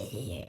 here.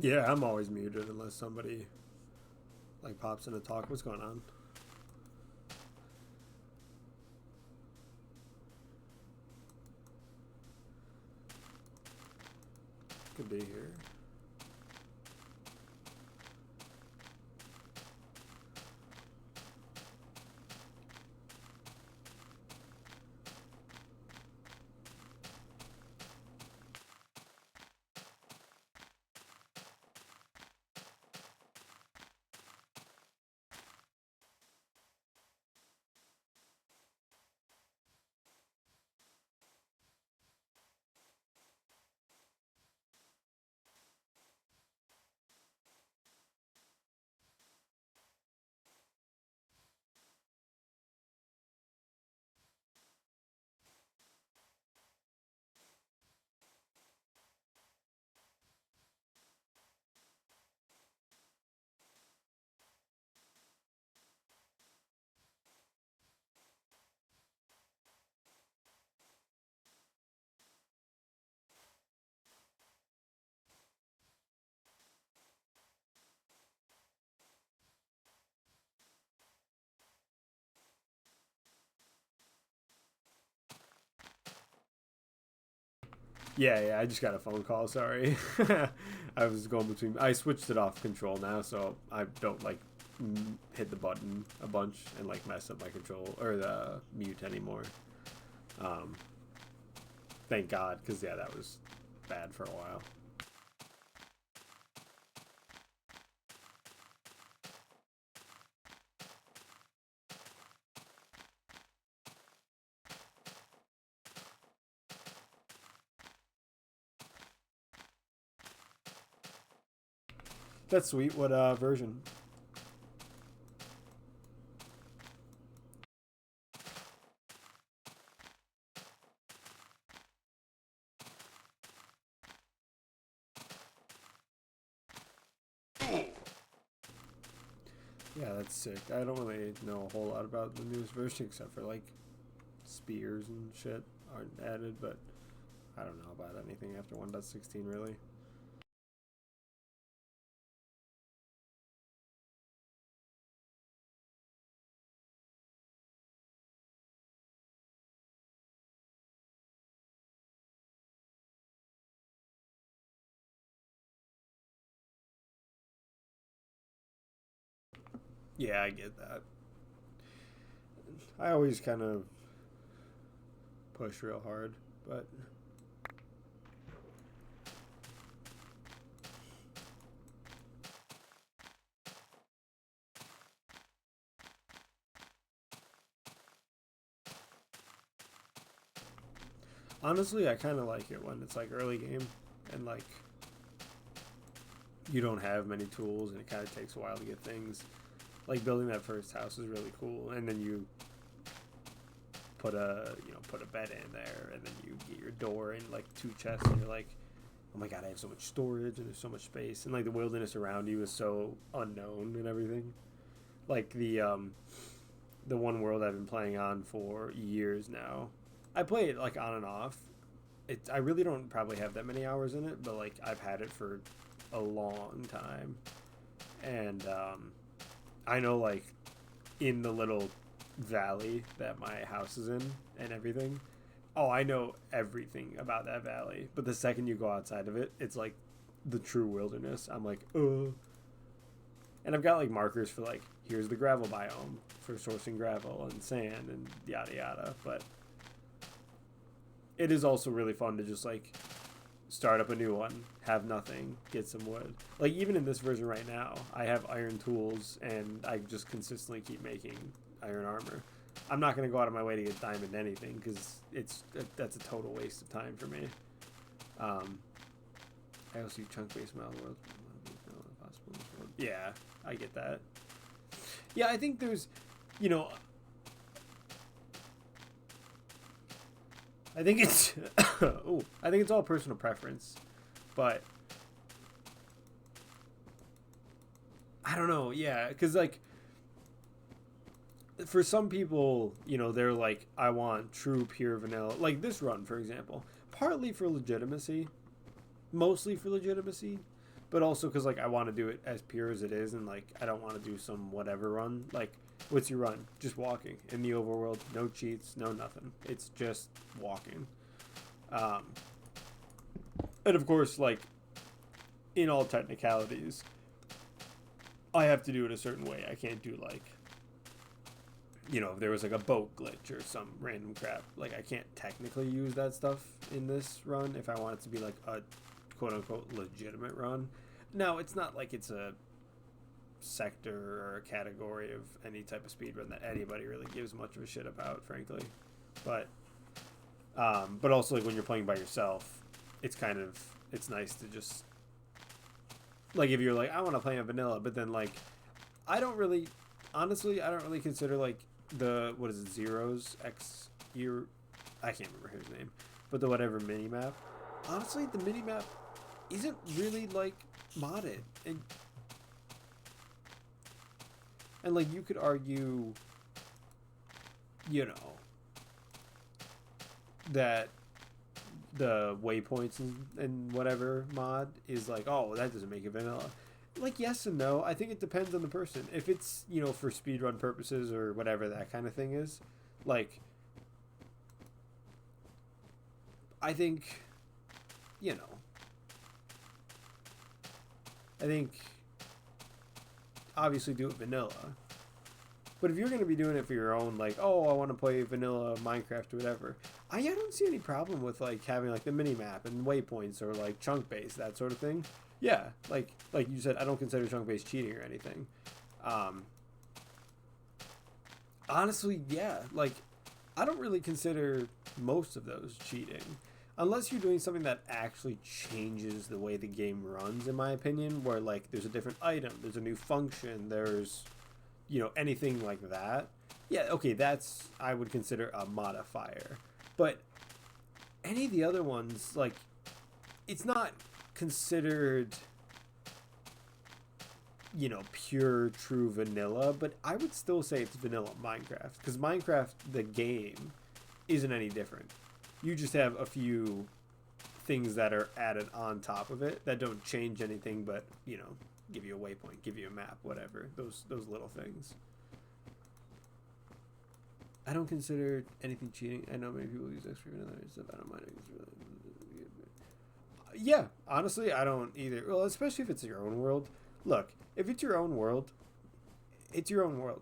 Yeah, I'm always muted unless somebody like pops in to talk. What's going on? Could be here. Yeah, I just got a phone call. Sorry, I was going between. I switched it off control now, so I don't like hit the button a bunch and like mess up my control or the mute anymore. Um, thank God, because yeah, that was bad for a while. That's sweet. What version? Yeah, that's sick. I don't really know a whole lot about the newest version except for like spears and shit aren't added, but I don't know about anything after 1.16 really. Yeah, I get that. I always kind of push real hard, but honestly, I kind of like it when it's like early game and like you don't have many tools and it kind of takes a while to get things. Like building that first house is really cool, and then you put a bed in there, and then you get your door and like two chests, and you're like, oh my god, I have so much storage and there's so much space, and like the wilderness around you is so unknown and everything. Like the one world I've been playing on for years now. I play it like on and off. I really don't probably have that many hours in it, but like I've had it for a long time, and I know like in the little valley that my house is in and everything. Oh, I know everything about that valley, but the second you go outside of it, it's like the true wilderness. I'm like, and I've got like markers for like here's the gravel biome for sourcing gravel and sand and yada yada. But it is also really fun to just like start up a new one, have nothing, get some wood. Like even in this version right now, I have iron tools and I just consistently keep making iron armor. I'm not gonna go out of my way to get diamond anything because that's a total waste of time for me. Um, I also use chunk based metal world. Yeah, I get that. Yeah, I think there's, you know, I think it's, oh, I think it's all personal preference, but I don't know. Yeah, because like for some people, they're like, I want true pure vanilla. Like this run, for example, partly for legitimacy, mostly for legitimacy, but also because like I want to do it as pure as it is, and like I don't want to do some whatever run. Like, what's your run? Just walking in the overworld, no cheats, no nothing. It's just walking. And of course, like in all technicalities, I have to do it a certain way. I can't do like, you know, if there was like a boat glitch or some random crap, like I can't technically use that stuff in this run if I want it to be like a quote unquote legitimate run. No, it's not like it's a sector or a category of any type of speedrun that anybody really gives much of a shit about, frankly. But also like when you're playing by yourself, it's nice to just like if you're like I want to play a vanilla, but then like I don't really consider like the what is it, Zero's X year, I can't remember his name, but the whatever mini map. Honestly, the mini map isn't really like modded, and like you could argue, you know, that the waypoints and whatever mod is like, oh, that doesn't make it vanilla. Like, yes and no. I think it depends on the person. If it's, you know, for speedrun purposes or whatever that kind of thing is, like, I think, you know, obviously do it vanilla. But if you're going to be doing it for your own, like, oh, I want to play vanilla Minecraft or whatever, I don't see any problem with, like, having, like, the mini-map and waypoints or, like, chunk-based, that sort of thing. Yeah, like you said, I don't consider chunk-based cheating or anything. Honestly, yeah, like, I don't really consider most of those cheating. Unless you're doing something that actually changes the way the game runs, in my opinion, where, like, there's a different item, there's a new function, there's, you know, anything like that. Yeah, okay, that's, I would consider a modifier. But any of the other ones, like, it's not considered, you know, pure, true vanilla, but I would still say it's vanilla Minecraft. Because Minecraft, the game, isn't any different. You just have a few things that are added on top of it that don't change anything but, you know, give you a waypoint, give you a map, whatever. Those little things. I don't consider anything cheating. I know many people use extra vanilla stuff. I don't mind it. Yeah, honestly, I don't either. Well, especially if it's your own world. Look, if it's your own world, it's your own world.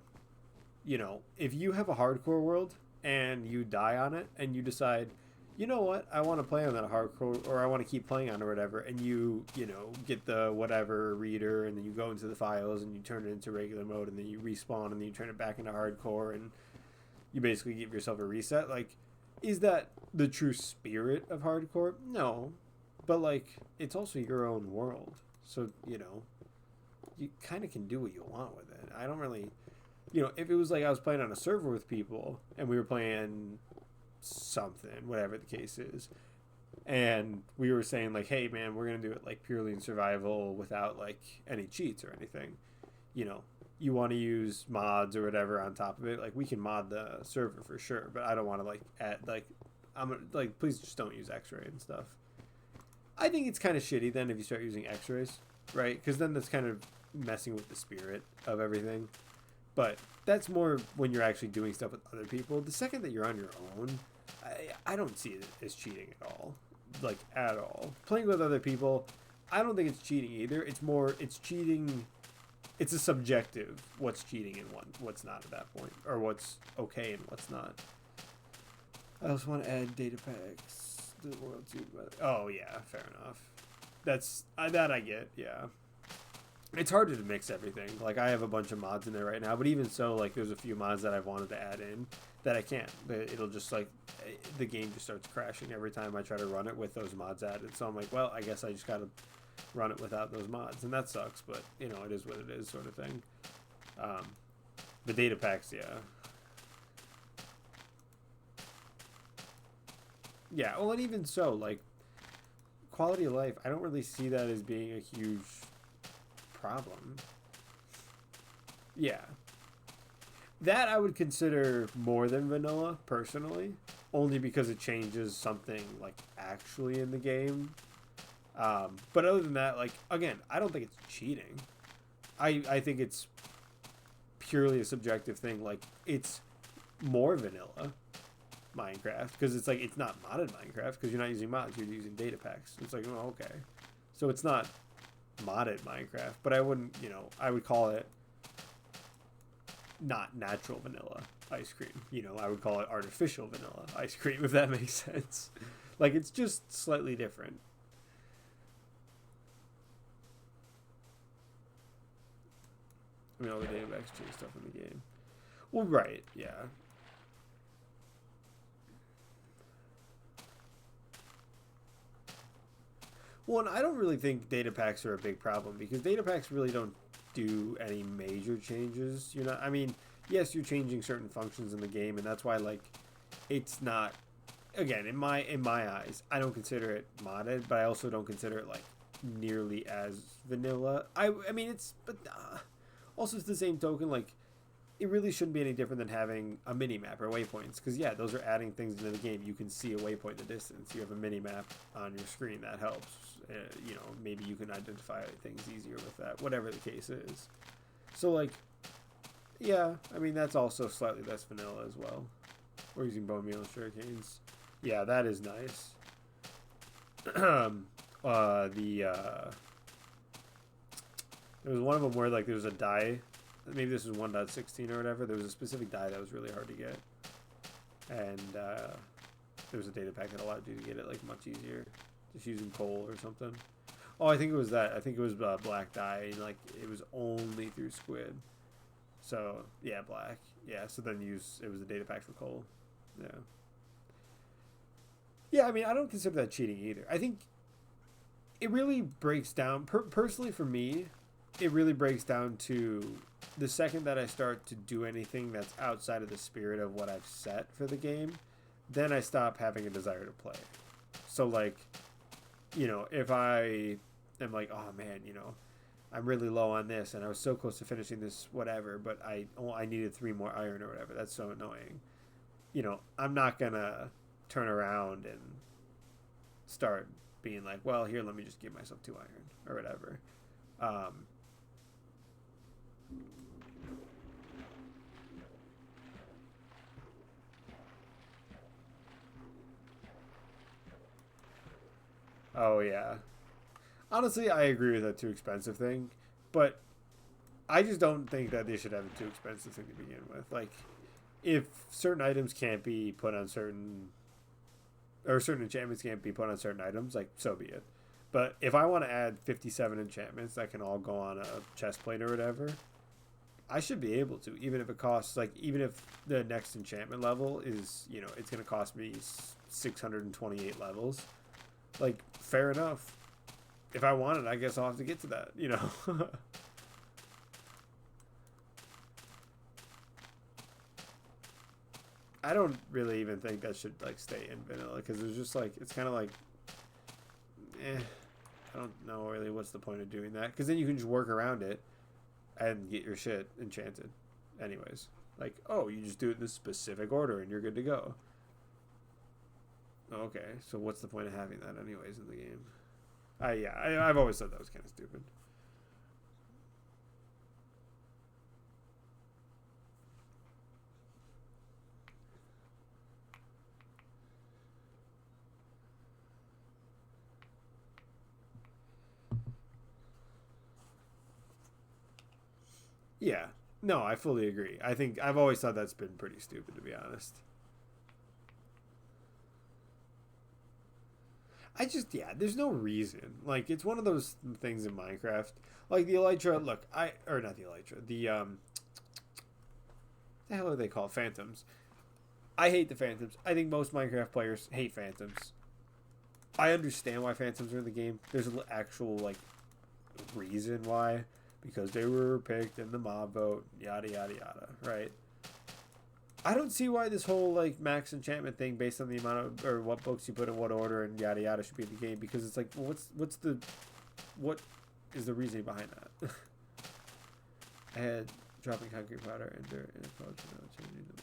You know, if you have a hardcore world and you die on it and you decide, you know what, I want to play on that hardcore, or I want to keep playing on or whatever, and you know, get the whatever reader and then you go into the files and you turn it into regular mode and then you respawn and then you turn it back into hardcore and you basically give yourself a reset. Like, is that the true spirit of hardcore? No. But, like, it's also your own world. So, you know, you kind of can do what you want with it. I don't really, you know, if it was like I was playing on a server with people and we were playing something, whatever the case is, and we were saying, like, hey, man, we're going to do it, like, purely in survival without, like, any cheats or anything, you know, you want to use mods or whatever on top of it, like, we can mod the server for sure, but I don't want to, like, add, like, please just don't use X-ray and stuff. I think it's kind of shitty then if you start using X-rays, right? Because then that's kind of messing with the spirit of everything. But that's more when you're actually doing stuff with other people. The second that you're on your own, I don't see it as cheating at all. Like, at all. Playing with other people, I don't think it's cheating either. It's cheating. It's a subjective what's cheating and what's not at that point. Or what's okay and what's not. I also want to add data packs. The world too, but oh yeah, fair enough. That's that I get. Yeah, it's harder to mix everything. Like, I have a bunch of mods in there right now, but even so, like, there's a few mods that I've wanted to add in that I can't. It'll just, like, the game just starts crashing every time I try to run it with those mods added. So I'm like, well, I guess I just gotta run it without those mods, and that sucks. But, you know, it is what it is, sort of thing. The data packs, yeah. Yeah, well, and even so, like, quality of life, I don't really see that as being a huge problem. Yeah. That I would consider more than vanilla, personally, only because it changes something, like, actually in the game. But other than that, like, again, I don't think it's cheating. I think it's purely a subjective thing. Like, it's more vanilla Minecraft because it's like it's not modded Minecraft because you're not using mods, you're using data packs. It's like, oh, okay, so it's not modded Minecraft, but I wouldn't, I would call it not natural vanilla ice cream. I would call it artificial vanilla ice cream, if that makes sense. Like, it's just slightly different. I mean, all the data packs change stuff in the game. Well, right, yeah. Well, and I don't really think data packs are a big problem because data packs really don't do any major changes. I mean, yes, you're changing certain functions in the game, and that's why, like, it's not. Again, in my eyes, I don't consider it modded, but I also don't consider it like nearly as vanilla. I mean, but also it's the same token, like, it really shouldn't be any different than having a mini map or waypoints, because yeah, those are adding things into the game. You can see a waypoint in the distance. You have a mini map on your screen that helps. Maybe you can identify things easier with that, whatever the case is. So, like, yeah, I mean, that's also slightly less vanilla as well. We're using bone meal and sugar canes. Yeah, that is nice. There was one of them where, like, there was a die. Maybe this was 1.16 or whatever. There was a specific die that was really hard to get, and there was a data pack that allowed you to get it, like, much easier, just using coal or something. Oh, I think it was that. I think it was black dye, and, like, it was only through squid. So yeah, black. Yeah. So then it was a data pack for coal. Yeah. Yeah. I mean, I don't consider that cheating either. I think it really breaks down. Personally, for me, it really breaks down to the second that I start to do anything that's outside of the spirit of what I've set for the game, then I stop having a desire to play. So, like, if I am like, oh man, I'm really low on this and I was so close to finishing this whatever, but I needed 3 more iron or whatever. That's so annoying. I'm not gonna turn around and start being like, well, here, let me just give myself 2 iron or whatever. Oh yeah. Honestly, I agree with that too expensive thing, but I just don't think that they should have a too expensive thing to begin with. Like, if certain items can't be put on certain, or certain enchantments can't be put on certain items, like, so be it. But if I want to add 57 enchantments that can all go on a chest plate or whatever, I should be able to, even if it costs, like, even if the next enchantment level is, it's going to cost me 628 levels. Like, fair enough. If I want it, I guess I'll have to get to that, I don't really even think that should, like, stay in vanilla, because it's just, like, it's kind of like, I don't know really what's the point of doing that, because then you can just work around it and get your shit enchanted anyways. Like, oh, you just do it in this specific order and you're good to go. Okay, so what's the point of having that anyways in the game? I've always thought that was kind of stupid. Yeah, no, I fully agree. I think I've always thought that's been pretty stupid, to be honest. There's no reason. Like, it's one of those things in Minecraft. Like, the Elytra, look, or not the Elytra, the hell are they called? Phantoms. I hate the Phantoms. I think most Minecraft players hate Phantoms. I understand why Phantoms are in the game. There's an actual, like, reason why. Because they were picked in the mob vote, yada, yada, yada, right? I don't see why this whole, like, max enchantment thing based on the amount of, or what books you put in what order and yada yada should be in the game, because it's like, well, what is the reasoning behind that? I had dropping concrete powder and dirt in a potion.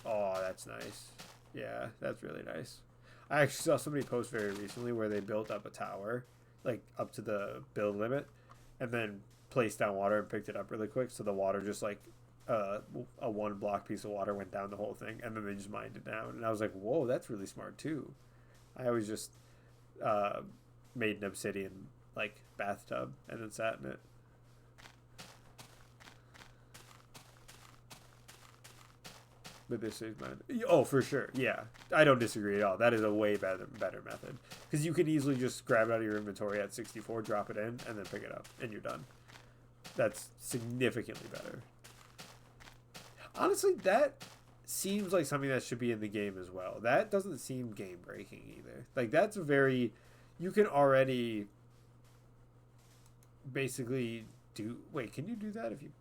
Oh, that's nice. Yeah, that's really nice. I actually saw somebody post very recently where they built up a tower like up to the build limit, and then placed down water and picked it up really quick. So the water just like a one block piece of water went down the whole thing, and then they just mined it down. And I was like, whoa, that's really smart too. I always just uh, made an obsidian like bathtub and then sat in it. But this is mine. Oh, for sure. Yeah, I don't disagree at all. That is a way better method, because you can easily just grab it out of your inventory at 64, drop it in, and then pick it up, and you're done. That's significantly better. Honestly, that seems like something that should be in the game as well. That doesn't seem game breaking either. Like, that's very, you can already basically do. Wait, can you do that if you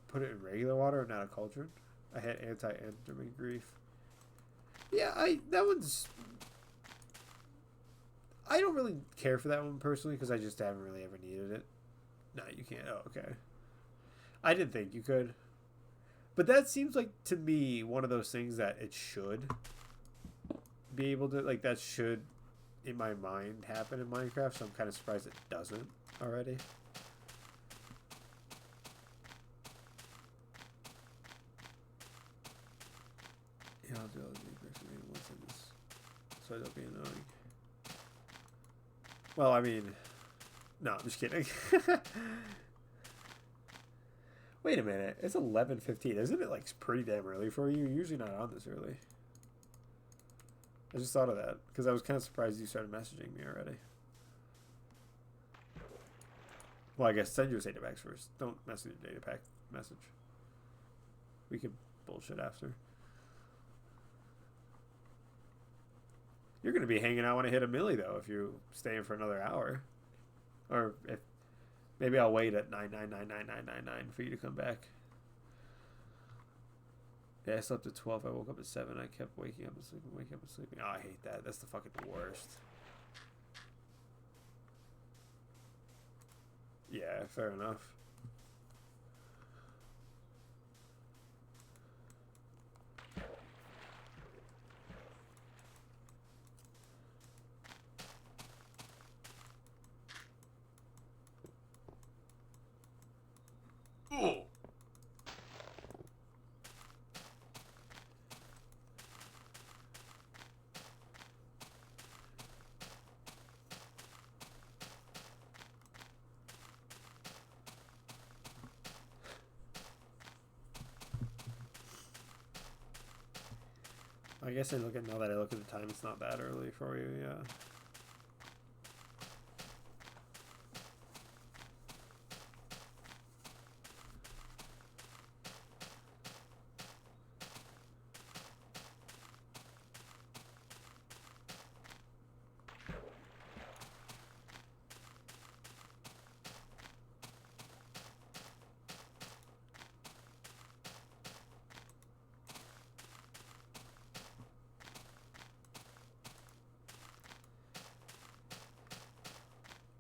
put it in regular water and not a cauldron? I had anti-enderman grief. Yeah, that one's. I don't really care for that one personally, because I just haven't really ever needed it. No, you can't. Oh, okay. I didn't think you could. But that seems like, to me, one of those things that it should be able to, like, that should, in my mind, happen in Minecraft, so I'm kind of surprised it doesn't already. Yeah, I'll do all the once in this, so don't be annoying. Well, I mean, no, I'm just kidding. Wait a minute, it's 11:15. Isn't it like pretty damn early for you? You're usually not on this early. I just thought of that because I was kind of surprised you started messaging me already. Well, I guess send your data packs first. Don't message your data pack message. We could bullshit after. You're going to be hanging out when I hit a milli, though, if you stay in for another hour. Or if maybe I'll wait at 9999999 for you to come back. Yeah, I slept at 12. I woke up at 7. I kept waking up and sleeping, waking up and sleeping. Oh, I hate that. That's the fucking worst. Yeah, fair enough. Oh. I guess now that I look at the time, it's not that early for you, yeah.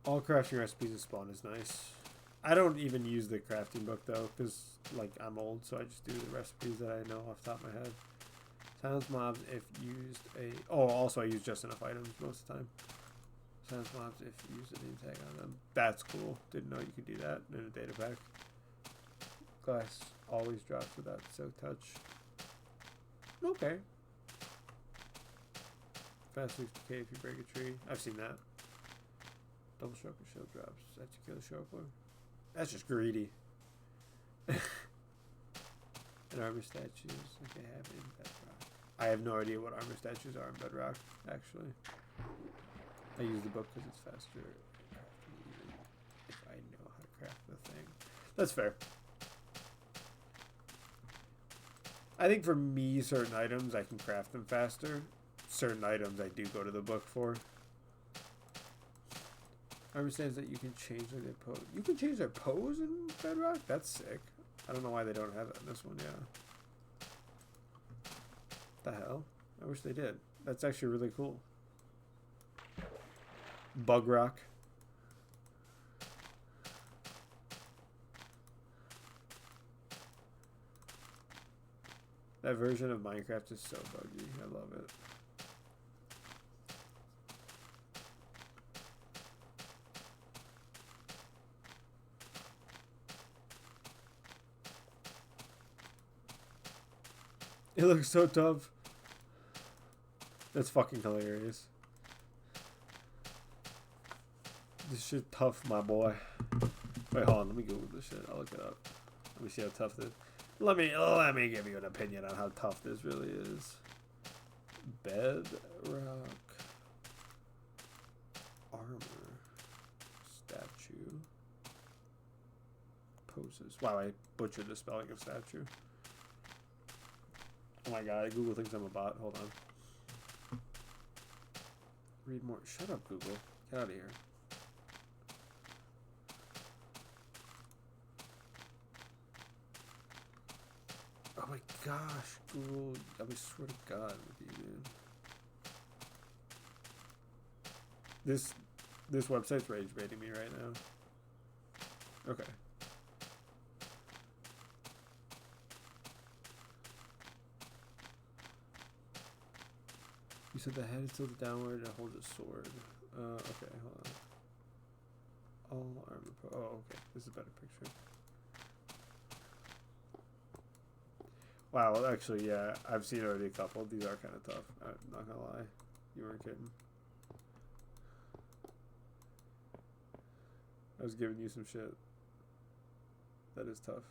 All crafting recipes at spawn is nice. I don't even use the crafting book though, because like I'm old, so I just do the recipes that I know off the top of my head. Silence mobs if used a. Oh, also I use just enough items most of the time. Silence mobs if you use a name tag on them. That's cool. Didn't know you could do that in a data pack. Glass always drops without silk touch. Okay. Fast leaves decay if you break a tree. I've seen that. Double stroke or shield drops. That you kill the sharpler. That's just greedy. And armor statues like they have in Bedrock. I have no idea what armor statues are in Bedrock, actually. I use the book because it's faster even if I know how to craft the thing. That's fair. I think for me, certain items I can craft them faster. Certain items I do go to the book for. Armor stands that you can change their pose. You can change their pose in Bedrock? That's sick. I don't know why they don't have it in this one, yeah. The hell? I wish they did. That's actually really cool. Bug rock. That version of Minecraft is so buggy. I love it. It looks so tough. That's fucking hilarious. This shit tough, my boy. Wait, hold on. Let me Google this shit. I'll look it up. Let me see how tough this. Let me give you an opinion on how tough this really is. Bedrock armor statue poses. Wow, I butchered the spelling of statue. Oh my god, Google thinks I'm a bot. Hold on. Read more. Shut up, Google. Get out of here. Oh my gosh, Google. I swear to God with you, dude. This website's rage baiting me right now. Okay. You said the head is tilted downward and holds a sword. Okay, hold on. All armor. Oh, okay. This is a better picture. Wow, actually, yeah. I've seen already a couple. These are kind of tough. I'm not gonna lie. You weren't kidding. I was giving you some shit. That is tough.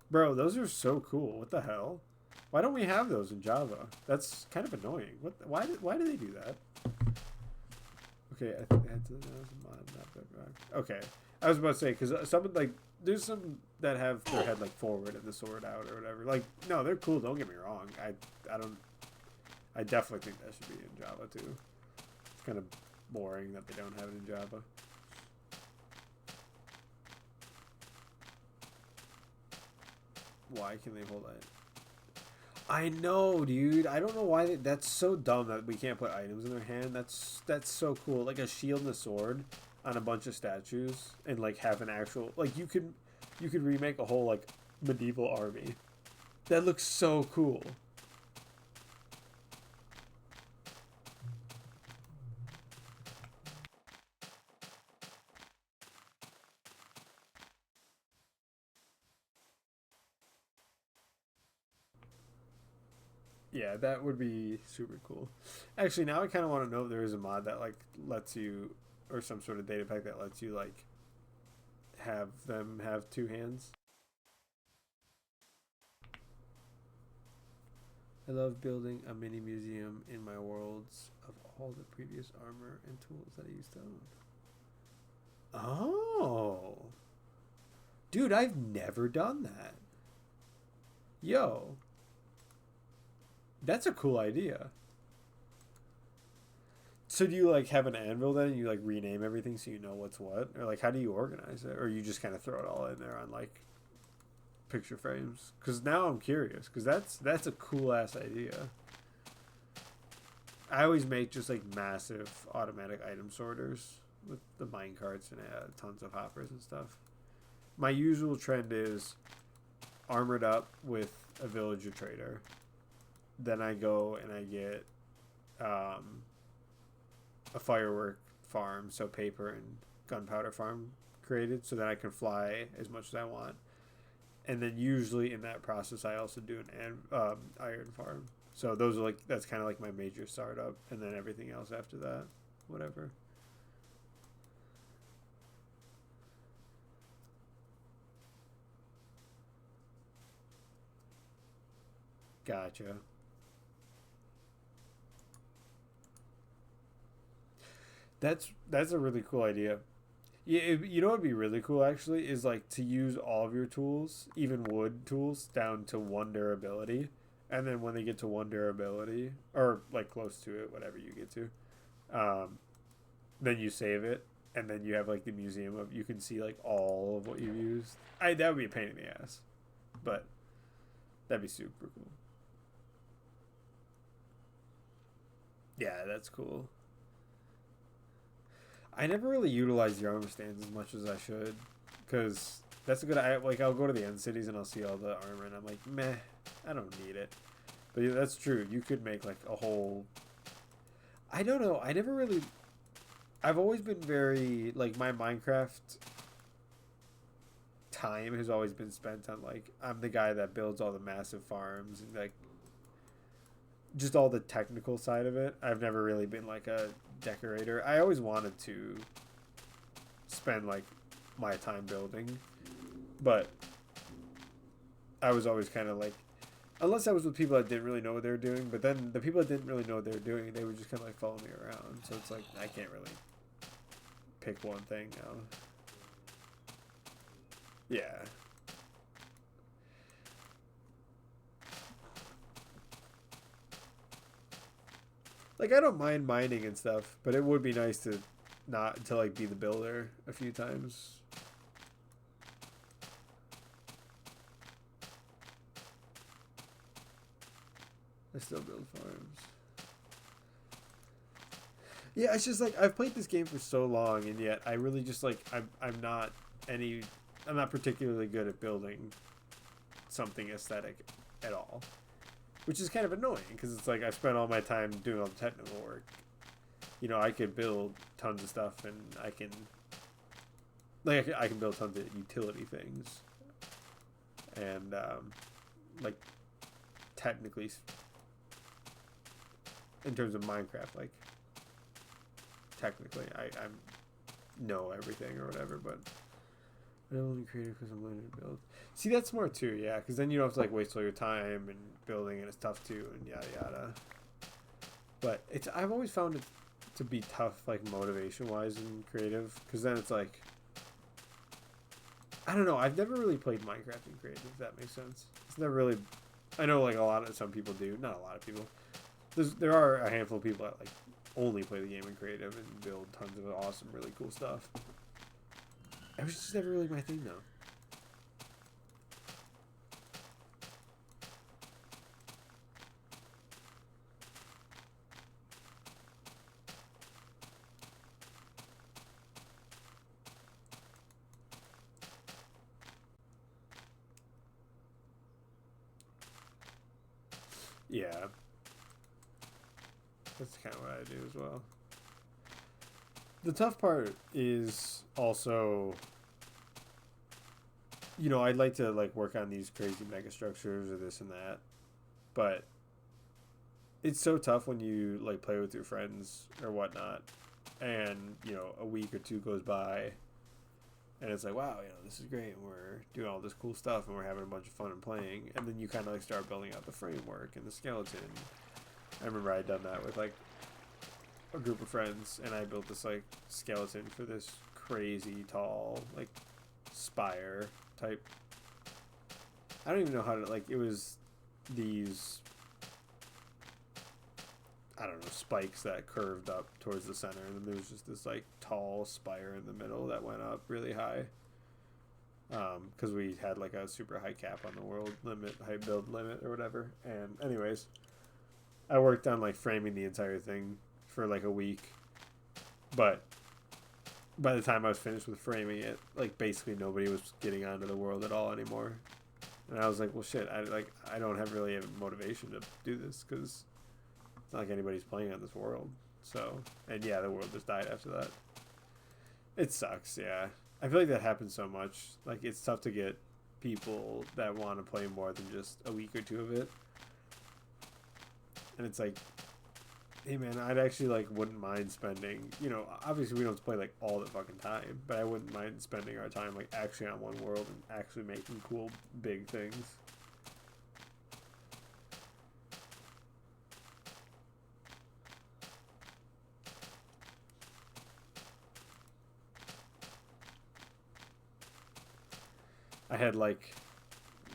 Bro, those are so cool. What the hell? Why don't we have those in Java? That's kind of annoying. What? Why do they do that? Okay, I think I had to. Okay, I was about to say because some like there's some that have their head like forward and the sword out or whatever. Like no, they're cool. Don't get me wrong. I definitely think that should be in Java too. It's kind of boring that they don't have it in Java. Why can they hold it? I know, dude. I don't know why that's so dumb that we can't put items in their hand. That's so cool. Like a shield and a sword on a bunch of statues and like have an actual like you could remake a whole like medieval army. That looks so cool. Yeah, that would be super cool. Actually, now I kind of want to know if there is a mod that like lets you, or some sort of data pack that lets you like have them have two hands. I love building a mini museum in my worlds of all the previous armor and tools that I used to own. Oh, dude, I've never done that. Yo, that's a cool idea. So do you like have an anvil then and you like rename everything so you know what's what? Or like how do you organize it? Or you just kind of throw it all in there on like picture frames? Because now I'm curious because that's a cool ass idea. I always make just like massive automatic item sorters with the mine carts and tons of hoppers and stuff. My usual trend is armored up with a villager trader. Then I go and I get a firework farm, so paper and gunpowder farm created, so that I can fly as much as I want. And then usually in that process, I also do an iron farm. So those are like that's kind of like my major startup, and then everything else after that, whatever. Gotcha. That's a really cool idea. Yeah, you know what would be really cool actually is like to use all of your tools, even wood tools, down to one durability, and then when they get to one durability or like close to it, whatever you get to, um, then you save it, and then you have like the museum of you can see like all of what you've used. That would be a pain in the ass, but that'd be super cool. Yeah, that's cool. I never really utilize the armor stands as much as I should, because that's a good. Like I'll go to the end cities and I'll see all the armor and I'm like, meh, I don't need it. But yeah, that's true. You could make like a whole. I don't know. I never really. I've always been very like my Minecraft time has always been spent on like I'm the guy that builds all the massive farms and like just all the technical side of it. I've never really been like a decorator. I always wanted to spend like my time building, but I was always kind of like, unless I was with people that didn't really know what they were doing, but then the people that didn't really know what they were doing, they would just kind of like follow me around. So it's like I can't really pick one thing now. Yeah. Like I don't mind mining and stuff, but it would be nice to not to like be the builder a few times. I still build farms. Yeah, it's just like I've played this game for so long, and yet I really just like I'm not particularly good at building something aesthetic at all, which is kind of annoying because it's like I spent all my time doing all the technical work. You know, I could build tons of stuff, and I can build tons of utility things, and like technically, in terms of Minecraft, like technically, I know everything or whatever, but I'm only creative because I'm learning to build. See, that's smart too, yeah, because then you don't have to like waste all your time and building, and it's tough too, and yada yada. But I've always found it to be tough, like motivation wise and creative, because then it's like I don't know. I've never really played Minecraft in creative. If that makes sense. It's never really. I know like some people do. Not a lot of people. There are a handful of people that like only play the game in creative and build tons of awesome, really cool stuff. It was just never really my thing though. Yeah. That's kind of what I do as well. The tough part is also, you know, I'd like to like work on these crazy mega structures or this and that, but it's so tough when you like play with your friends or whatnot, and you know a week or two goes by, and it's like wow, you know this is great, and we're doing all this cool stuff, and we're having a bunch of fun and playing, and then you kind of like start building out the framework and the skeleton. I remember I'd done that with like a group of friends, and I built this like skeleton for this crazy tall like spire type. I don't even know how to like. It was these I don't know spikes that curved up towards the center, and then there was just this like tall spire in the middle that went up really high. Because we had like a super high cap on the world limit, high build limit or whatever. And anyways, I worked on like framing the entire thing for like a week, but by the time I was finished with framing it, like basically nobody was getting onto the world at all anymore. And I was like, well, shit, I don't have really a motivation to do this because it's not like anybody's playing on this world. So, and yeah, the world just died after that. It sucks, yeah. I feel like that happens so much. Like it's tough to get people that want to play more than just a week or two of it. And it's like, hey man, I'd actually like wouldn't mind spending, you know, obviously we don't play like all the fucking time, but I wouldn't mind spending our time like actually on one world and actually making cool big things. I had like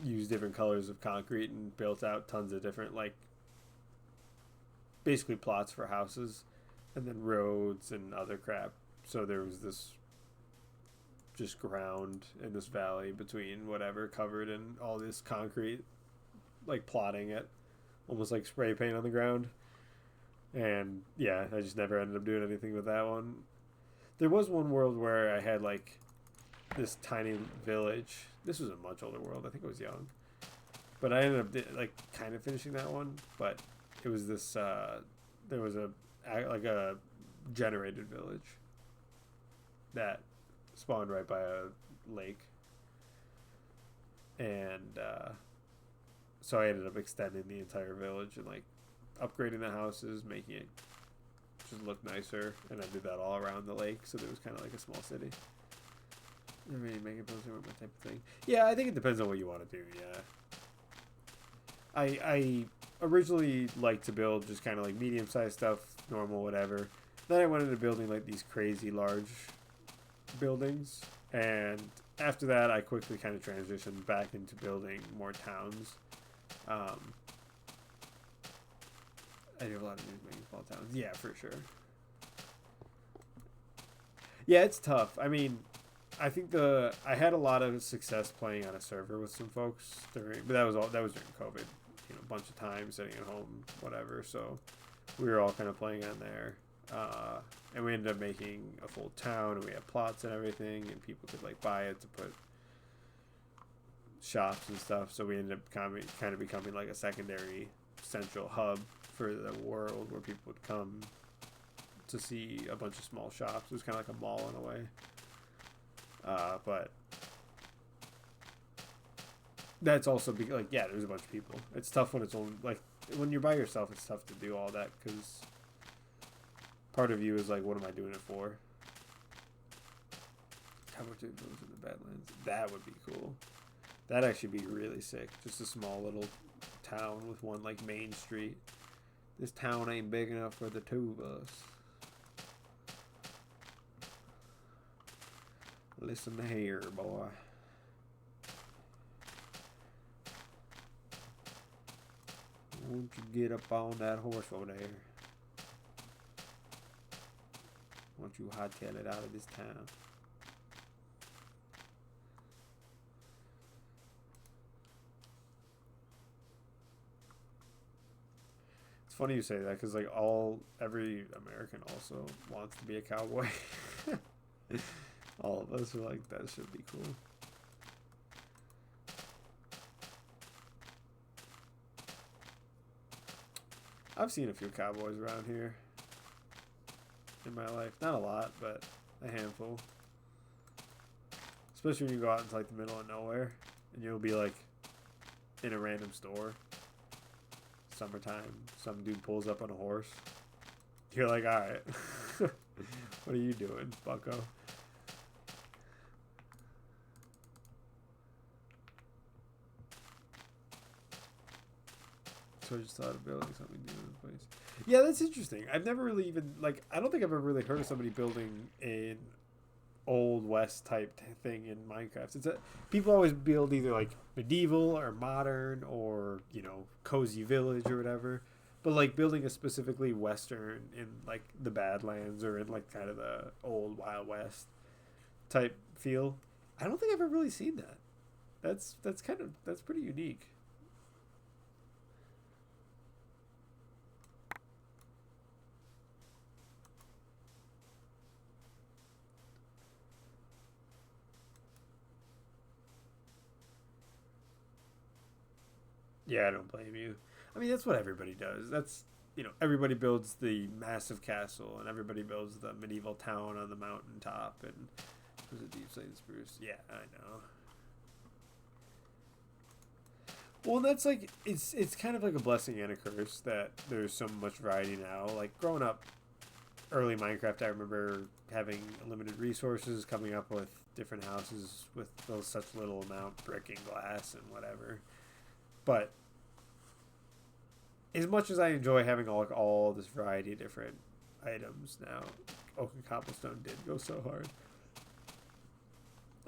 used different colors of concrete and built out tons of different like basically plots for houses and then roads and other crap. So there was this just ground in this valley between whatever covered in all this concrete, like plotting it, almost like spray paint on the ground. And yeah, I just never ended up doing anything with that one. There was one world where I had like this tiny village. This was a much older world. I think I was young, but I ended up like kind of finishing that one. But it was this. There was a generated village that spawned right by a lake, and so I ended up extending the entire village and like upgrading the houses, making it just look nicer, and I did that all around the lake, so there was kind of like a small city. I mean, making buildings my type of thing. Yeah, I think it depends on what you want to do. Yeah, I originally liked to build just kind of like medium-sized stuff, normal, whatever. Then I went into building like these crazy large buildings, and after that, I quickly kind of transitioned back into building more towns. I do a lot of news making small towns. Yeah, for sure. Yeah, it's tough. I mean, I think I had a lot of success playing on a server with some folks during, but that was during COVID. You know, a bunch of times sitting at home, whatever. So we were all kind of playing on there, and we ended up making a full town, and we had plots and everything, and people could like buy it to put shops and stuff. So we ended up kind of becoming like a secondary central hub for the world where people would come to see a bunch of small shops. It was kind of like a mall in a way. But that's also like, yeah, there's a bunch of people. It's tough when it's only like when you're by yourself. It's tough to do all that because part of you is like, what am I doing it for? How much it goes in the Badlands? That would be cool. That'd actually be really sick. Just a small little town with one like main street. This town ain't big enough for the two of us. Listen to here, boy. Won't you get up on that horse over there? Won't you hightail it out of this town? It's funny you say that because like every American also wants to be a cowboy. All of us are like, that should be cool. I've seen a few cowboys around here in my life. Not a lot, but a handful. Especially when you go out into like the middle of nowhere and you'll be like in a random store. Summertime, some dude pulls up on a horse. You're like, alright. What are you doing, bucko? So I just thought of building something new in the place. Yeah, that's interesting. I've never really even like. I don't think I've ever really heard of somebody building an old west type thing in Minecraft. People always build either like medieval or modern or cozy village or whatever. But like building a specifically western in like the Badlands or in like kind of the old Wild West type feel. I don't think I've ever really seen that. That's pretty unique. Yeah, I don't blame you. I mean, that's what everybody does. Everybody builds the massive castle, and everybody builds the medieval town on the mountaintop, and was it Deep Slate Spruce? Yeah, I know. Well, that's like it's kind of like a blessing and a curse that there's so much variety now. Like growing up, early Minecraft, I remember having limited resources, coming up with different houses with those such little amount, brick and glass and whatever. But as much as I enjoy having all this variety of different items now, oak and cobblestone did go so hard.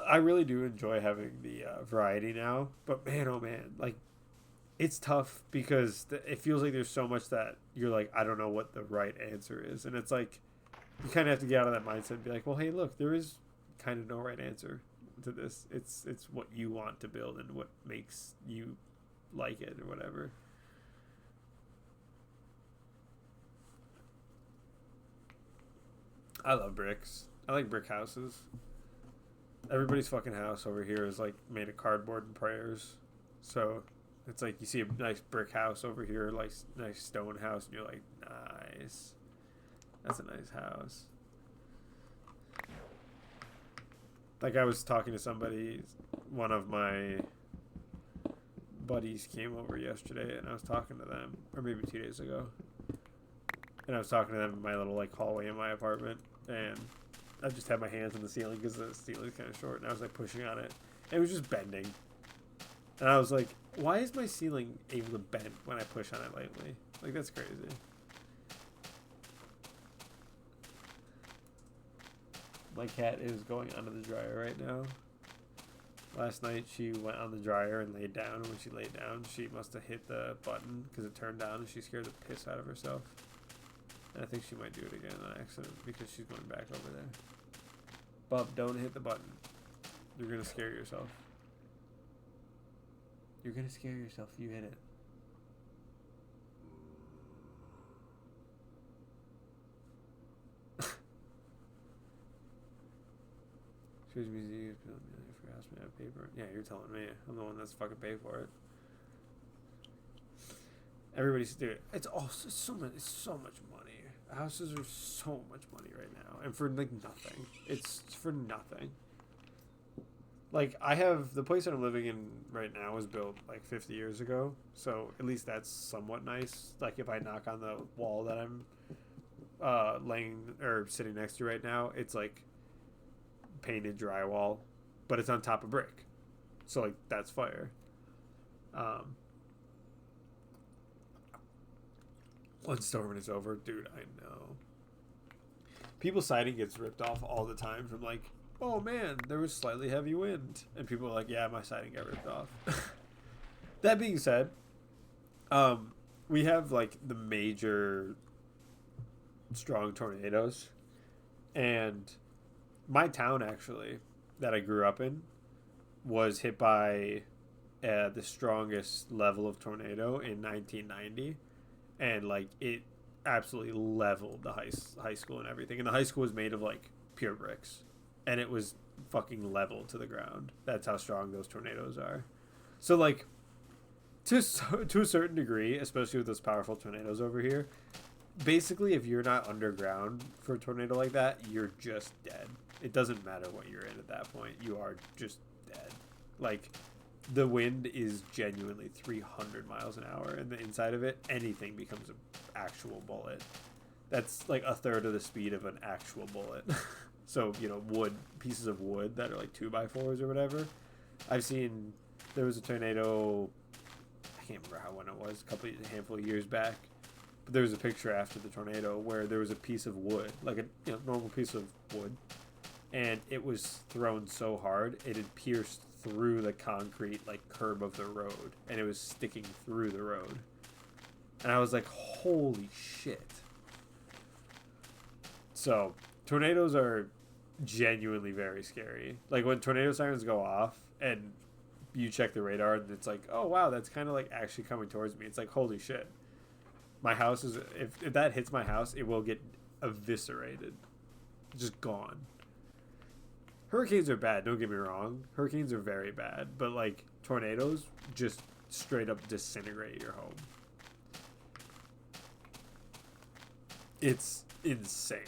I really do enjoy having the variety now, but man, oh man, like it's tough because it feels like there's so much that you're like, I don't know what the right answer is, and it's like you kind of have to get out of that mindset and be like, well, hey, look, there is kind of no right answer to this. It's what you want to build and what makes you like it or whatever. I love bricks. I like brick houses. Everybody's fucking house over here is like made of cardboard and prayers. So it's like you see a nice brick house over here, like nice stone house, and you're like, nice. That's a nice house. Like I was talking to somebody, one of my buddies came over yesterday, and I was talking to them, or maybe 2 days ago, and I was talking to them in my little like hallway in my apartment, and I just had my hands on the ceiling because the ceiling's kind of short, and I was like pushing on it. It was just bending, and I was like, "Why is my ceiling able to bend when I push on it lightly? Like that's crazy." My cat is going under the dryer right now. Last night she went on the dryer and laid down, and when she laid down, she must have hit the button because it turned down, and she scared the piss out of herself. And I think she might do it again on accident because she's going back over there. Bub, don't hit the button. You're going to scare yourself. You're going to scare yourself if you hit it. Choose music. Ask me to have paper. Yeah, you're telling me. I'm the one that's fucking paid for it. Everybody's dude. It's so much money. Houses are so much money right now, and for like nothing. It's for nothing. Like I have the place that I'm living in right now was built like 50 years ago, so at least that's somewhat nice. Like if I knock on the wall that I'm laying or sitting next to right now, it's like painted drywall, but it's on top of brick, so like that's fire. Once storming is over, dude, I know people's siding gets ripped off all the time from like, oh man, there was slightly heavy wind, and people are like, yeah, my siding got ripped off. That being said, we have like the major strong tornadoes, and my town actually that I grew up in was hit by the strongest level of tornado in 1990, and like it absolutely leveled the high school and everything. And the high school was made of like pure bricks, and it was fucking leveled to the ground. That's how strong those tornadoes are. So like to a certain degree, especially with those powerful tornadoes over here, basically if you're not underground for a tornado like that, you're just dead. It doesn't matter what you're in at that point. You are just dead. Like, the wind is genuinely 300 miles an hour, and the inside of it, anything becomes an actual bullet. That's like a third of the speed of an actual bullet. So, you know, pieces of wood that are like 2x4s or whatever. I've seen, there was a tornado, I can't remember when it was, a handful of years back. But there was a picture after the tornado where there was a piece of wood, like a normal piece of wood, and it was thrown so hard it had pierced through the concrete like curb of the road, and it was sticking through the road. And I was like, holy shit. So tornadoes are genuinely very scary. Like when tornado sirens go off and you check the radar and it's like, oh wow, that's kind of like actually coming towards me. It's like, holy shit. My house is, if that hits my house, it will get eviscerated. Just gone. Hurricanes are bad, don't get me wrong. Hurricanes are very bad. But, like, tornadoes just straight up disintegrate your home. It's insane.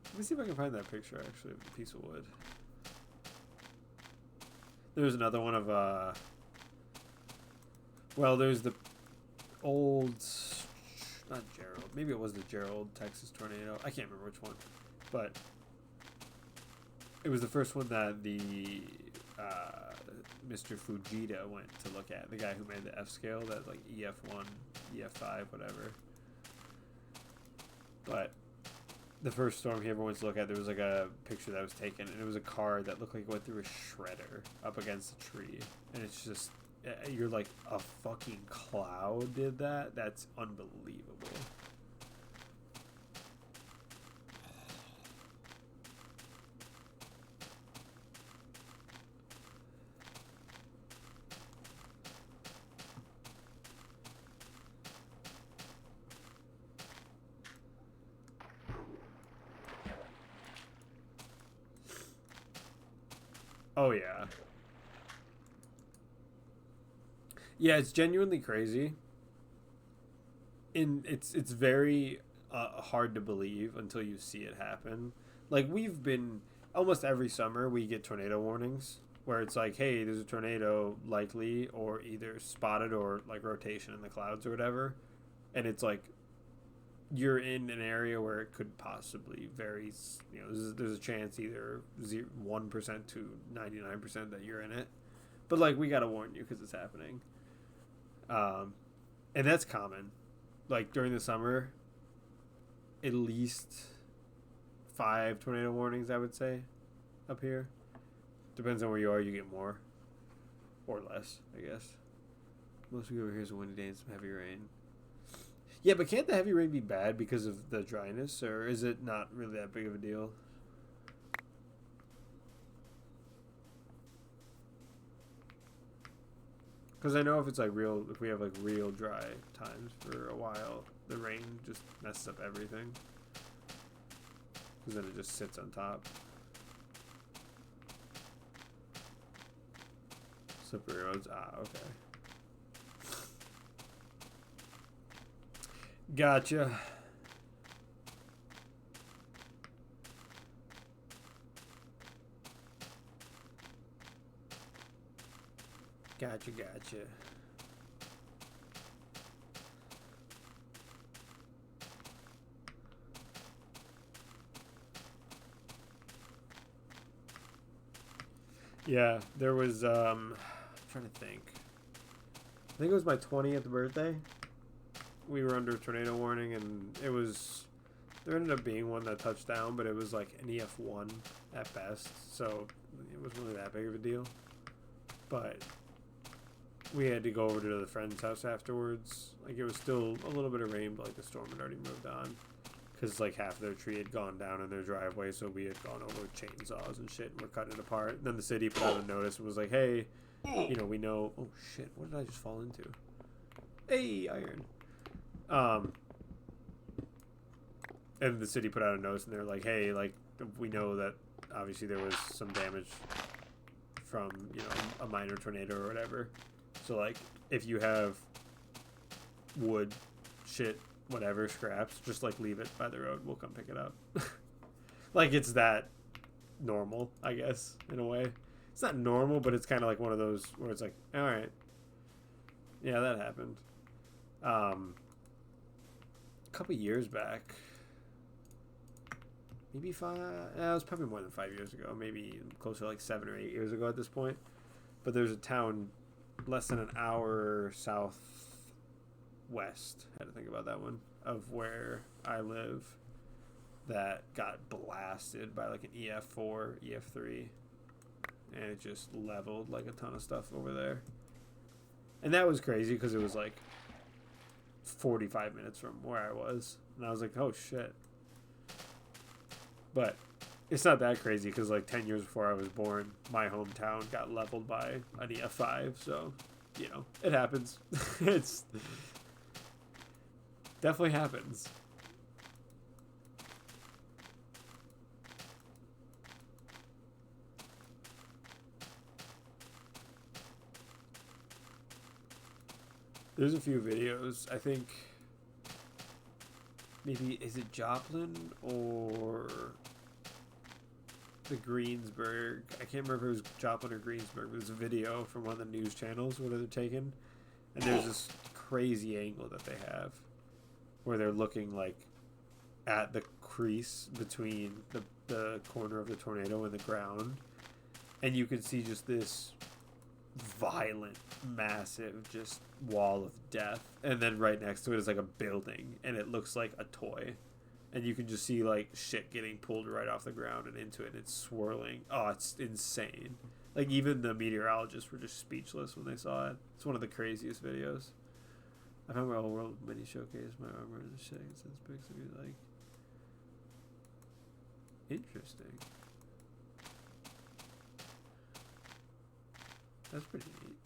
Let me see if I can find that picture, actually, of the piece of wood. There's another one of, well, there's the old, not Gerald, maybe it was the Gerald, Texas tornado. I can't remember which one, but it was the first one that the Mr. Fujita went to look at, the guy who made the F scale, that like EF1, EF5, whatever. But the first storm he ever went to look at, there was like a picture that was taken, and it was a car that looked like it went through a shredder up against a tree. And it's just, you're like, a fucking cloud did that? That's unbelievable. Oh, yeah. Yeah, it's genuinely crazy. It's very hard to believe until you see it happen. Like, we've been... almost every summer we get tornado warnings where it's like, hey, there's a tornado likely or either spotted or like rotation in the clouds or whatever, and it's like you're in an area where it could possibly vary. You know, there's a chance either 1% to 99% that you're in it, but like we gotta warn you because it's happening. And that's common. Like during the summer, at least 5 tornado warnings, I would say, up here. Depends on where you are, you get more or less, I guess. Most of over here is a windy day and some heavy rain. Yeah, but can't the heavy rain be bad because of the dryness, or is it not really that big of a deal? Because I know if it's like real, if we have like real dry times for a while, the rain just messes up everything. Because then it just sits on top. Slippery roads. Ah, okay. Gotcha. Gotcha. Yeah, there was I'm trying to think. I think it was my 20th birthday. We were under tornado warning, and it was, there ended up being one that touched down, but it was like an EF1 at best, so it wasn't really that big of a deal. But we had to go over to the friend's house afterwards. Like, it was still a little bit of rain, but like the storm had already moved on, because like half their tree had gone down in their driveway, so we had gone over with chainsaws and shit, and we're cutting it apart. And then the city put out a notice and was like, hey, you know, we know, oh shit, what did I just fall into? Hey, iron. And the city put out a notice, and they're like, hey, like, we know that obviously there was some damage from, you know, a minor tornado or whatever. So, like, if you have wood, shit, whatever, scraps, just, like, leave it by the road. We'll come pick it up. Like, it's that normal, I guess, in a way. It's not normal, but it's kind of like one of those where it's like, all right. Yeah, that happened. A couple years back, maybe 5, it was probably more than 5 years ago, maybe closer to like 7 or 8 years ago at this point. But there's a town less than an hour southwest, I had to think about that one, of where I live, that got blasted by like an EF4, EF3, and it just leveled like a ton of stuff over there. And that was crazy because it was like 45 minutes from where I was, and I was like, oh shit. But it's not that crazy because like 10 years before I was born, my hometown got leveled by an EF5, so you know, it happens. It's definitely happens. There's a few videos, I think, maybe, is it Joplin or the Greensburg? I can't remember if it was Joplin or Greensburg. There's a video from one of the news channels where they're taken, and there's this crazy angle that they have where they're looking like at the crease between the corner of the tornado and the ground, and you can see just this violent, massive, just wall of death, and then right next to it is like a building, and it looks like a toy, and you can just see like shit getting pulled right off the ground and into it, and it's swirling. Oh, it's insane. Like, even the meteorologists were just speechless when they saw it. It's one of the craziest videos. I found my old world mini showcase, my armor and shit since pics of you, like, interesting. That's pretty neat.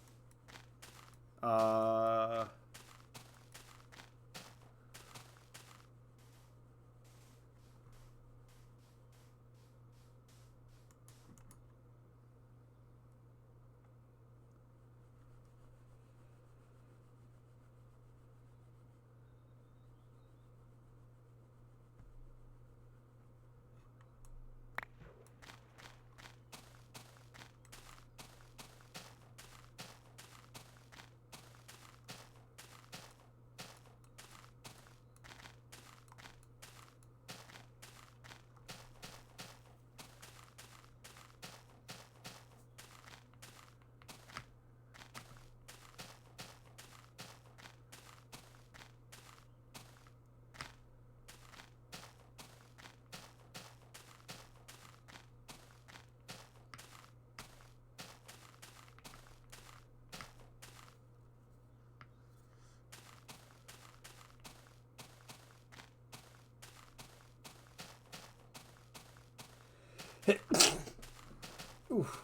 Oof.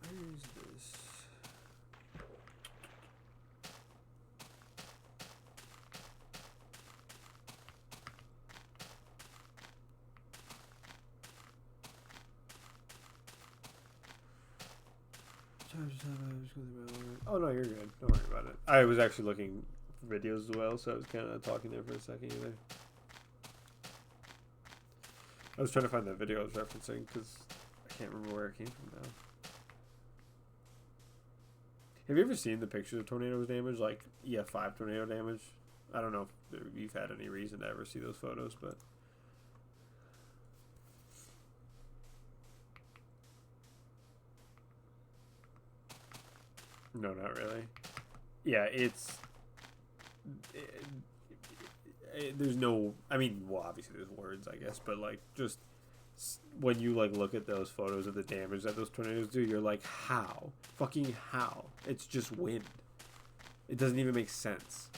Where is this? Oh no, you're good. Don't worry about it. I was actually looking for videos as well, so I was kind of talking there for a second either. I was trying to find that video I was referencing because I can't remember where it came from now. Have you ever seen the pictures of tornado damage, like EF5 tornado damage? I don't know if you've had any reason to ever see those photos, but no, not really. Yeah, there's no, I mean, well, obviously there's words, I guess, but like just when you like look at those photos of the damage that those tornadoes do, you're like, how? Fucking how? It's just wind. It doesn't even make sense.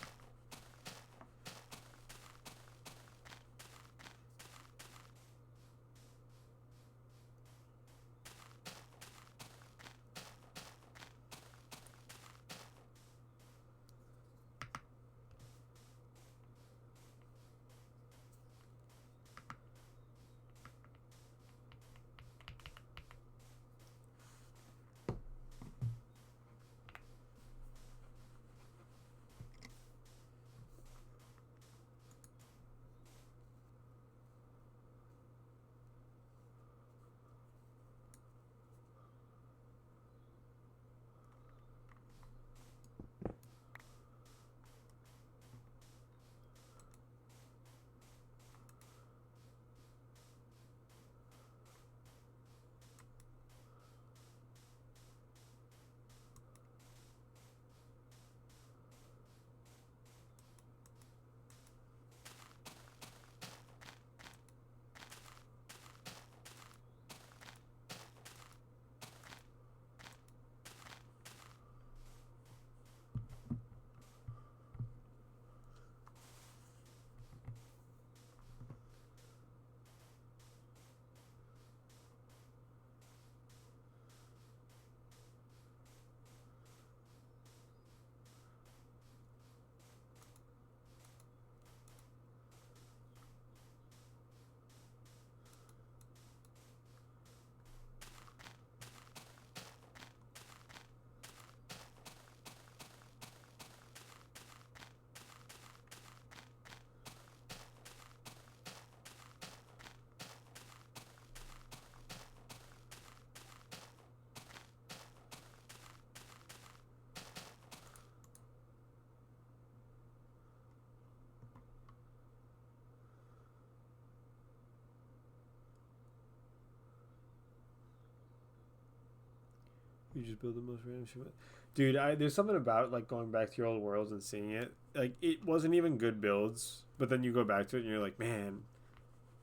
You just build the most random shit. Dude, there's something about like going back to your old worlds and seeing it. Like it wasn't even good builds, but then you go back to it and you're like, man,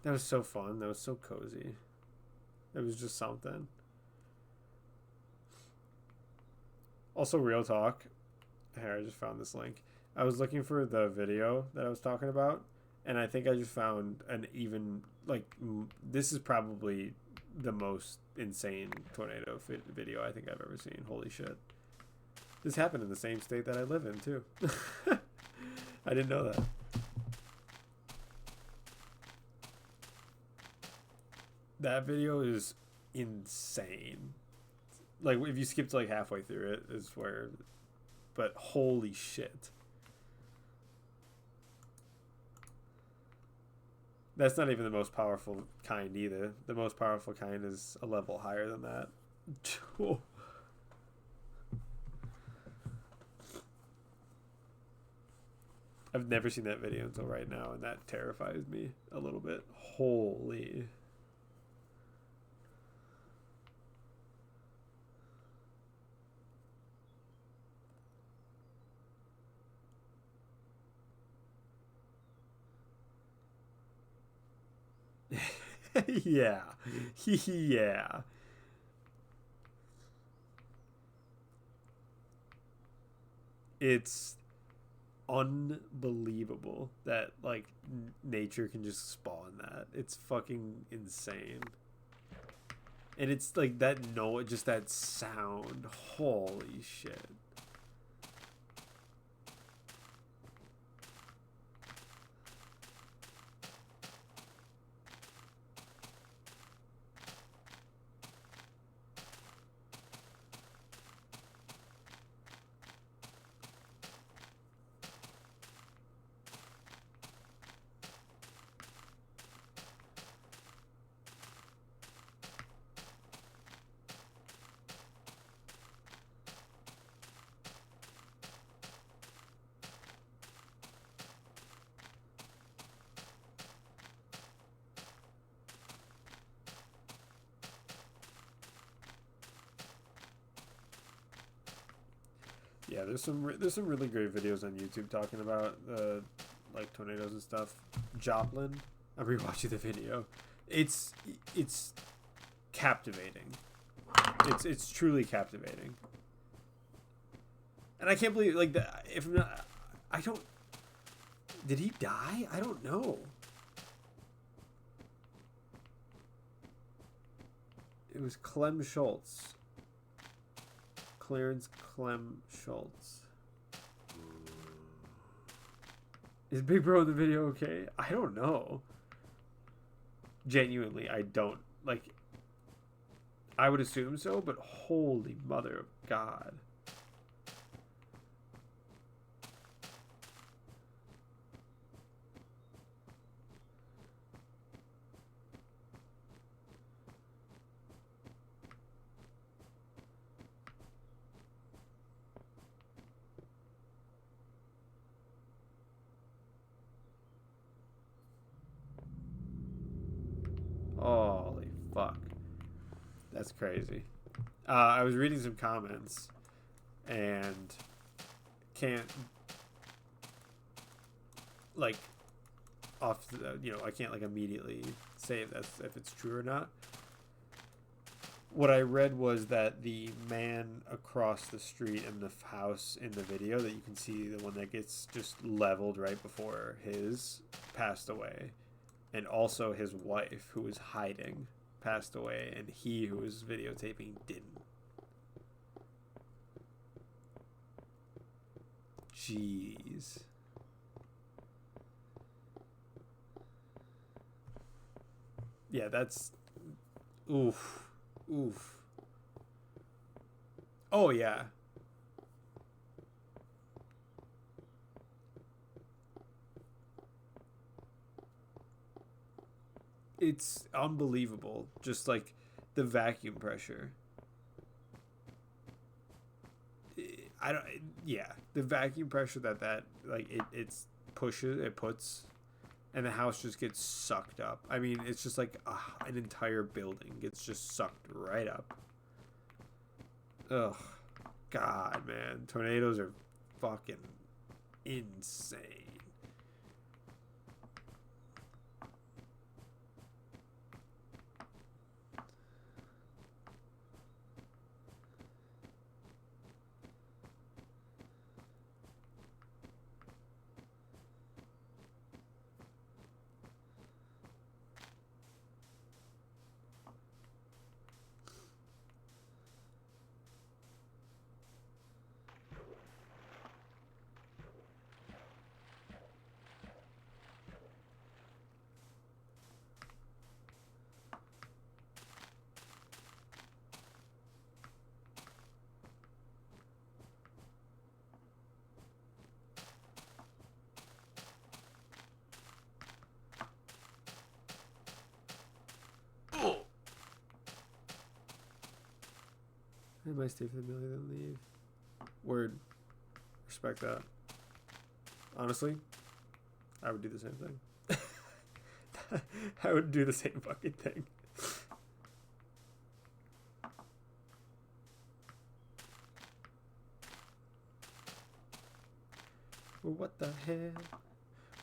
that was so fun. That was so cozy. It was just something. Also, real talk. Here, I just found this link. I was looking for the video that I was talking about, and I think I just found an even like this is probably the most insane tornado video I think I've ever seen. Holy shit. This happened in the same state that I live in too. I didn't know that. That video is insane. Like if you skipped like halfway through it is where, but holy shit. That's not even the most powerful kind either. The most powerful kind is a level higher than that. I've never seen that video until right now, and that terrifies me a little bit. Holy. Yeah. Yeah. It's unbelievable that like nature can just spawn that. It's fucking insane. And it's like that just that sound. Holy shit. Yeah, there's some really great videos on YouTube talking about like tornadoes and stuff. Joplin, I'm rewatching the video. It's captivating. It's truly captivating. And I can't believe like that. If not, I don't. Did he die? I don't know. It was Clem Schultz. Clarence Clem Schultz. Is Big Bro in the video okay? I don't know. Genuinely, I don't. Like, I would assume so, but holy mother of God. Holy fuck. That's crazy. I was reading some comments and can't like off the, I can't like immediately say if it's true or not. What I read was that the man across the street in the house in the video that you can see, the one that gets just leveled right before his, passed away. And also his wife, who was hiding, passed away, and he who was videotaping didn't. Jeez. Yeah, that's... Oof. Oof. Oh, yeah. It's unbelievable. Just like the vacuum pressure. The vacuum pressure that like it puts, and the house just gets sucked up. I mean, it's just like an entire building gets just sucked right up. Ugh. God, man. Tornadoes are fucking insane. I might stay for the million and leave. Word. Respect that. Honestly, I would do the same thing. I would do the same fucking thing. Well, what the hell?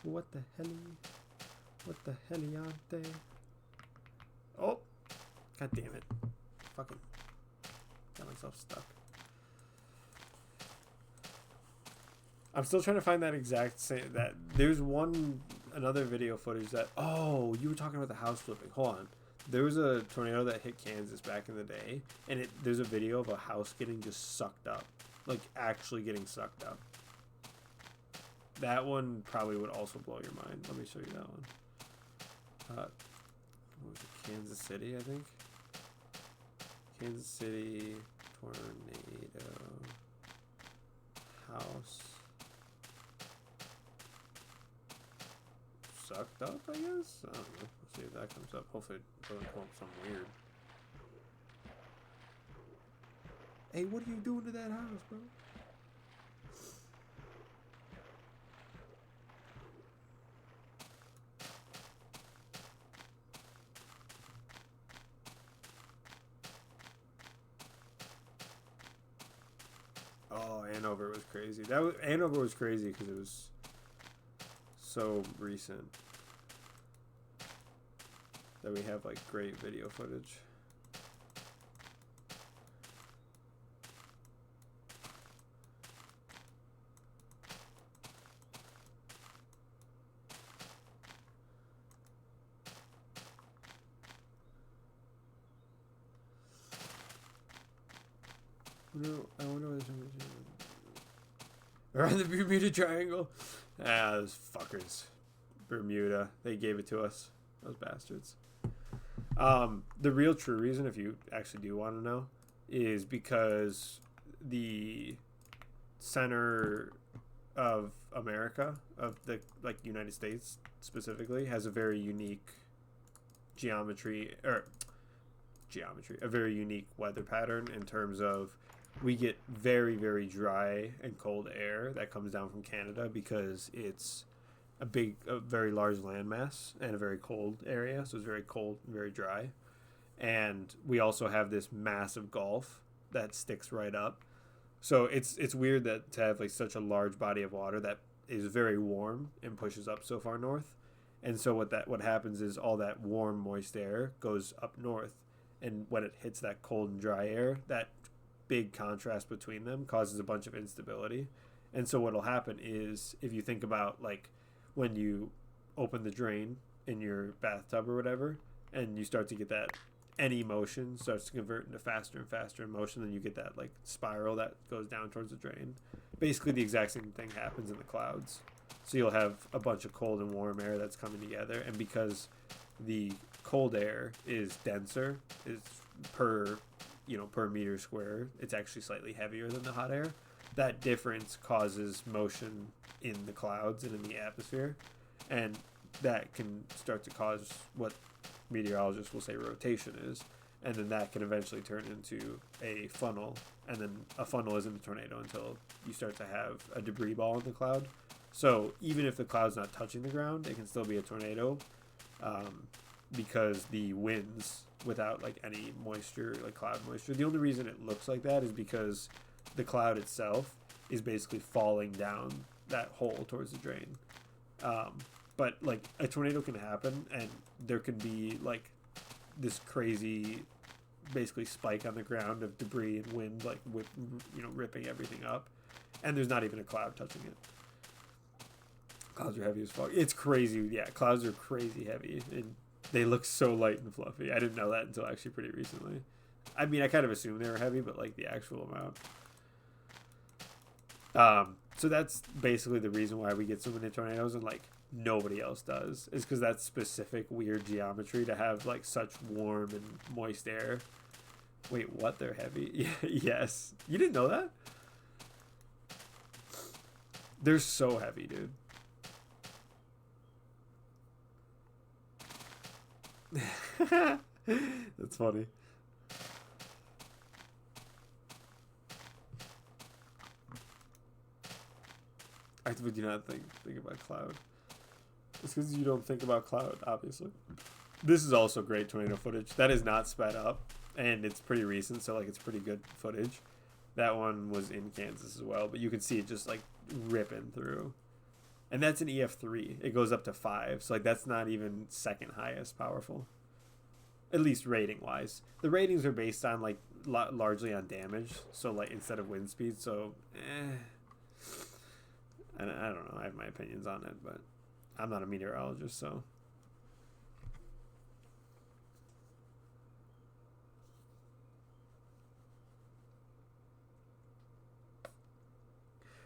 What the hell? What the heliante? Oh! God damn it. Fucking got myself stuck. I'm still trying to find that exact same. That there's another video footage that. Oh, you were talking about the house flipping. Hold on. There was a tornado that hit Kansas back in the day, and there's a video of a house getting just sucked up, like actually getting sucked up. That one probably would also blow your mind. Let me show you that one. What was it? Kansas City, I think. Kansas City tornado house sucked up, I guess. I don't know. Let's see if that comes up. Hopefully it doesn't come up something weird. Hey, what are you doing to that house, bro? Oh, Hanover was crazy. Hanover was crazy because it was so recent that we have like great video footage. No, I wonder what around the Bermuda Triangle. Ah, those fuckers. Bermuda. They gave it to us. Those bastards. The real true reason, if you actually do want to know, is because the center of America, of the United States specifically, has a very unique a very unique weather pattern in terms of we get very, very dry and cold air that comes down from Canada because it's a very large landmass and a very cold area. So it's very cold and very dry. And we also have this massive Gulf that sticks right up. So it's weird that to have like such a large body of water that is very warm and pushes up so far north. And so what happens is all that warm, moist air goes up north. And when it hits that cold and dry air, that big contrast between them causes a bunch of instability. And so what'll happen is, if you think about like when you open the drain in your bathtub or whatever, and you start to get that any motion starts to convert into faster and faster motion, then you get that like spiral that goes down towards the drain. Basically the exact same thing happens in the clouds. So you'll have a bunch of cold and warm air that's coming together, and because the cold air is denser, is per meter square, it's actually slightly heavier than the hot air. That difference causes motion in the clouds and in the atmosphere, and that can start to cause what meteorologists will say rotation is, and then that can eventually turn into a funnel, and then a funnel isn't a tornado until you start to have a debris ball in the cloud. So even if the cloud's not touching the ground, it can still be a tornado, because the winds without like any moisture, like cloud moisture. The only reason it looks like that is because the cloud itself is basically falling down that hole towards the drain. But like a tornado can happen, and there can be like this crazy, basically spike on the ground of debris and wind, like ripping everything up, and there's not even a cloud touching it. Clouds are heavy as fuck. It's crazy. Yeah, clouds are crazy heavy, and they look so light and fluffy. I didn't know that until actually pretty recently. I mean, I kind of assumed they were heavy, but like the actual amount. So that's basically the reason why we get so many tornadoes and like nobody else does, is because that's specific weird geometry to have like such warm and moist air. Wait, what? They're heavy? Yes. You didn't know that? They're so heavy, dude. That's funny. I would you not think about cloud. It's because you don't think about cloud, obviously. This is also great tornado footage. That is not sped up, and it's pretty recent, so like it's pretty good footage. That one was in Kansas as well, but you can see it just like ripping through. And that's an EF3. It goes up to 5, so like that's not even second highest powerful. At least rating wise. The ratings are based on like largely on damage, so like instead of wind speed, so And I don't know. I have my opinions on it, but I'm not a meteorologist, so.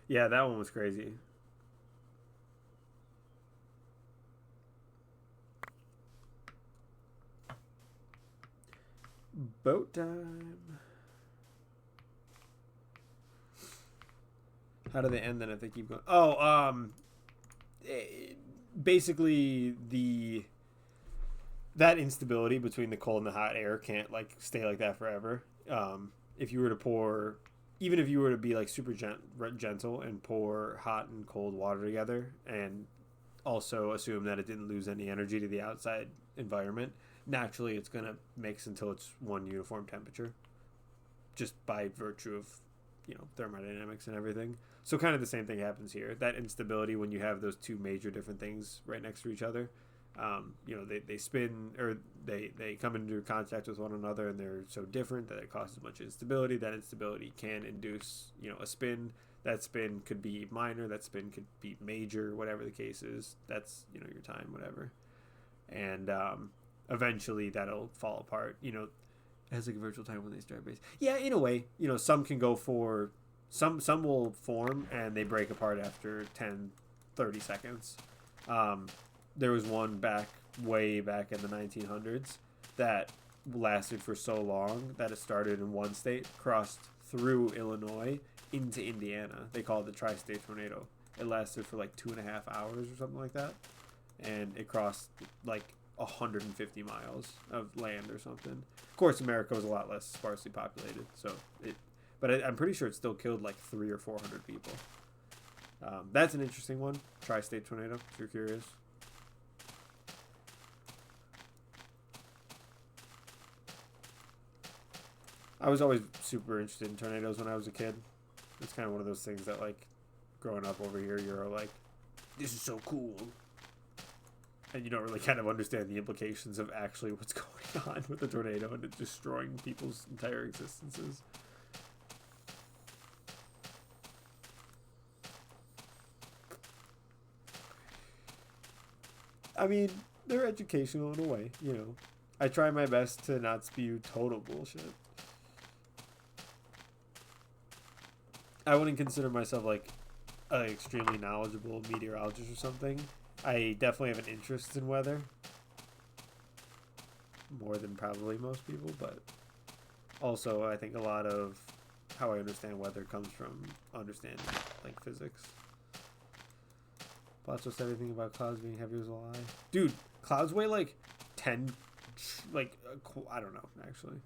Yeah, that one was crazy. Boat time. How do they end then if they keep going? Oh, basically that instability between the cold and the hot air can't like stay like that forever. If you were to pour, even if you were to be like super gentle and pour hot and cold water together, and also assume that it didn't lose any energy to the outside environment, naturally it's gonna mix until it's one uniform temperature, just by virtue of thermodynamics and everything. So kind of the same thing happens here. That instability when you have those two major different things right next to each other, they spin or they come into contact with one another, and they're so different that it causes much instability. That instability can induce a spin. That spin could be minor. That spin could be major. Whatever the case is, that's your time, whatever. And eventually that'll fall apart. As like a virtual time when they start base. Yeah, in a way, some can go for some will form and they break apart after 10, 30 seconds. There was one way back in the 1900s that lasted for so long that it started in one state, crossed through Illinois into Indiana. They call it the tri-state tornado. It lasted for like 2.5 hours or something like that, and it crossed like 150 miles of land or something. Of course, America was a lot less sparsely populated, but I'm pretty sure it still killed like 300 or 400 people. That's an interesting one. Tri-state tornado, if you're curious. I was always super interested in tornadoes when I was a kid. It's kind of one of those things that, like, growing up over here, you're like, this is so cool. And you don't really kind of understand the implications of actually what's going on with the tornado and it destroying people's entire existences. I mean, they're educational in a way, I try my best to not spew total bullshit. I wouldn't consider myself like an extremely knowledgeable meteorologist or something. I definitely have an interest in weather, more than probably most people, but also I think a lot of how I understand weather comes from understanding like physics. Plato said anything about clouds being heavy as a lie. Dude, clouds weigh like 10, I don't know, actually.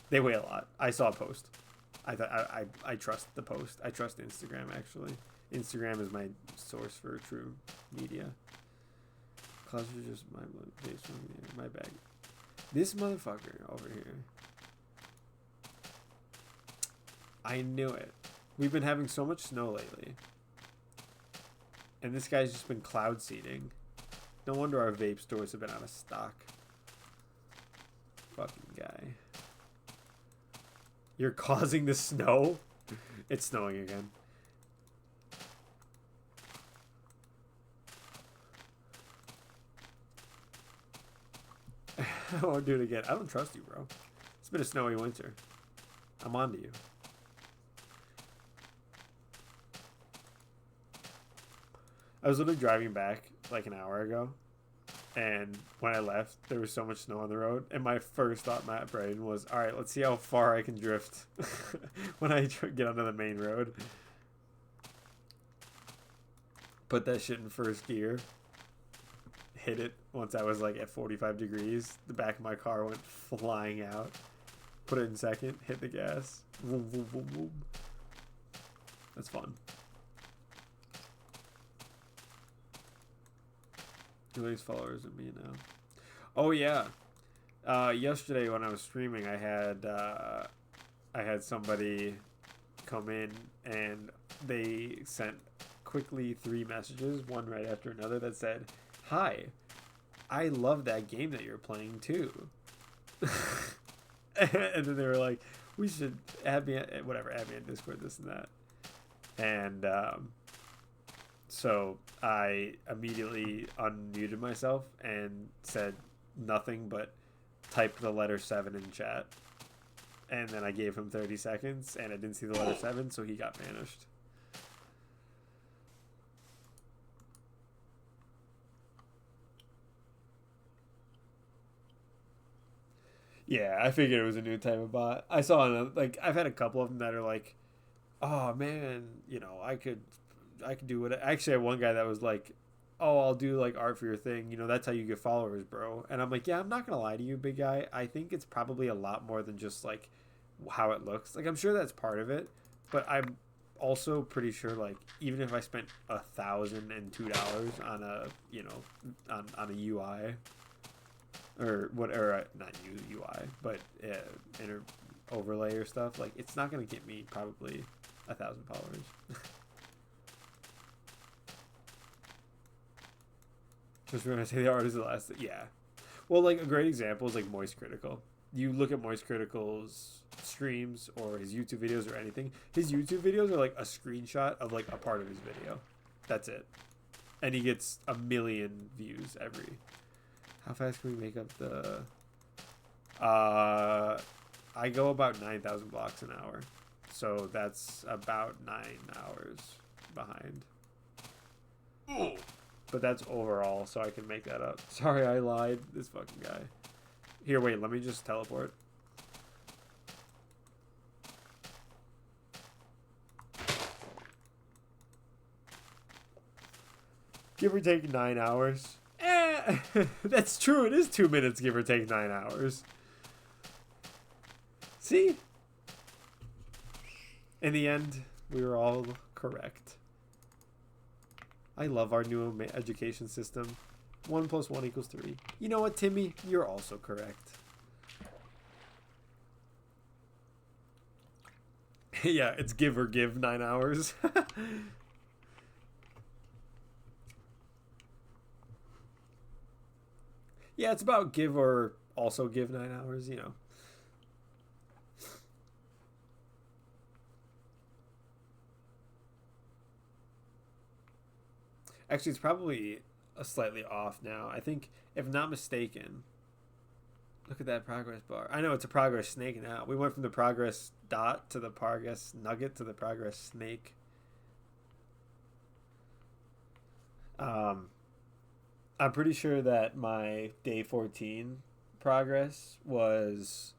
They weigh a lot. I saw a post. I trust the post. I trust Instagram, actually. Instagram is my source for true media. Clouds are just my bag. This motherfucker over here. I knew it. We've been having so much snow lately. And this guy's just been cloud seeding. No wonder our vape stores have been out of stock. Fucking guy. You're causing the snow? It's snowing again. I won't do it again. I don't trust you, bro. It's been a snowy winter. I'm on to you. I was literally driving back like an hour ago, and when I left, there was so much snow on the road, and my first thought in my brain was, all right, let's see how far I can drift when I get onto the main road. Put that shit in first gear. Hit it once I was like at 45 degrees. The back of my car went flying out. Put it in second. Hit the gas. Vroom, vroom, vroom, vroom. That's fun. Julie's followers and me now. Oh yeah. Yesterday when I was streaming, I had somebody come in and they sent quickly 3 messages, one right after another, that said, "Hi, I love that game that you're playing too." And then they were like, "We should add me on Discord, this and that." And so I immediately unmuted myself and said nothing but type the letter 7 in chat. And then I gave him 30 seconds, and I didn't see the letter 7, so he got banished. Yeah, I figured it was a new type of bot. I saw, like, I've had a couple of them that are like, oh man, you know, I could do it. Actually, I had one guy that was like, oh, I'll do like art for your thing. You know, that's how you get followers, bro. And I'm like, yeah, I'm not gonna lie to you, big guy. I think it's probably a lot more than just like how it looks. Like, I'm sure that's part of it, but I'm also pretty sure, like, even if I spent $1,002 on a, you know, on a UI or whatever, not UI, but inner overlay or stuff, like, it's not gonna get me probably 1,000 followers. Just when I say the art is the last thing. Yeah. Well, like, a great example is like Moist Critical. You look at Moist Critical's streams or his YouTube videos or anything. His YouTube videos are like a screenshot of like a part of his video. That's it. And he gets 1 million views every. How fast can we make up the... I go about 9,000 blocks an hour. So that's about 9 hours behind. Ooh. But that's overall, so I can make that up. Sorry, I lied. This fucking guy. Here, wait, let me just teleport. Give or take 9 hours. That's true. It is 2 minutes, give or take 9 hours. See? In the end, we were all correct. I love our new education system. 1 + 1 = 3. You know what, Timmy? You're also correct. Yeah, it's give or give 9 hours. Yeah, it's about give or also give 9 hours, you know. Actually, it's probably slightly off now. I think, if not mistaken, look at that progress bar. I know it's a progress snake now. We went from the progress dot to the progress nugget to the progress snake. I'm pretty sure that my day 14 progress was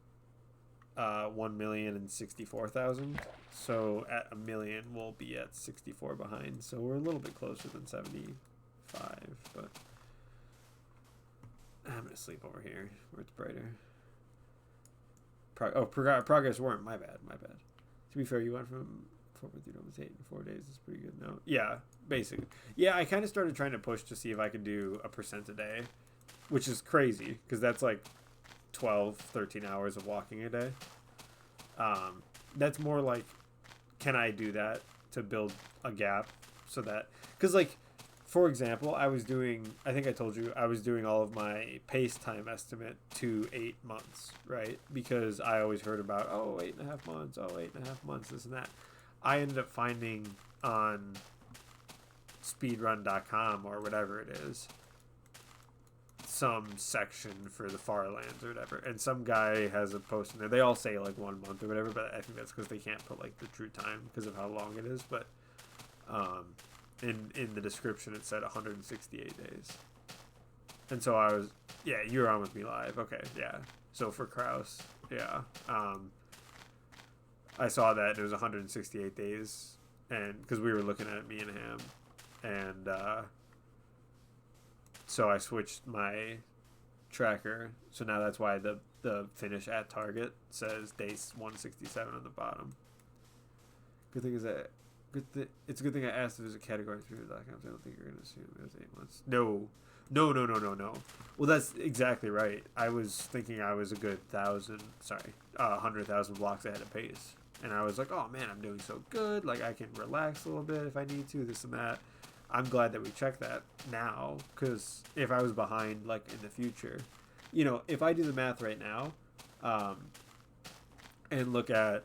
1,064,000. So at 1 million, we'll be at 64 behind. So we're a little bit closer than 75. But I'm gonna sleep over here where it's brighter. Progress weren't. My bad. To be fair, you went from 4.3 to almost 8 in 4 days. It's pretty good. No, yeah, basically. Yeah, I kind of started trying to push to see if I could do 1% a day, which is crazy because that's like 12, 13 hours of walking a day. That's more like, can I do that to build a gap so that, because like, for example, I think I told you, I was doing all of my pace time estimate to 8 months, right? Because I always heard about, 8.5 months, 8.5 months, this and that. I ended up finding on speedrun.com or whatever it is, some section for the FarLands or whatever, and some guy has a post in there. They all say like 1 month or whatever, but I think that's because they can't put like the true time because of how long it is. But in the description it said 168 days, and so I was, yeah, you're on with me live. Okay, yeah. So for Kraus, yeah, I saw that it was 168 days, and because we were looking at it, me and him, and so I switched my tracker. So now that's why the finish at target says day 167 on the bottom. Good thing is that it's a good thing I asked if there's a category through the documents. I don't think you're gonna assume it was 8 months. No. Well, that's exactly right. I was thinking I was a good 100,000 blocks ahead of pace, and I was like, oh man, I'm doing so good. Like, I can relax a little bit if I need to, this and that. I'm glad that we checked that now, because if I was behind, like, in the future, you know, if I do the math right now, and look at,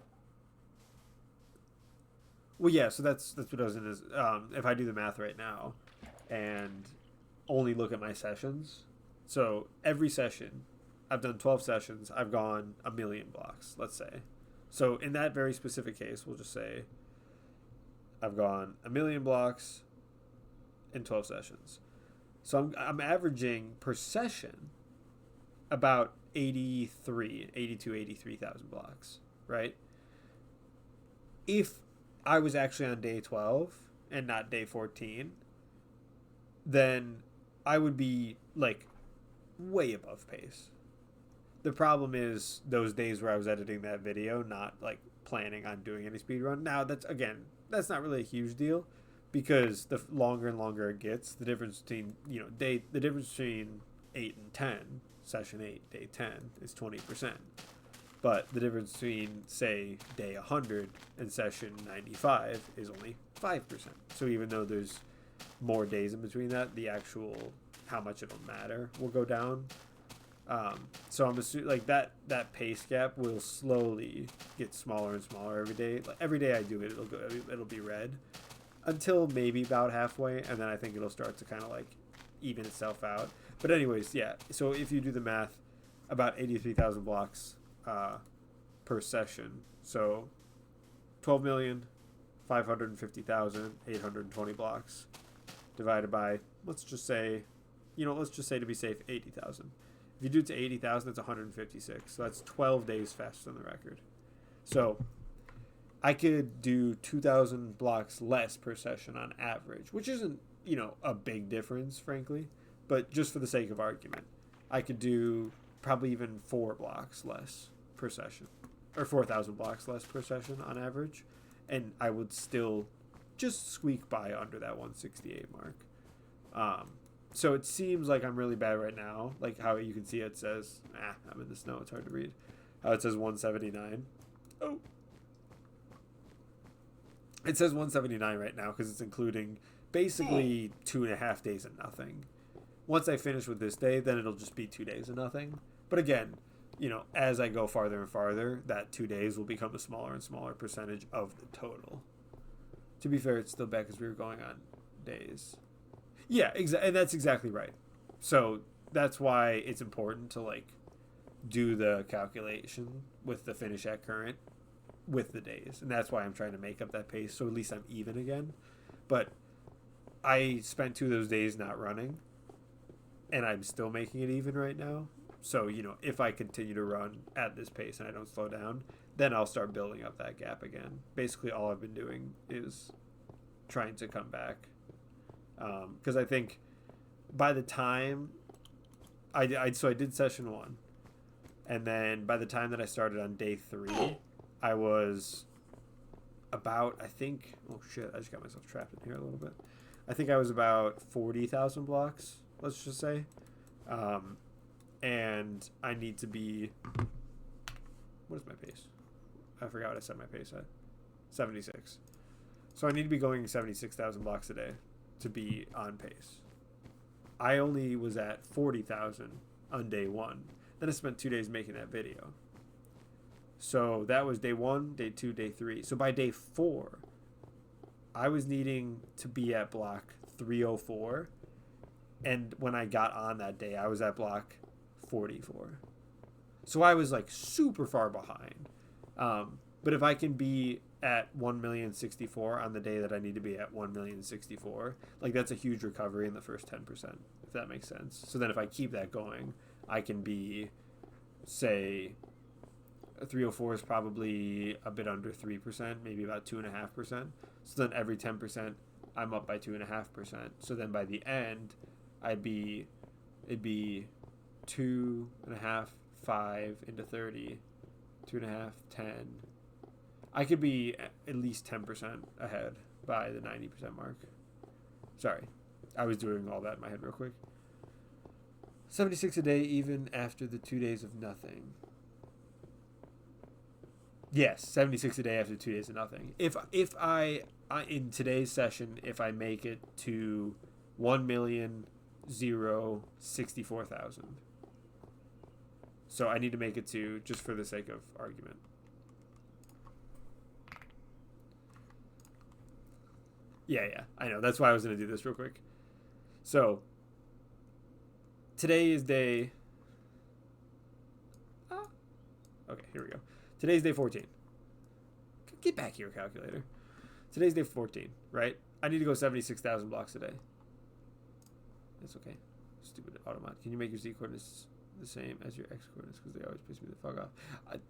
Well, yeah. So that's what I was in. Is if I do the math right now, and only look at my sessions. So every session, I've done 12 sessions. I've gone a million blocks. Let's say. So in that very specific case, we'll just say I've gone a million blocks in 12 sessions. So I'm averaging per session about 83,000 blocks, right? If I was actually on day 12 and not day 14, then I would be like way above pace. The problem is those days where I was editing that video, not like planning on doing any speed run. Now that's not really a huge deal, because the longer and longer it gets, the difference between the difference between 8 and 10, session 8, day 10 is 20%. But the difference between, say, day 100 and session 95 is only 5%. So even though there's more days in between that, the actual how much it'll matter will go down. So I'm assuming like that pace gap will slowly get smaller and smaller every day. Like every day I do it, it'll be red until maybe about halfway, and then I think it'll start to kind of like even itself out. But anyways, yeah. So if you do the math, about 83,000 blocks per session. So 12,550,820 blocks divided by, let's just say to be safe, 80,000. If you do it to 80,000, that's 156. So that's 12 days faster than the record. So I could do 2,000 blocks less per session on average, which isn't, a big difference, frankly. But just for the sake of argument, I could do probably even 4 blocks less per session, or 4,000 blocks less per session on average, and I would still just squeak by under that 168 mark. So it seems like I'm really bad right now. Like how you can see it says, I'm in the snow, it's hard to read. How it says 179. Oh. It says 179 right now because it's including basically 2.5 days of nothing. Once I finish with this day, then it'll just be 2 days of nothing. But again, as I go farther and farther, that 2 days will become a smaller and smaller percentage of the total. To be fair, it's still bad because we were going on days. Yeah, and that's exactly right. So that's why it's important to like do the calculation with the finish at current with the days, and that's why I'm trying to make up that pace so at least I'm even again. But I spent 2 of those days not running, and I'm still making it even right now. So if I continue to run at this pace and I don't slow down, then I'll start building up that gap again. Basically all I've been doing is trying to come back. Because I think by the time I did session 1, and then by the time that I started on day 3, I was about, I think, oh shit, I just got myself trapped in here a little bit. I think I was about 40,000 blocks, let's just say. And I need to be, what is my pace? I forgot what I set my pace at. 76. So I need to be going 76,000 blocks a day to be on pace. I only was at 40,000 on day 1. Then I spent 2 days making that video. So that was day 1, day 2, day 3. So by day 4, I was needing to be at block 304. And when I got on that day, I was at block 44. So I was like super far behind. But if I can be at 1,064,000 on the day that I need to be at 1,064,000, like that's a huge recovery in the first 10%, if that makes sense. So then if I keep that going, I can be, say, 304 is probably a bit under 3%, maybe about 2.5%. So then every 10%, I'm up by 2.5%. So then by the end, it'd be 2.5, 5 into 30, 2.5, 10. I could be at least 10% ahead by the 90% mark. Sorry, I was doing all that in my head real quick. 76 a day even after the 2 days of nothing. Yes, 76 a day after 2 days of nothing. If I in today's session, if I make it to 1,064,000. So I need to make it to, just for the sake of argument. Yeah. I know. That's why I was going to do this real quick. So, today is day... Okay, here we go. Today's day 14. Get back here, calculator. Today's day 14, right? I need to go 76,000 blocks a day. That's okay. Stupid automat. Can you make your Z coordinates the same as your X coordinates? Because they always piss me the fuck off.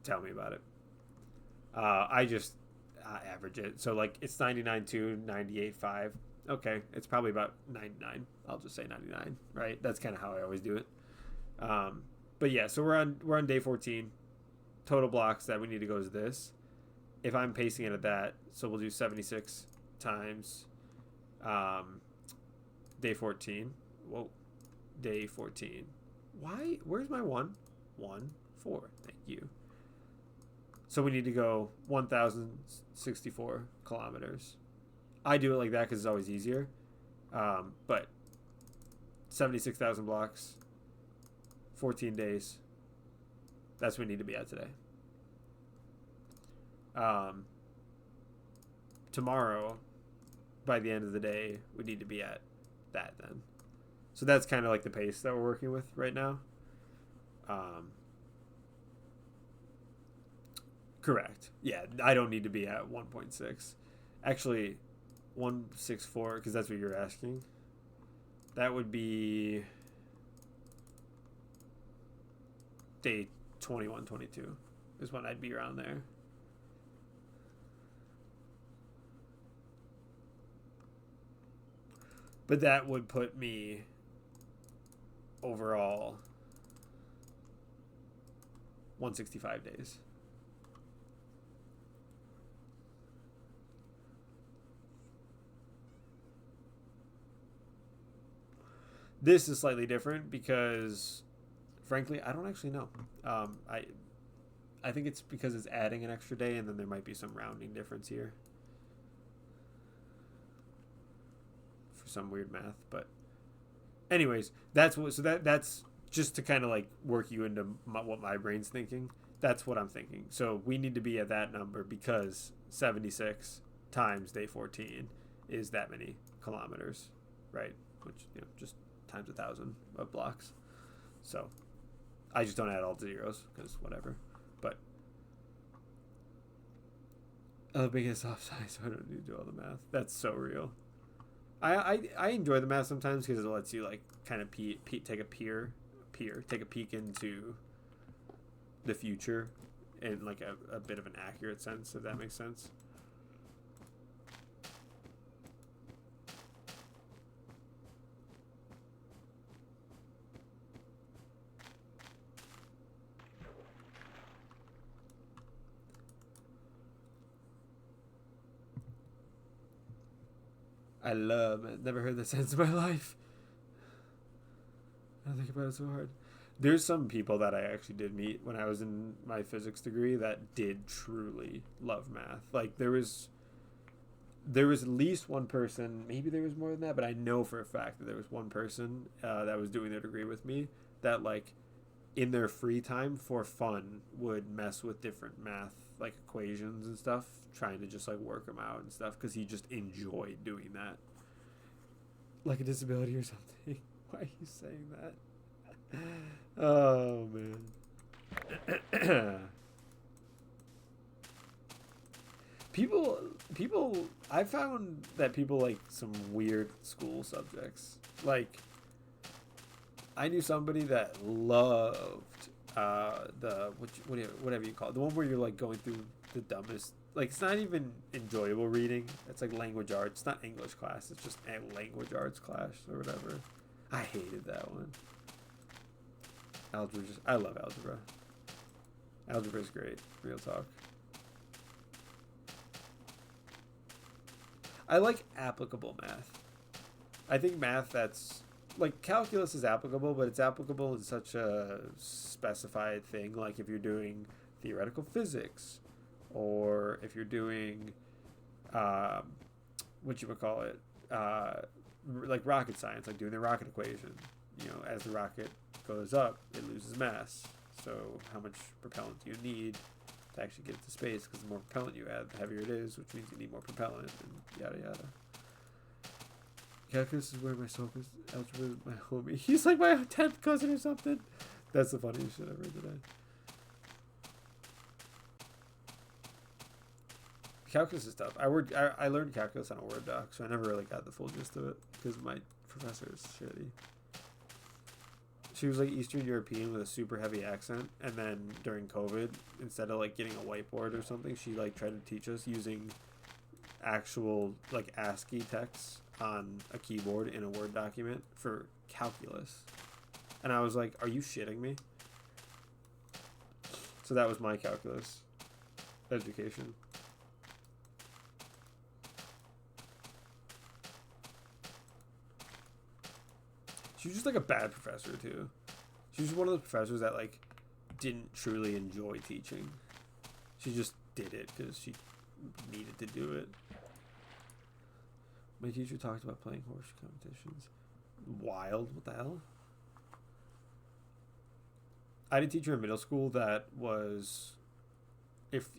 Tell me about it. I just average it. So, like, it's 99.2, 98.5. Okay, it's probably about 99. I'll just say 99, right? That's kind of how I always do it. But yeah, so we're on day 14. Total blocks that we need to go is this. If I'm pacing it at that, so we'll do 76 times day 14. Whoa, day 14. Why? Where's my 1? 1, 4. Thank you. So we need to go 1,064 kilometers. I do it like that because it's always easier. But 76,000 blocks, 14 days. That's what we need to be at today. Tomorrow, by the end of the day, we need to be at that then. So that's kind of like the pace that we're working with right now. Correct. Yeah, I don't need to be at 1.6. Actually, 164, because that's what you're asking. That would be day 21, 22 is when I'd be around there. But that would put me overall 165 days. This is slightly different because, frankly, I don't actually know. I think it's because it's adding an extra day, and then there might be some rounding difference here for some weird math. But, anyways, that's just to kind of like work you into what my brain's thinking. That's what I'm thinking. So we need to be at that number because 76 times day 14 is that many kilometers, right? Which, you know, just times 1,000 of blocks. So I just don't add all zeros because whatever. But oh, biggest offside, so I don't need to do all the math. That's so real. I enjoy the math sometimes because it lets you like kind of take a peek into the future in like a bit of an accurate sense, if that makes sense. I love it. Never heard that sentence in my life. I don't think about it so hard. There's some people that I actually did meet when I was in my physics degree that did truly love math. Like there was at least one person, maybe there was more than that, but I know for a fact that there was one person that was doing their degree with me that like in their free time for fun would mess with different math like equations and stuff, trying to just like work them out and stuff because he just enjoyed doing that. Like a disability or something. Why are you saying that? Oh man. people I found that people like some weird school subjects. Like I knew somebody that loved whatever you call it, the one where you're like going through the dumbest, like it's not even enjoyable reading. It's like language arts. It's not English class. It's just a language arts class or whatever. I hated that one. Algebra, I love algebra. Algebra is great. Real talk. I like applicable math. I think math that's like calculus is applicable, but it's applicable in such a specified thing. Like if you're doing theoretical physics, or if you're doing, like rocket science, like doing the rocket equation. You know, as the rocket goes up, it loses mass. So how much propellant do you need to actually get it to space? Because the more propellant you add, the heavier it is, which means you need more propellant, and yada yada. Calculus is where my soap is. Algebra is my homie. He's like my 10th cousin or something. That's the funniest shit I've heard today. Calculus is tough. I learned calculus on a Word doc, so I never really got the full gist of it because my professor is shitty. She was like Eastern European with a super heavy accent, and then during COVID, instead of like getting a whiteboard or something, she like tried to teach us using actual like ASCII text on a keyboard in a Word document for calculus. And I was like, are you shitting me? So that was my calculus education. She was just like a bad professor too. She was one of those professors that like didn't truly enjoy teaching. She just did it because she needed to do it. My teacher talked about playing horse competitions. Wild. What the hell? I had a teacher in middle school that was, if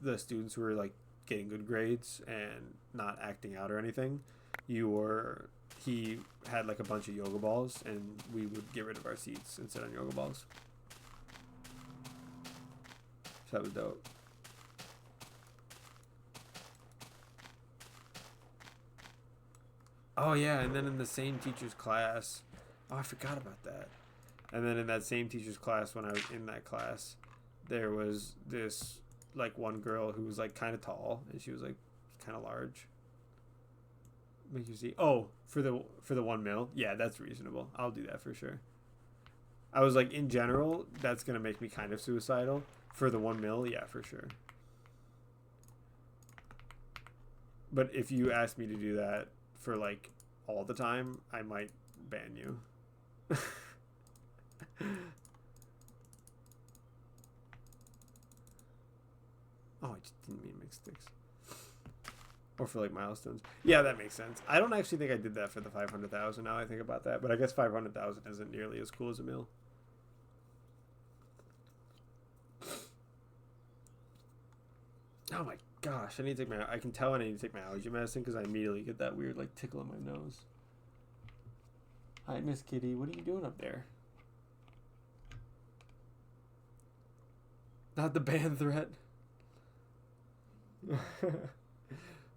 the students were like getting good grades and not acting out or anything, he had like a bunch of yoga balls, and we would get rid of our seats and sit on yoga balls. So that was dope. Oh yeah, and then in the same teacher's class, oh, I forgot about that. And then in that same teacher's class, when I was in that class, there was this like one girl who was like kind of tall, and she was like kind of large. Make you see. Oh, for the 1 mil, yeah, that's reasonable. I'll do that for sure. I was like, in general, that's gonna make me kind of suicidal. For the 1 mil, yeah, for sure. But if you ask me to do that for like all the time, I might ban you. Oh, I just didn't mean mix sticks. Or for like milestones. Yeah, that makes sense. I don't actually think I did that for the 500,000 now I think about that, but I guess 500,000 isn't nearly as cool as a mil. Oh my gosh, I can tell I need to take my allergy medicine because I immediately get that weird like tickle in my nose. Hi, Miss Kitty. What are you doing up there? Not the ban threat.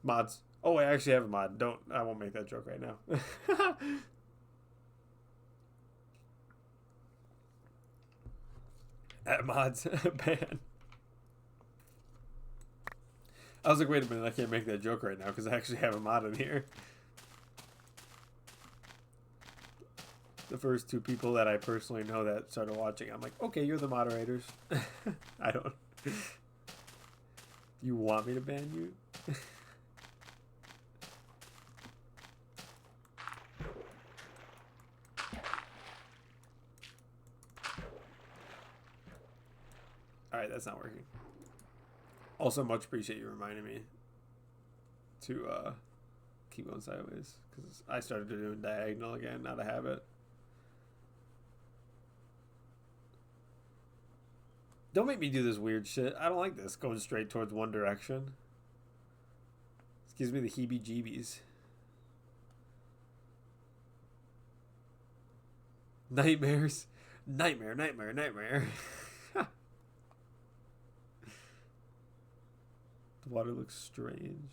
Mods. Oh, I actually have a mod. I won't make that joke right now. At mods. Ban. I was like, wait a minute, I can't make that joke right now because I actually have a mod in here. The first 2 people that I personally know that started watching, I'm like, okay, you're the moderators. I don't. You want me to ban you? Alright, that's not working. Also, much appreciate you reminding me to keep going sideways, because I started doing diagonal again, not a habit. Don't make me do this weird shit. I don't like this, going straight towards one direction. This gives me the heebie-jeebies. Nightmares. Nightmare, nightmare, nightmare. The water looks strange.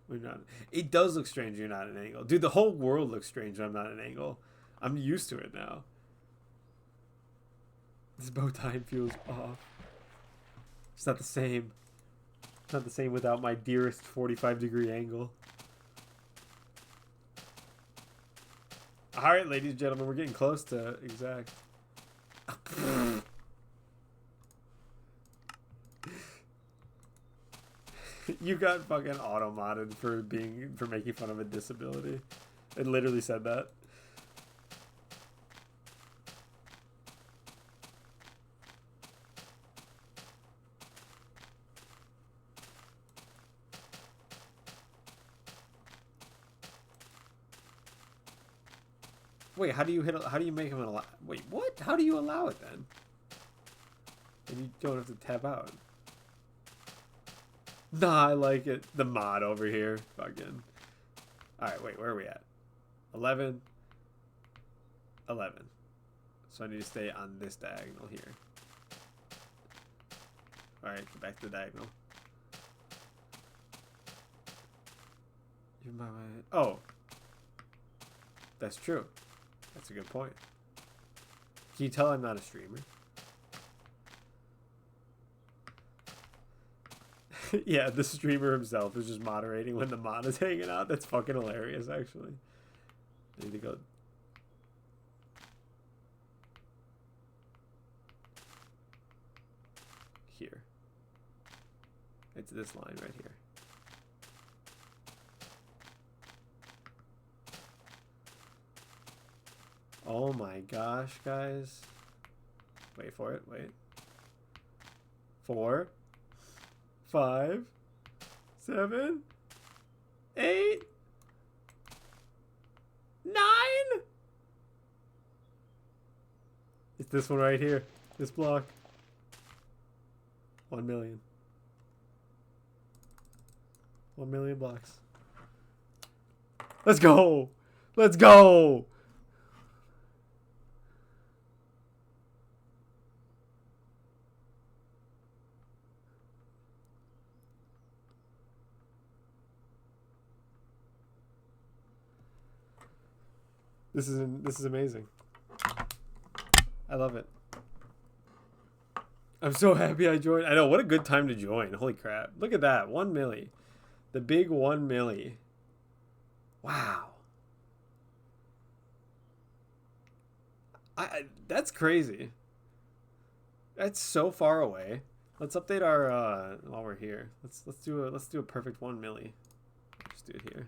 We're not. It does look strange when you're not at an angle. Dude, the whole world looks strange when I'm not at an angle. I'm used to it now. This bow tie feels off. It's not the same. It's not the same without my dearest 45-degree angle. Alright, ladies and gentlemen, we're getting close to exact. You got fucking auto-modded for making fun of a disability. It literally said that. Wait, how do you make him allow? Wait, what? How do you allow it then? And you don't have to tap out. Nah, I like it. The mod over here. Fucking. Alright, wait, where are we at? 11, 11. So I need to stay on this diagonal here. Alright, go back to the diagonal. Oh. That's true. That's a good point. Can you tell I'm not a streamer? Yeah, the streamer himself is just moderating when the mod is hanging out. That's fucking hilarious, actually. I need to go. Here. It's this line right here. Oh my gosh, guys. Wait for it, wait. 4, 5, 7, 8, 9. It's this one right here. This block. 1 million. 1 million blocks. Let's go. Let's go. This is amazing. I love it. I'm so happy I joined. I know, what a good time to join. Holy crap. Look at that. 1 milli. The big 1 milli. Wow. That's crazy. That's so far away. Let's update our while we're here. Let's do a perfect 1 milli. Just do it here.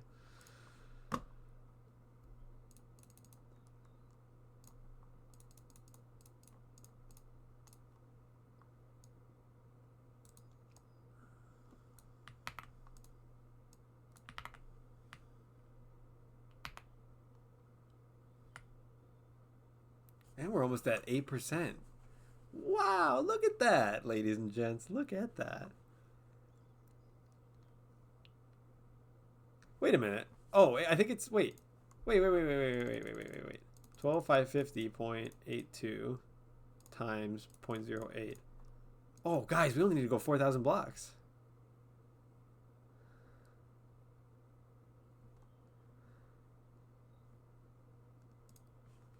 And we're almost at 8%. Wow, look at that, ladies and gents. Look at that. Wait a minute. Oh, I think it's wait. 12,550.82 times 0.08. Oh, guys, we only need to go 4,000 blocks.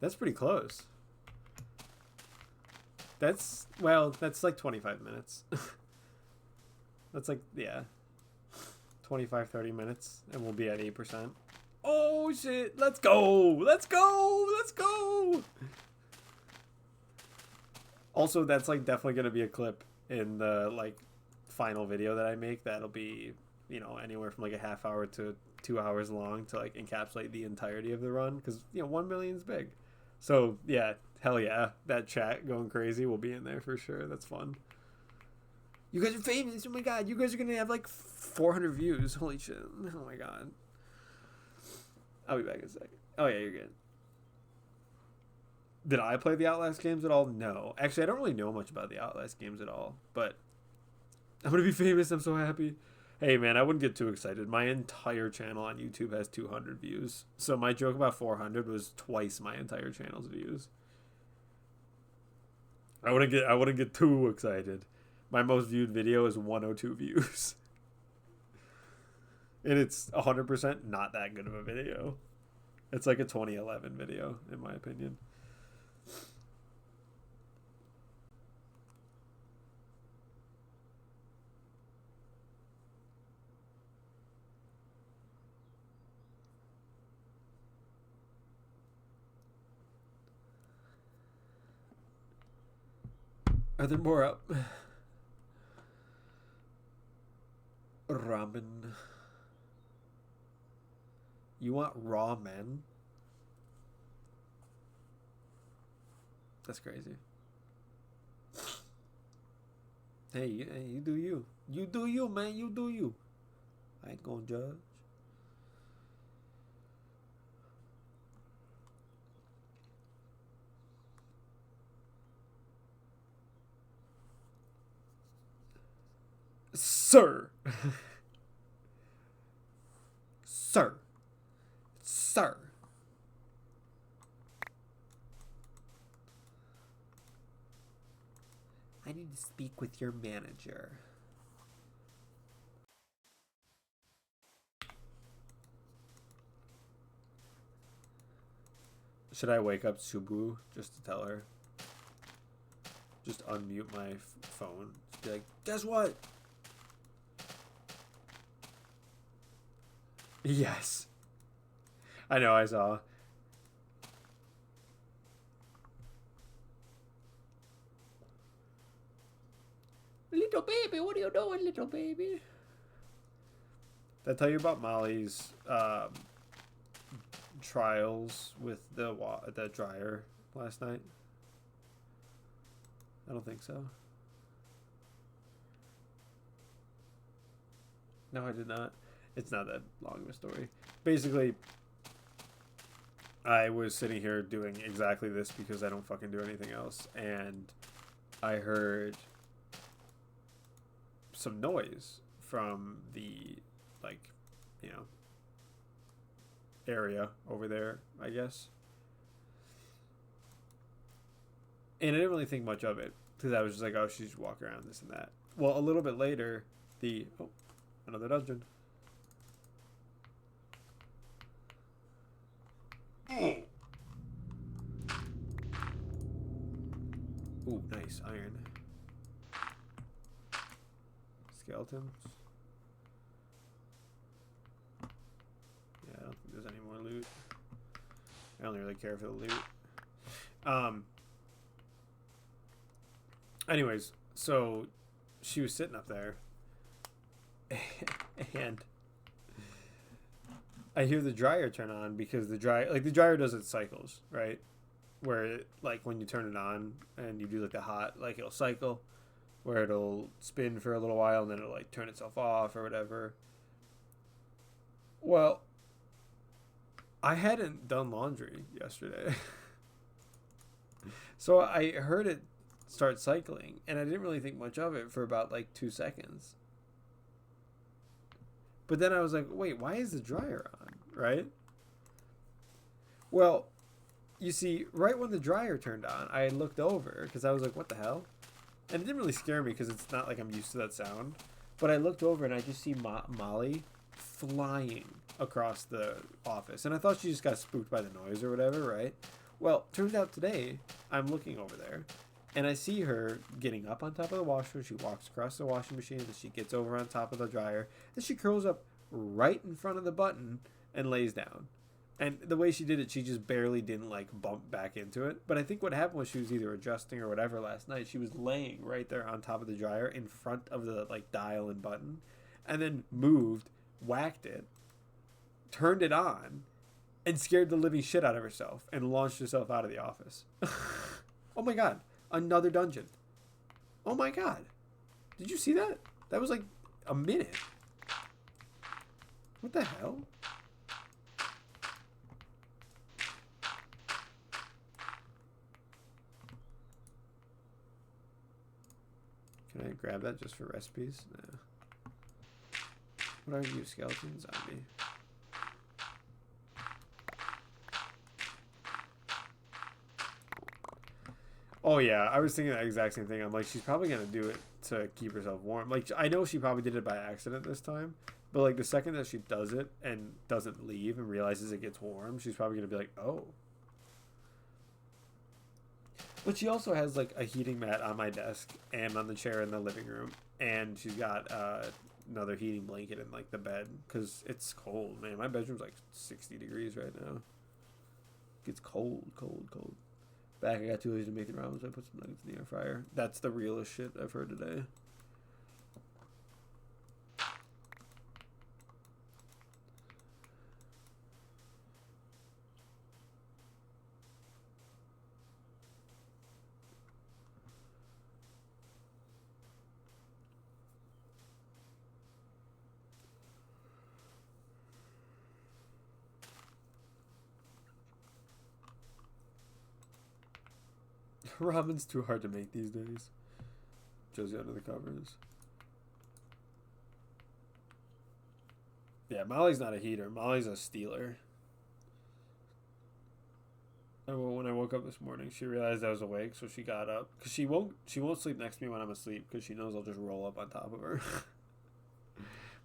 That's pretty close. That's like 25 minutes. That's like, yeah. 25, 30 minutes, and we'll be at 8%. Oh, shit. Let's go. Let's go. Let's go. Also, that's like definitely going to be a clip in the like final video that I make. That'll be, you know, anywhere from like a half hour to 2 hours long to like encapsulate the entirety of the run. Because, you know, 1 million is big. So, yeah, hell yeah. That chat going crazy will be in there for sure. That's fun. You guys are famous. Oh my god. You guys are going to have like 400 views. Holy shit. Oh my god. I'll be back in a second. Oh yeah, you're good. Did I play the Outlast games at all? No. Actually, I don't really know much about the Outlast games at all. But I'm going to be famous. I'm so happy. Hey, man, I wouldn't get too excited. My entire channel on YouTube has 200 views. So my joke about 400 was twice my entire channel's views. I wouldn't get too excited. My most viewed video is 102 views. And it's 100% not that good of a video. It's like a 2011 video, in my opinion. Are there more up? Ramen. You want ramen? That's crazy. Hey, you do you. You do you, man. You do you. I ain't gonna judge. Sir. Sir. Sir. I need to speak with your manager. Should I wake up Subu just to tell her? Just unmute my phone. Just be like, guess what? Yes. I know, I saw. Little baby, what are you doing, little baby? Did I tell you about Molly's trials with the dryer last night? I don't think so. No, I did not. It's not that long of a story. Basically, I was sitting here doing exactly this because I don't fucking do anything else, and I heard some noise from the, like, you know, area over there, I guess. And I didn't really think much of it because I was just like, oh, she's walking around this and that. Well, a little bit later, another dungeon. Ooh, nice iron. Skeletons. Yeah, I don't think there's any more loot. I don't really care for the loot. Anyways, so she was sitting up there, and I hear the dryer turn on because the dryer does its cycles, right? Where it, like, when you turn it on and you do like the hot, like, it'll cycle, where it'll spin for a little while and then it'll like turn itself off or whatever. Well, I hadn't done laundry yesterday. So I heard it start cycling and I didn't really think much of it for about like 2 seconds. But then I was like, wait, why is the dryer on, right? Well, you see, right when the dryer turned on, I looked over because I was like, what the hell? And it didn't really scare me because it's not like I'm used to that sound. But I looked over and I just see Molly flying across the office. And I thought she just got spooked by the noise or whatever, right? Well, turns out today, I'm looking over there. And I see her getting up on top of the washer. She walks across the washing machine. And she gets over on top of the dryer. And she curls up right in front of the button and lays down. And the way she did it, she just barely didn't like bump back into it. But I think what happened was she was either adjusting or whatever last night. She was laying right there on top of the dryer in front of the like dial and button, and then moved, whacked it, turned it on, and scared the living shit out of herself and launched herself out of the office. Oh my god, another dungeon. Oh my god. Did you see that? That was like a minute. What the hell? Can I grab that just for recipes? No. What are you, skeleton zombie? Oh yeah, I was thinking that exact same thing. I'm like, she's probably gonna do it to keep herself warm. Like, I know she probably did it by accident this time, but like the second that she does it and doesn't leave and realizes it gets warm, she's probably gonna be like, oh. But she also has like a heating mat on my desk and on the chair in the living room, and she's got another heating blanket in like the bed because it's cold, man. My bedroom's like 60 degrees right now. It gets cold. Back, I got too lazy to make the ramen, so I put some nuggets in the air fryer. That's the realest shit I've heard today. Ramen's too hard to make these days. Josie under the covers. Yeah, Molly's not a heater. Molly's a stealer. And when I woke up this morning, she realized I was awake, so she got up. Because she won't sleep next to me when I'm asleep, because she knows I'll just roll up on top of her.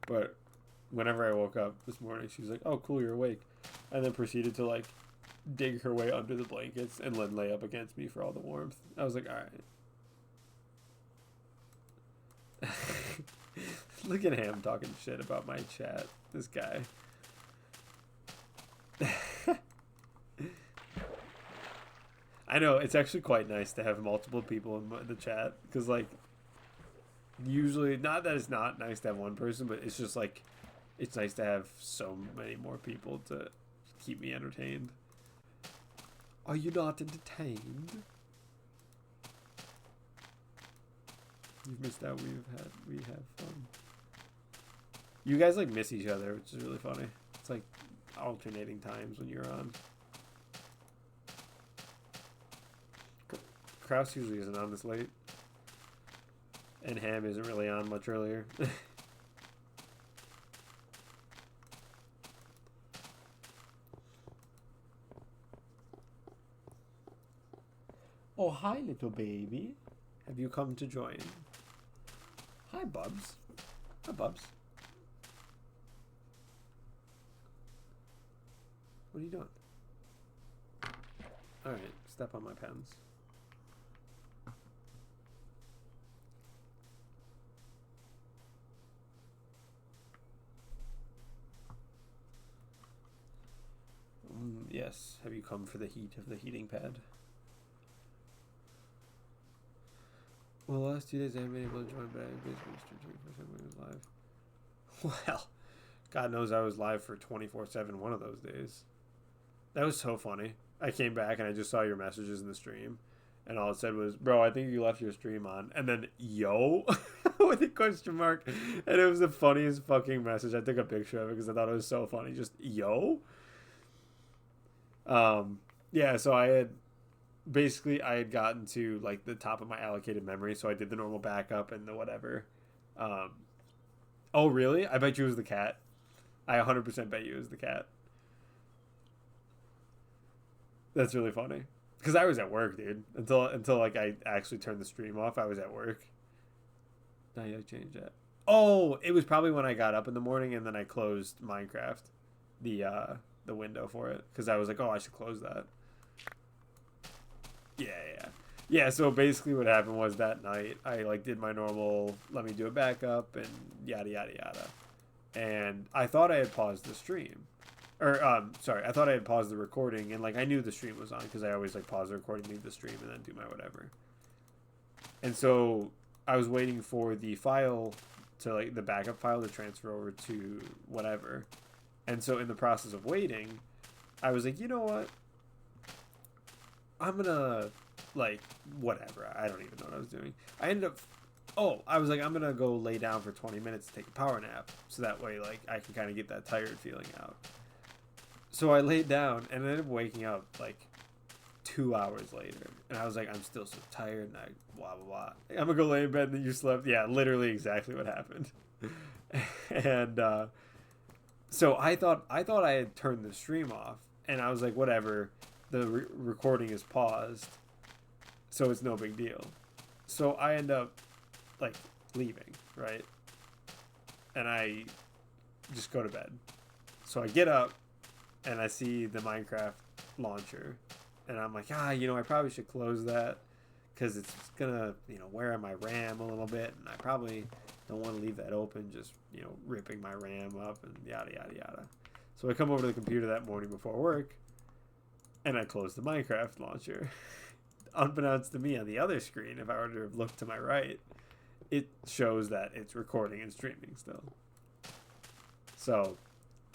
But whenever I woke up this morning, she was like, oh, cool, you're awake. And then proceeded to, like, dig her way under the blankets and then lay up against me for all the warmth. I was like, all right. Look at him talking shit about my chat. This guy. I know, it's actually quite nice to have multiple people in the chat. Because, like, usually, not that it's not nice to have one person, but it's just, like, it's nice to have so many more people to keep me entertained. Are you not entertained? You've missed out. We have fun. You guys like miss each other, which is really funny. It's like alternating times when you're on. Kraus usually isn't on this late, and Ham isn't really on much earlier. Oh, hi, little baby. Have you come to join? Hi, Bubs. Hi, Bubs. What are you doing? Alright, step on my pens. Yes, have you come for the heat of the heating pad? Well, the last 2 days I haven't been able to join, but I basically streamed 24/7 when I was live. Well, God knows I was live for 24/7 one of those days. That was so funny. I came back and I just saw your messages in the stream, and all it said was, bro, I think you left your stream on. And then, yo, with a question mark. And it was the funniest fucking message. I took a picture of it because I thought it was so funny. Just, yo. Yeah, so I had gotten to like the top of my allocated memory, so I did the normal backup and the whatever. Oh really? I bet you it was the cat. I 100% bet you it was the cat. That's really funny because I was at work, dude. Until like I actually turned the stream off, I was at work. Now you change that. Oh, it was probably when I got up in the morning and then I closed Minecraft, the window for it, because I was like, oh, I should close that. Yeah, so basically what happened was that night I like did my normal let me do a backup and yada yada yada, and I thought I had paused the stream, or sorry, I thought I had paused the recording, and like I knew the stream was on because I always like pause the recording, leave the stream, and then do my whatever. And so I was waiting for the file to like the backup file to transfer over to whatever, and so in the process of waiting, I was like, you know what? I'm gonna, like, whatever. I don't even know what I was doing. I ended up, I was like, I'm gonna go lay down for 20 minutes to take a power nap. So that way, like, I can kind of get that tired feeling out. So I laid down and ended up waking up, like, 2 hours later. And I was like, I'm still so tired. And I, blah, blah, blah. I'm gonna go lay in bed and then you slept. Yeah, literally exactly what happened. And, so I thought I had turned the stream off. And I was like, whatever. The recording is paused, so it's no big deal. So I end up like leaving, right? And I just go to bed. So I get up and I see the Minecraft launcher, and I'm like, I probably should close that because it's gonna, wear on my RAM a little bit, and I probably don't want to leave that open, just, ripping my RAM up and yada yada yada. So I come over to the computer that morning before work. And I closed the Minecraft launcher. Unbeknownst to me, on the other screen, if I were to have looked to my right, it shows that it's recording and streaming still. So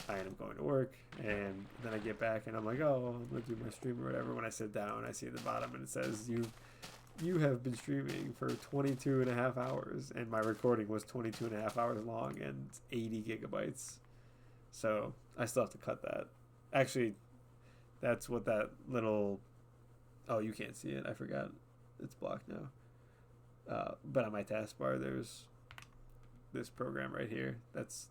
I end up going to work, and then I get back, and I'm like, oh, I'm going to do my stream or whatever. When I sit down, I see at the bottom, and it says, you have been streaming for 22 and a half hours, and my recording was 22 and a half hours long and 80 gigabytes. So I still have to cut that. Actually, that's what that little... Oh, you can't see it. I forgot. It's blocked now. But on my taskbar, there's this program right here that's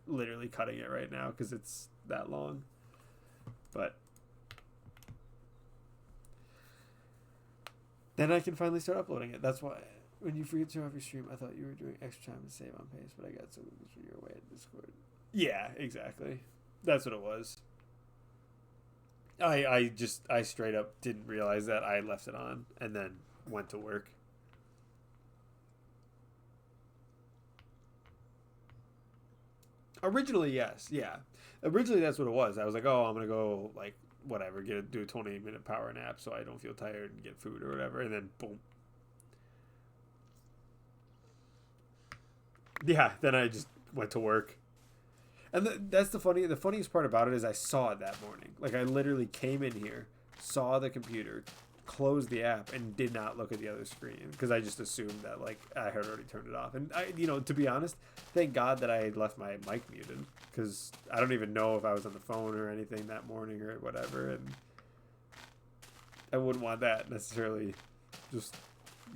literally cutting it right now because it's that long. But Then I can finally start uploading it. That's why when you forget to turn off your stream, I thought you were doing extra time to save on pace, but I got so confused when you were away at Discord. Yeah, exactly. That's what it was. I straight up didn't realize that I left it on and then went to work. Originally, yes, yeah. Originally, that's what it was. I was like, oh, I'm gonna go like whatever, do a 20-minute power nap so I don't feel tired and get food or whatever, and then boom. Yeah, then I just went to work. And that's the funniest part about it is I saw it that morning. Like I literally came in here, saw the computer, closed the app, and did not look at the other screen because I just assumed that like I had already turned it off. And to be honest, thank God that I had left my mic muted because I don't even know if I was on the phone or anything that morning or whatever, and I wouldn't want that necessarily just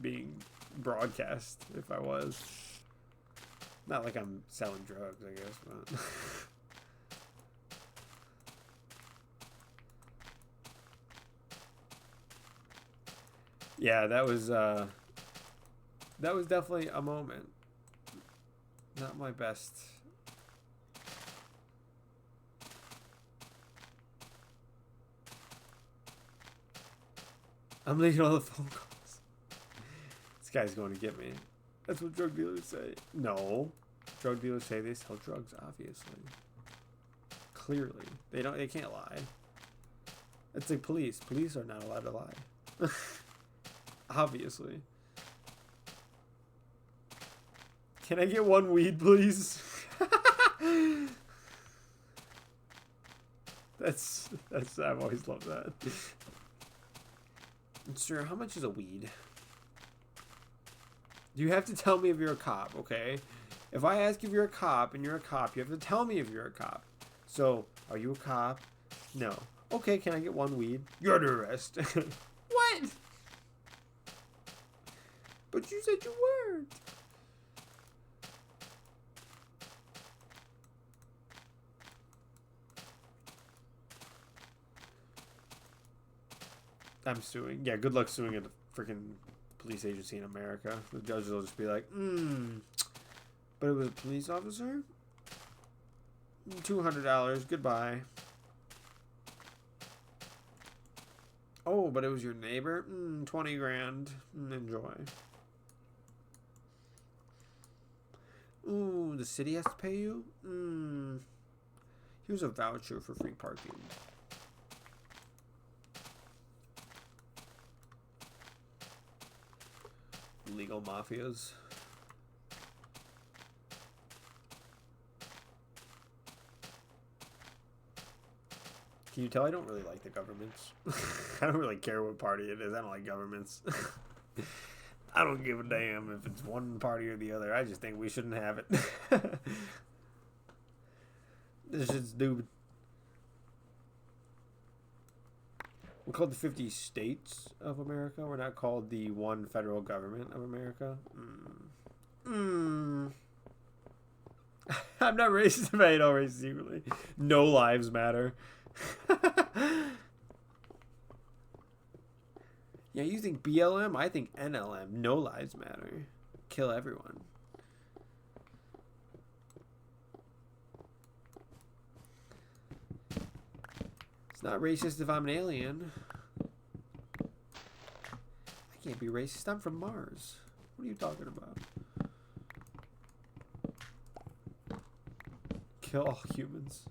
being broadcast if I was. Not like I'm selling drugs, I guess, but yeah, that was definitely a moment. Not my best. I'm leaving all the phone calls. This guy's going to get me. That's what drug dealers say. No. Drug dealers say they sell drugs, obviously. Clearly. They can't lie. It's like police. Police are not allowed to lie. Obviously. Can I get one weed, please? That's I've always loved that. Sir, how much is a weed? You have to tell me if you're a cop, okay? If I ask if you're a cop and you're a cop, you have to tell me if you're a cop. So, are you a cop? No. Okay, can I get one weed? You're under arrest. What? But you said you weren't. I'm suing. Yeah, good luck suing a freaking police agency in America. The judges will just be like, but it was a police officer? $200. Goodbye. Oh, but it was your neighbor? 20 grand. Enjoy. Ooh, the city has to pay you? Here's a voucher for free parking. Legal mafias. Can you tell I don't really like the governments? I don't really care what party it is. I don't like governments. I don't give a damn if it's one party or the other. I just think we shouldn't have it. This shit's stupid. We're called the 50 states of America. We're not called the one federal government of America. I'm not racist if I don't racist secretly. No lives matter. Yeah, you think BLM? I think NLM. No lives matter. Kill everyone. It's not racist if I'm an alien. I can't be racist. I'm from Mars. What are you talking about? Kill all humans.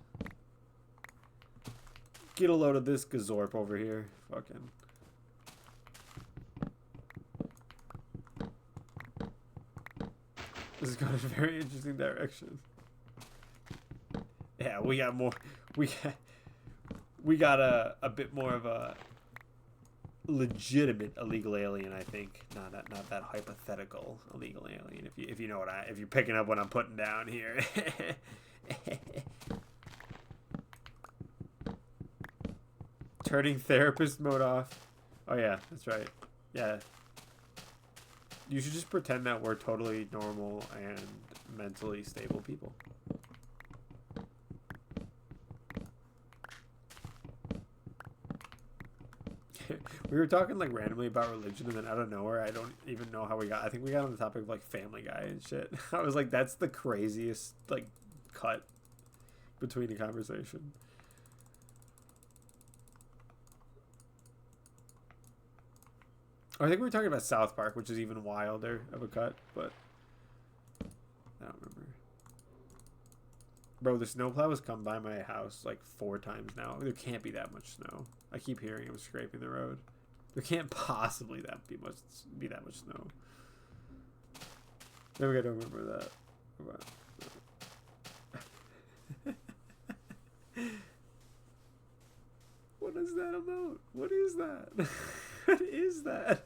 Get a load of this gazorp over here. Fucking. This is going in a very interesting direction. Yeah, we got more. We got a bit more of a legitimate illegal alien, I think. Not that hypothetical illegal alien. If you know what if you're picking up what I'm putting down here. Turning therapist mode off. Oh yeah, that's right. Yeah. You should just pretend that we're totally normal and mentally stable people. We were talking like randomly about religion, and then out of nowhere, I don't even know how we got. I think we got on the topic of like Family Guy and shit. I was like, that's the craziest like cut between the conversation. I think we were talking about South Park, which is even wilder of a cut, but I don't remember. Bro, the snowplow has come by my house like 4 times now. There can't be that much snow. I keep hearing him scraping the road. There can't possibly be that much snow. Maybe I don't remember that. What is that about? What is that? What is that?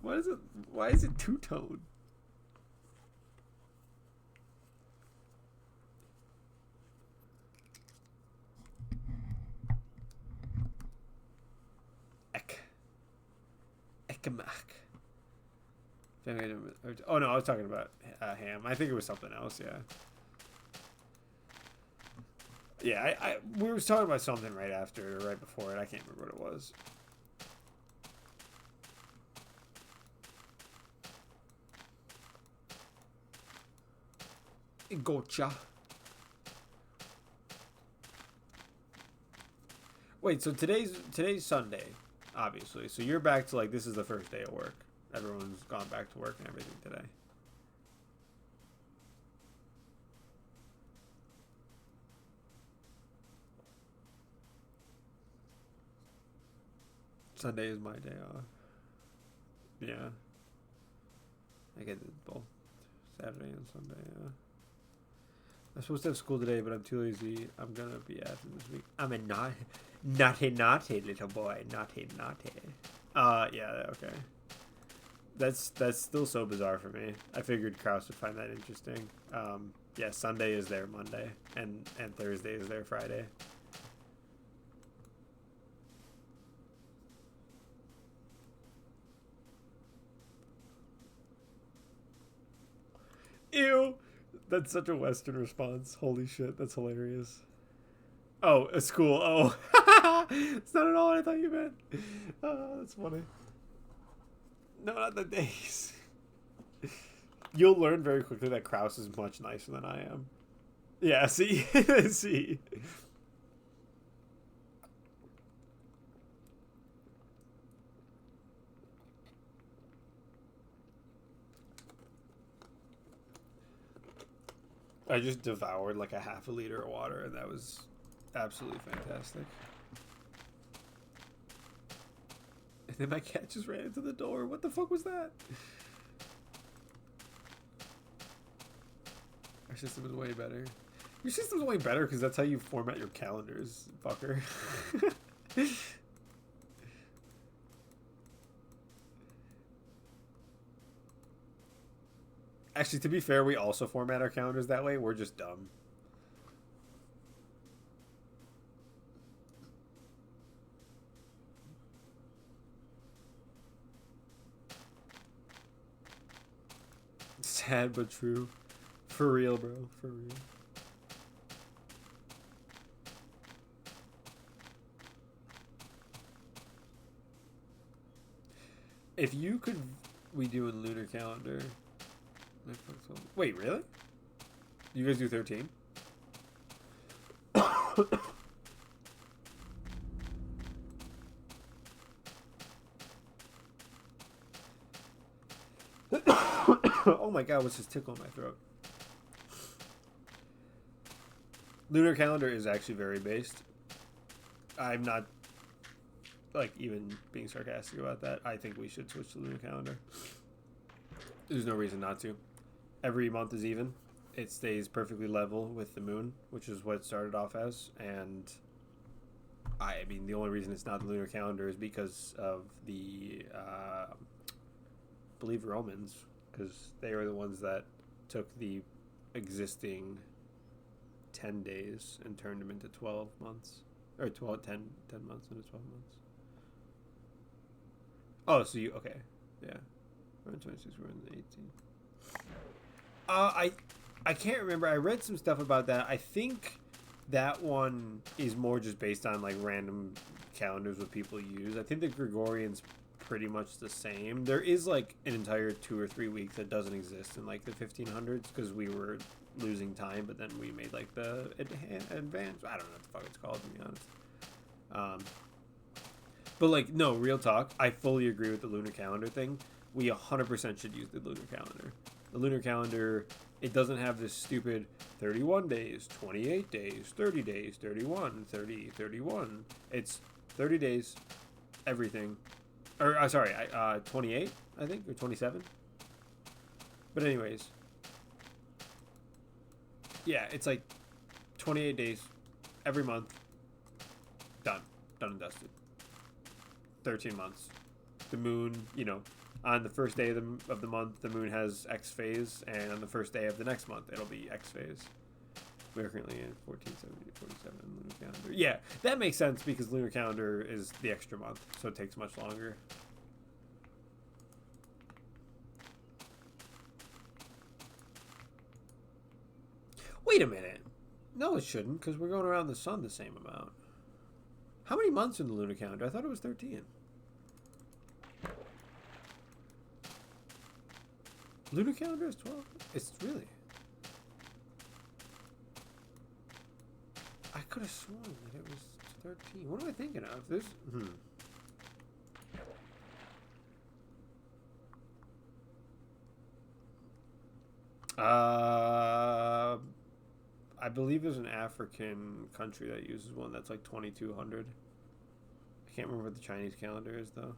What is it? Why is it two-tone? Oh no, I was talking about ham. I think it was something else. Yeah. Yeah, we were talking about something right after or right before it. I can't remember what it was. Gotcha. Wait, so today's Sunday, obviously. So you're back to like this is the first day of work. Everyone's gone back to work and everything today. Sunday is my day off. Yeah. I get both Saturday and Sunday, yeah. I'm supposed to have school today, but I'm too lazy. I'm gonna be absent this week. I'm a naughty little boy. Naughty. Yeah, okay. That's still so bizarre for me. I figured Kraus would find that interesting. Yeah, Sunday is their Monday, and Thursday is their Friday. Ew! That's such a Western response. Holy shit, that's hilarious. Oh, a school. Oh. It's not at all what I thought you meant. Oh, that's funny. No, not the days. You'll learn very quickly that Kraus is much nicer than I am. Yeah, see? See? I just devoured like a half a liter of water, and that was absolutely fantastic. And then my cat just ran into the door. What the fuck was that? Our system is way better. Your system's way better because that's how you format your calendars, fucker. Actually, to be fair, we also format our calendars that way. We're just dumb. Sad but true. For real, bro. For real. If you could... We do a lunar calendar. Wait, really? You guys do 13? Oh my god, what's this tickle in my throat? Lunar calendar is actually very based. I'm not like even being sarcastic about that. I think we should switch to lunar calendar. There's no reason not to. Every month is even. It stays perfectly level with the moon, which is what it started off as. And I mean, the only reason it's not the lunar calendar is because of the, I believe Romans, because they were the ones that took the existing 10 days and turned them into 12 months. Or 10 months into 12 months. Oh, so you, okay. Yeah. We're in 26, we're in 18. I can't remember. I read some stuff about that. I think That one is more just based on like random calendars what people use. I think the Gregorian's pretty much the same. There is like an entire 2 or 3 weeks that doesn't exist in like the 1500s because we were losing time, but then we made like the advanced. I don't know what the fuck it's called, to be honest. But like, no, real talk. I fully agree with the lunar calendar thing. We 100% should use the lunar calendar. The lunar calendar, it doesn't have this stupid 31 days, 28 days, 30 days, 31, 30, 31. It's 30 days, everything. Or, sorry, 28, I think, or 27. But anyways, yeah, it's like 28 days, every month, done and dusted. 13 months. The moon, on the first day of the month, the moon has X phase, and on the first day of the next month, it'll be X phase. We're currently in 1470 to 47 lunar calendar. Yeah, that makes sense because lunar calendar is the extra month, so it takes much longer. Wait a minute. No, it shouldn't, because we're going around the sun the same amount. How many months in the lunar calendar? I thought it was 13. Lunar calendar is 12? It's really... I could have sworn that it was 13. What am I thinking of? This... I believe there's an African country that uses one that's like 2200. I can't remember what the Chinese calendar is, though.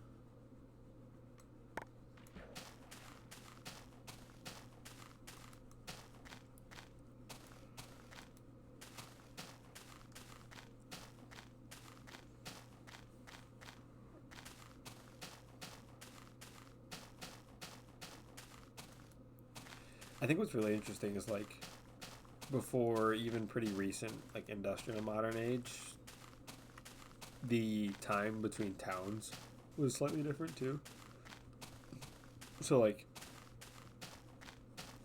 I think what's really interesting is like before even pretty recent like industrial modern age, the time between towns was slightly different too. So like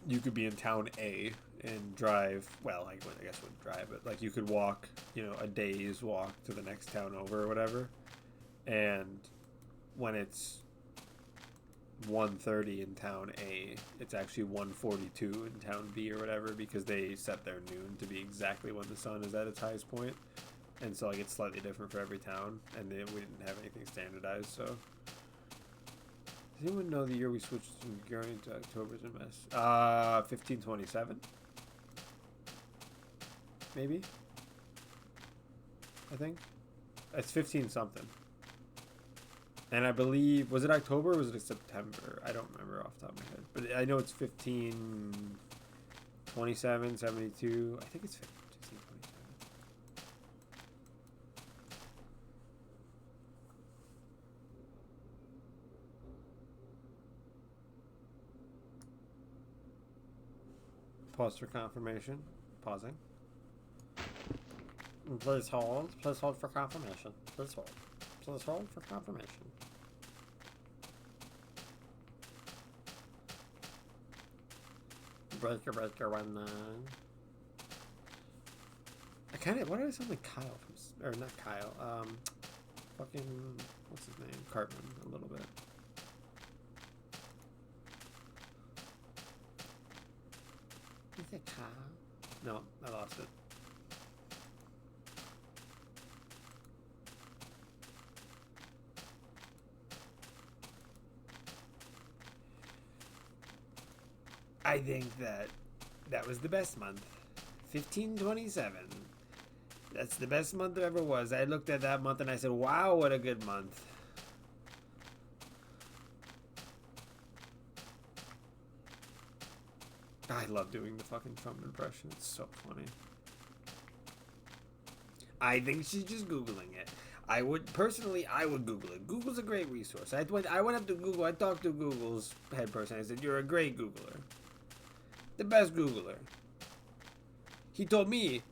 you could be in town A and drive, well, I guess wouldn't drive, but like you could walk, a day's walk to the next town over or whatever. And when it's 1:30 in town A, it's actually 1:42 in town B or whatever, because they set their noon to be exactly when the sun is at its highest point. And so like it's slightly different for every town, and we didn't have anything standardized. So does anyone know the year we switched from Gregorian to October's a mess? 1527 maybe, I think it's 15 something. And I believe, was it October or was it September? I don't remember off the top of my head. But I know it's 1527, 72. I think it's 1527. Pause for confirmation. Pausing. Please hold. Please hold for confirmation. Please hold. Please hold for confirmation. Breaker 19. I kind of, why did I sound like Kyle from, or not Kyle, fucking, what's his name? Cartman, a little bit. Is it Kyle? No, I lost it. I think that was the best month. 1527. That's the best month there ever was. I looked at that month and I said, wow, what a good month. I love doing the fucking Trump impression. It's so funny. I think she's just Googling it. I would Google it. Google's a great resource. I went up to Google. I talked to Google's head person. I said, you're a great Googler. The best Googler. He told me,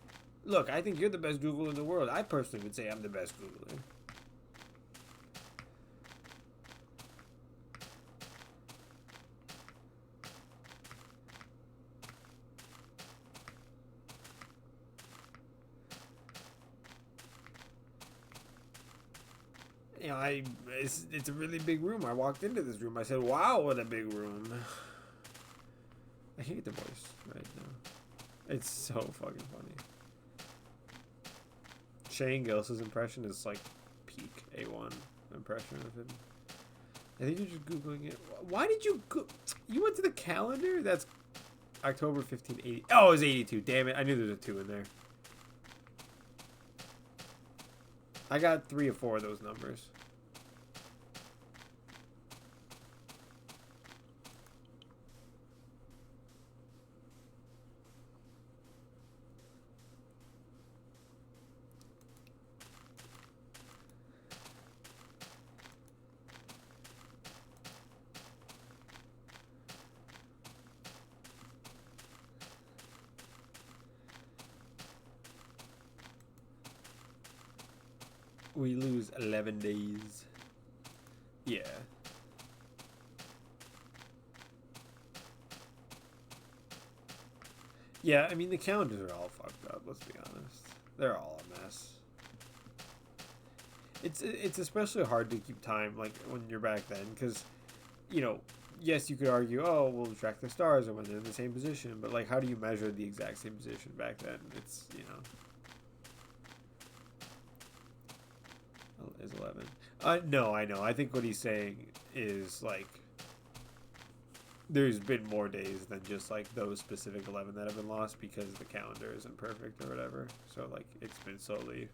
look, I think you're the best Googler in the world. I personally would say I'm the best Googler. You know, it's a really big room. I walked into this room. I said, "Wow, what a big room." I hate the voice right now. It's so fucking funny. Shane Gillis's impression is like peak A1 impression of him. I think you're just Googling it. Why did you go? You went to the calendar? That's October 15, 80. Oh, it was 82. Damn it. I knew there was a 2 in there. I got 3 or 4 of those numbers. We lose 11 days. Yeah. Yeah, I mean, the calendars are all fucked up, let's be honest. They're all a mess. It's especially hard to keep time, like, when you're back then, because, you know, yes, you could argue, oh, we'll track the stars or when they're in the same position, but, like, how do you measure the exact same position back then? It's, you know... Is 11. No, I know. I think what he's saying is, like, there's been more days than just, like, those specific 11 that have been lost because the calendar isn't perfect or whatever. So, like, it's been slowly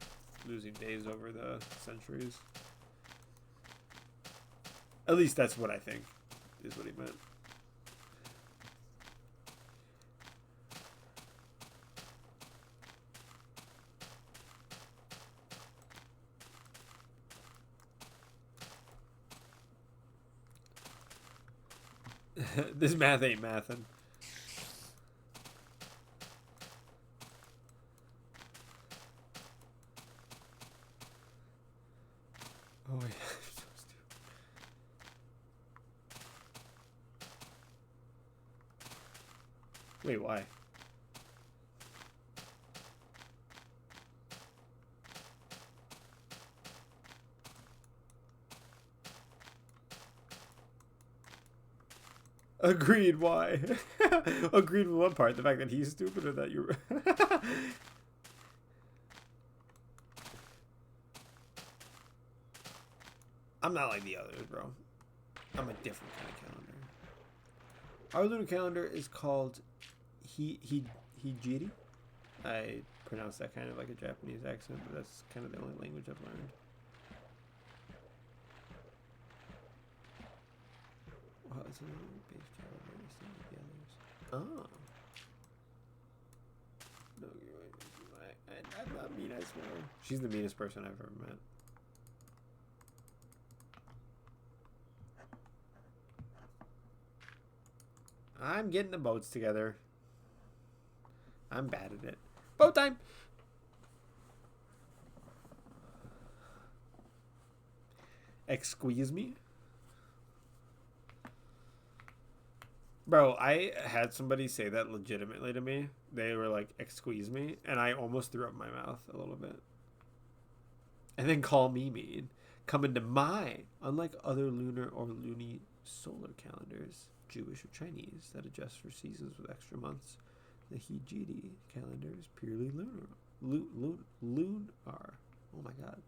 losing days over the centuries. At least that's what I think is what he meant. This math ain't mathin'. Oh yeah, so stupid. Wait, why? Agreed, why? Agreed with what part? The fact that he's stupid or that you're... I'm not like the others, bro. I'm a different kind of calendar. Our lunar calendar is called Hijiri. I pronounce that kind of like a Japanese accent, but that's kind of the only language I've learned. Wow, it's a base calendar. Oh. No, you're right. I'm not mean, I swear. She's the meanest person I've ever met. I'm getting the boats together. I'm bad at it. Boat time! Excuse me? Bro, I had somebody say that legitimately to me. They were like, excuse me, and I almost threw up my mouth a little bit. And then call me mean. Come into my, unlike other lunar or loony solar calendars, Jewish or Chinese, that adjust for seasons with extra months, the Hijiri calendar is purely lunar. Lunar. Oh my god.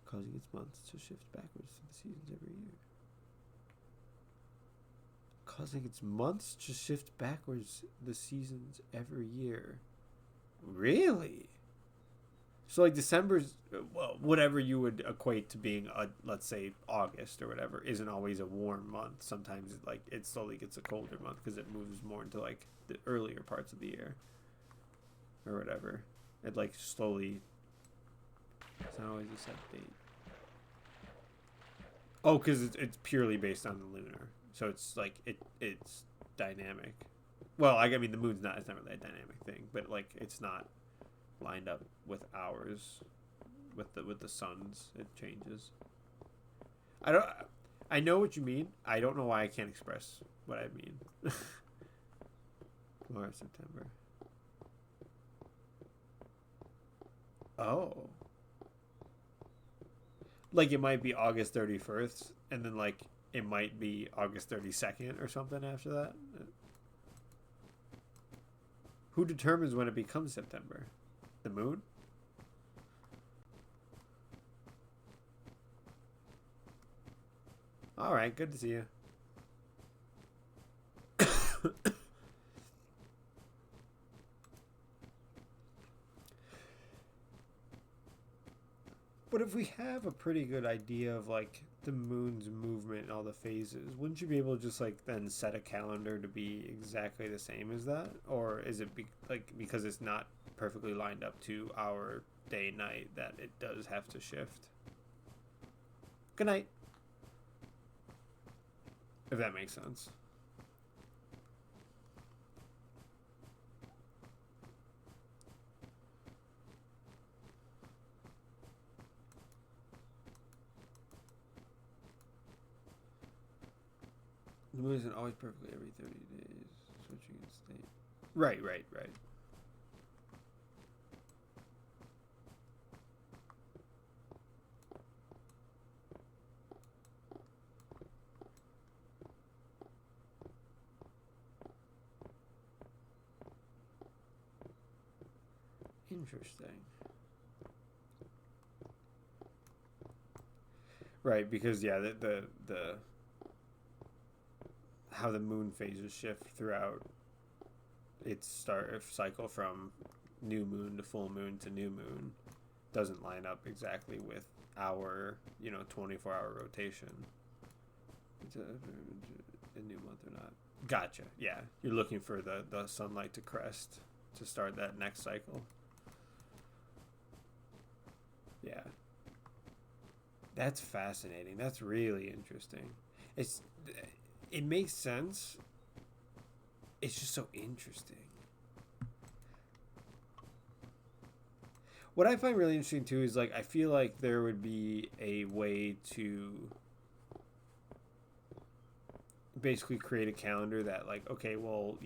Causing its months to shift backwards to the seasons every year. Causing its months to shift backwards the seasons every year. Really? So like December's, well, whatever you would equate to being a, let's say August or whatever, isn't always a warm month. Sometimes it slowly gets a colder month because it moves more into like the earlier parts of the year or whatever. It like slowly. It's not always a set date. Oh, because it's purely based on the lunar. So it's like it's dynamic. Well, I mean the moon's not. It's not really a dynamic thing, but like it's not lined up with hours, with the suns. It changes. I know what you mean. I don't know why I can't express what I mean. March, September. Oh. Like it might be August 31st, and then like it might be August 32nd or something after that. Who determines when it becomes September? The moon? All right, good to see you. But if we have a pretty good idea of like the moon's movement and all the phases, wouldn't you be able to just like then set a calendar to be exactly the same as that? Or is it like because it's not perfectly lined up to our day night that it does have to shift? Good night. If that makes sense. The moon isn't always perfectly every 30 days. Switching its state. Right. Interesting. Right, because yeah, the how the moon phases shift throughout its start cycle from new moon to full moon to new moon doesn't line up exactly with our 24-hour rotation. It's a new month or not. Gotcha. Yeah, you're looking for the sunlight to crest to start that next cycle. Yeah, that's fascinating. That's really interesting. It makes sense. It's just so interesting. What I find really interesting too is like I feel like there would be a way to basically create a calendar that like, okay, well,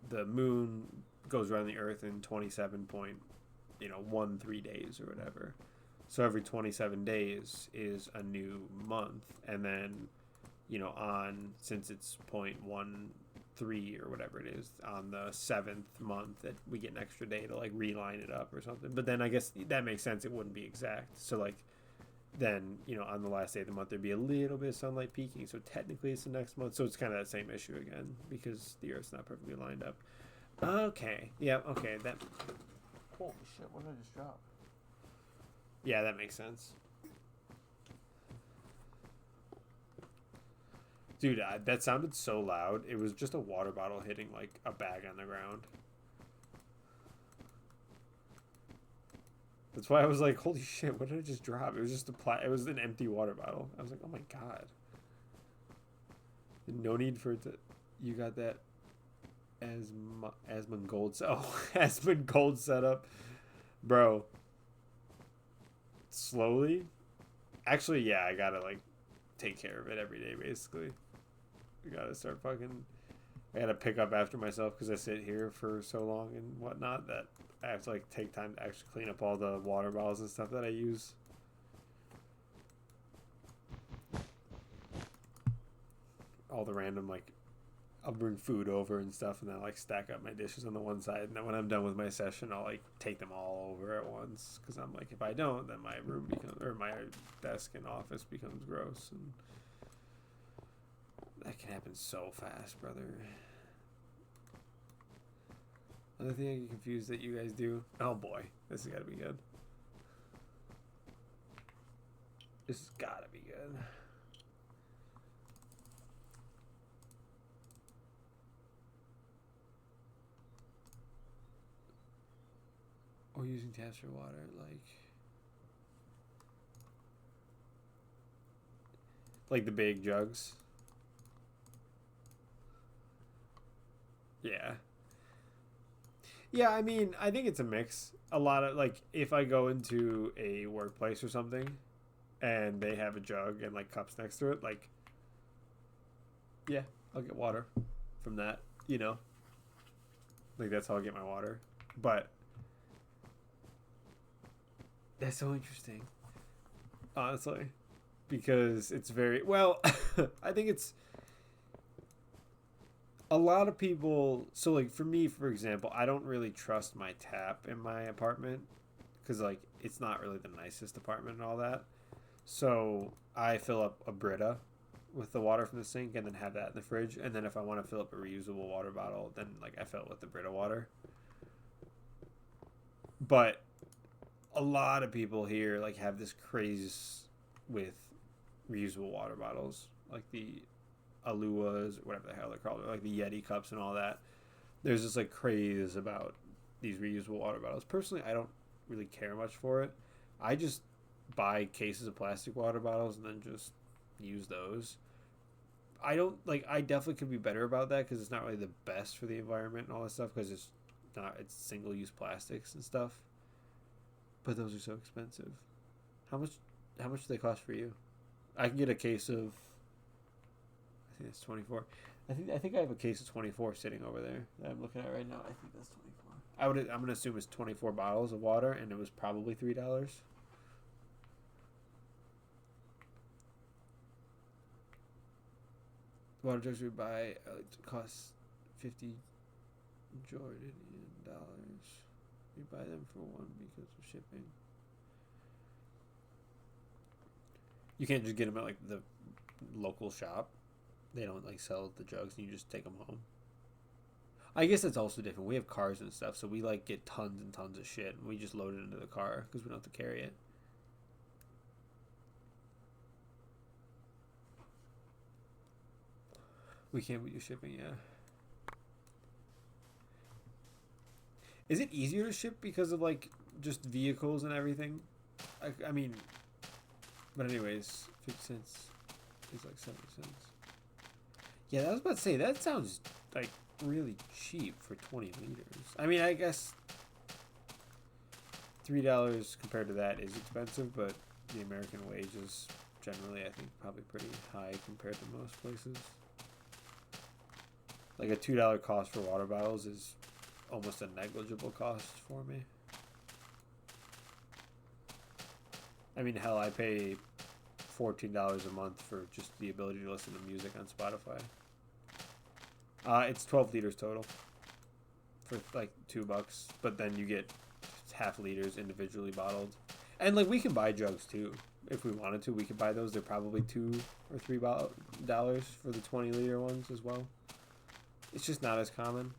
the moon goes around the earth in 27.13 days or whatever. So every 27 days is a new month, and then since it's 0.13 or whatever it is, on the 7th month that we get an extra day to like reline it up or something. But then I guess that makes sense, it wouldn't be exact. So like then on the last day of the month there'd be a little bit of sunlight peaking, so technically it's the next month. So it's kind of that same issue again because the earth's not perfectly lined up. Okay, yeah, okay, that, holy shit, what did I just drop? Yeah, that makes sense. Dude, that sounded so loud. It was just a water bottle hitting like a bag on the ground. That's why I was like, holy shit, what did I just drop? It was just it was an empty water bottle. I was like, oh my god. No need for it to... You got that Asmund Gold... Oh, Asmund Gold setup. Bro. Slowly? Actually, yeah, I gotta like take care of it every day, basically. I gotta start fucking... I gotta pick up after myself because I sit here for so long and whatnot that I have to like take time to actually clean up all the water bottles and stuff that I use. All the random like... I'll bring food over and stuff, and then like stack up my dishes on the one side, and then when I'm done with my session I'll like take them all over at once, because I'm like, if I don't, then my room becomes, or my desk and office becomes gross, and that can happen so fast, brother. Another thing I get confused that you guys do, oh boy, this has got to be good. This has got to be good. Or using taps for water, like the big jugs. Yeah. Yeah, I mean, I think it's a mix. A lot of, like, if I go into a workplace or something and they have a jug and, like, cups next to it, like, yeah, I'll get water from that, Like, that's how I get my water. But that's so interesting. honestly, because it's very well. I think it's a lot of people. So like for me, for example, I don't really trust my tap in my apartment because like it's not really the nicest apartment and all that. So I fill up a Brita with the water from the sink and then have that in the fridge. And then if I want to fill up a reusable water bottle, then like I fill it with the Brita water. But a lot of people here like have this craze with reusable water bottles, like the Aluas or whatever the hell they're called, or like the Yeti cups and all that. There's this like craze about these reusable water bottles. Personally, I don't really care much for it. I just buy cases of plastic water bottles and then just use those. I don't like. I definitely could be better about that because it's not really the best for the environment and all that stuff because it's single use plastics and stuff. But those are so expensive. How much? How much do they cost for you? I can get a case of. I think it's 24. I think I have a case of 24 sitting over there that I'm looking at right now. I think that's 24. I'm gonna assume it's 24 bottles of water, and it was probably $3. Water jugs we buy cost 50 Jordanian dollars. We buy them for one because of shipping. You can't just get them at like the local shop. They don't like sell the jugs, and you just take them home. I guess that's also different. We have cars and stuff, so we like get tons and tons of shit, and we just load it into the car because we don't have to carry it. We can't do shipping, yeah. Is it easier to ship because of like just vehicles and everything? I mean, but anyways, 50 cents is like 70 cents. Yeah, I was about to say that sounds like really cheap for 20 liters. I mean, I guess $3 compared to that is expensive, but the American wage is generally, I think, probably pretty high compared to most places. Like a $2 cost for water bottles is almost a negligible cost for me. I mean, hell, I pay $14 a month for just the ability to listen to music on Spotify. It's 12 liters total for like $2, but then you get half liters individually bottled. And like we can buy jugs too if we wanted to. We could buy those. They're probably $2 or $3 for the 20-liter ones as well. It's just not as common.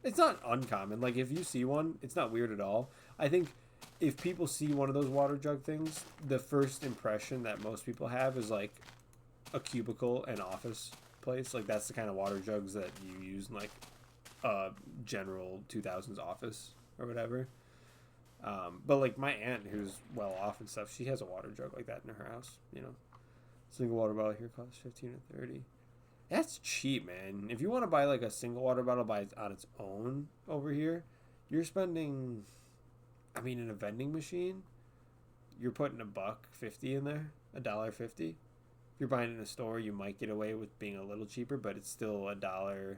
It's not uncommon. Like if you see one, it's not weird at all. I think if people see one of those water jug things, the first impression that most people have is like a cubicle and office place. Like that's the kind of water jugs that you use in like a general 2000s office or whatever. But like my aunt who's well off and stuff, she has a water jug like that in her house, you know. Single water bottle here costs 15 or 30. That's cheap, man. If you want to buy like a single water bottle on its own over here, you're spending, I mean, in a vending machine, you're putting $1.50 in there, $1.50. If you're buying it in a store, you might get away with being a little cheaper, but it's still $1.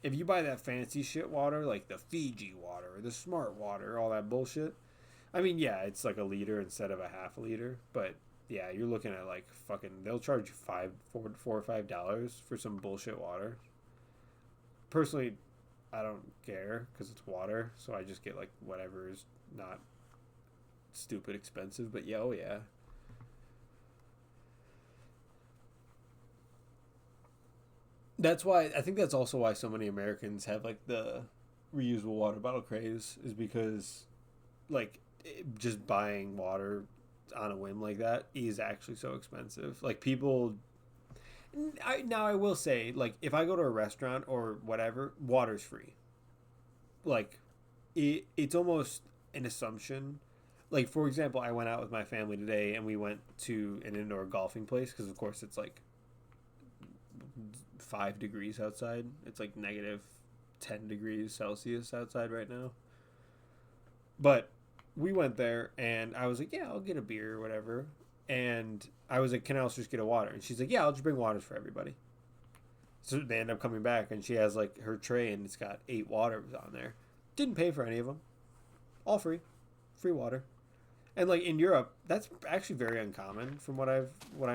If you buy that fancy shit water, like the Fiji water or the Smart water, all that bullshit, I mean, yeah, it's like a liter instead of a half a liter, but yeah, you're looking at like fucking. They'll charge you $4 or $5 for some bullshit water. Personally, I don't care because it's water, so I just get like whatever is not stupid expensive. But yeah, oh yeah. That's why I think that's also why so many Americans have like the reusable water bottle craze is because like just buying water on a whim like that is actually so expensive. Like people, I will say like if I go to a restaurant or whatever, water's free. Like it's almost an assumption. Like for example, I went out with my family today and we went to an indoor golfing place because of course it's like 5 degrees outside. It's like negative 10 degrees Celsius outside right now. But we went there and I was like, yeah, I'll get a beer or whatever. And I was like, can I also just get a water? And she's like, yeah, I'll just bring waters for everybody. So they end up coming back and she has like her tray and it's got 8 waters on there. Didn't pay for any of them. All free. Free water. And like in Europe, that's actually very uncommon from what I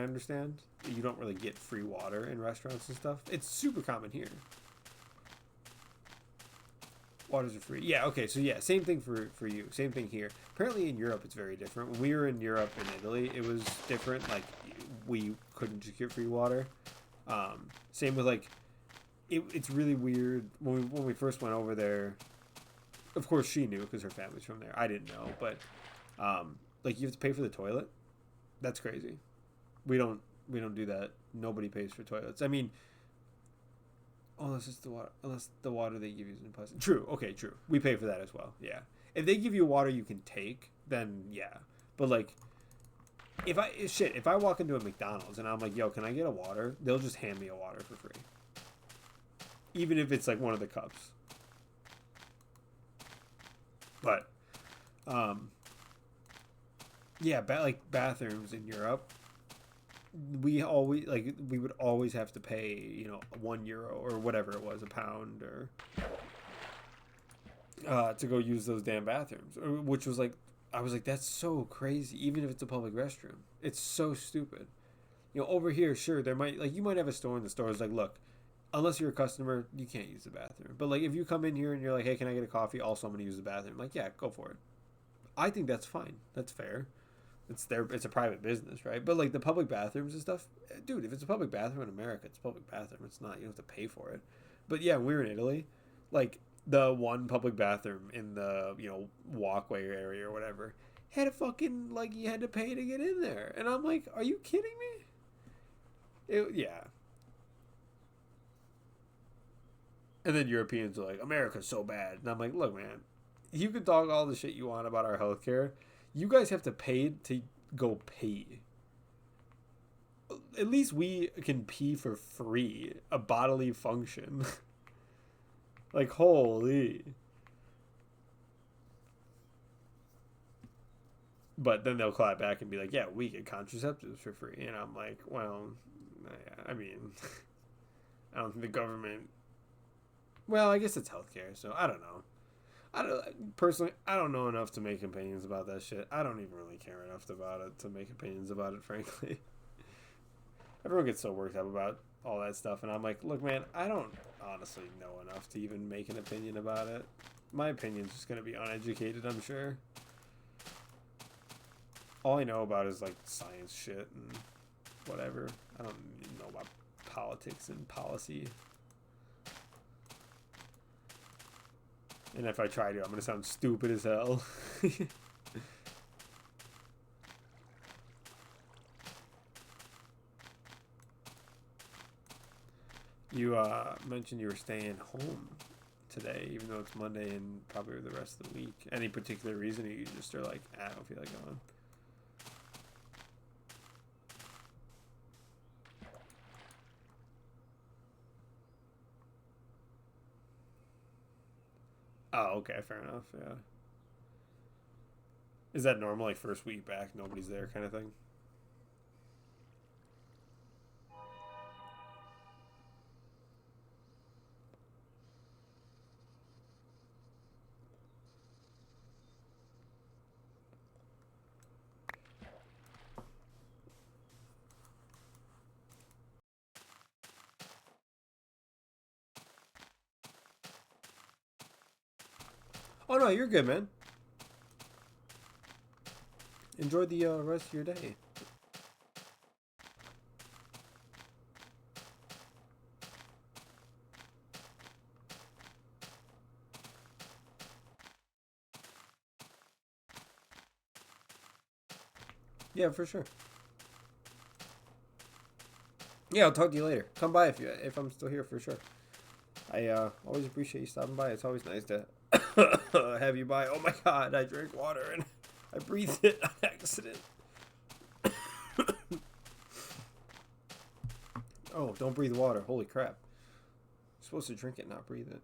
understand. You don't really get free water in restaurants and stuff. It's super common here. Waters are free. Yeah, okay, so yeah, same thing for you. Same thing here. Apparently in Europe it's very different. When we were in Europe and Italy, it was different. Like we couldn't just get free water. Same with like it's really weird when we first went over there. Of course she knew because her family's from there. I didn't know, but like you have to pay for the toilet. That's crazy. We don't do that. Nobody pays for toilets. I mean, unless it's the water, unless the water they give you is in plastic. True. Okay. True. We pay for that as well. Yeah. If they give you water you can take, then yeah. But like, if I walk into a McDonald's and I'm like, yo, can I get a water? They'll just hand me a water for free, even if it's like one of the cups. But, yeah, like bathrooms in Europe, we would always have to pay €1 or whatever it was, a pound or to go use those damn bathrooms, which was like I was like that's so crazy. Even if it's a public restroom, it's so stupid. Over here, sure, there might like you might have a store and the store is like, look, unless you're a customer, you can't use the bathroom. But like if you come in here and you're like, hey, can I get a coffee? Also, I'm gonna use the bathroom. Like, yeah, go for it. I think that's fine. That's fair. It's a private business, right? But like the public bathrooms and stuff, dude, if it's a public bathroom in America, it's a public bathroom. It's not, you don't have to pay for it. But yeah, when we were in Italy, like the one public bathroom in the walkway area or whatever had a fucking like you had to pay to get in there, and I'm like, are you kidding me? Yeah. And then Europeans are like, America's so bad, and I'm like, look, man, you can talk all the shit you want about our healthcare. You guys have to pay to go pee. At least we can pee for free, a bodily function. Like, holy. But then they'll clap back and be like, yeah, we get contraceptives for free. And I'm like, well, I mean, I don't think the government. Well, I guess it's healthcare, so I don't know. I don't personally. I don't know enough to make opinions about that shit. I don't even really care enough about it to make opinions about it. Frankly, everyone gets so worked up about all that stuff, and I'm like, look, man, I don't honestly know enough to even make an opinion about it. My opinion's just gonna be uneducated, I'm sure. All I know about is like science shit and whatever. I don't even know about politics and policy. And if I try to, I'm gonna sound stupid as hell. You mentioned you were staying home today, even though it's Monday and probably the rest of the week. Any particular reason, or you just are like, I don't feel like going? Oh, okay, fair enough. Yeah. Is that normal? Like first week back, nobody's there, kind of thing. Oh no, you're good, man. Enjoy the rest of your day. Yeah, for sure. Yeah, I'll talk to you later. Come by if I'm still here for sure. I always appreciate you stopping by. It's always nice to have you by. Oh my god, I drank water and I breathed it on accident. Oh, don't breathe water. Holy crap. You're supposed to drink it, not breathe it.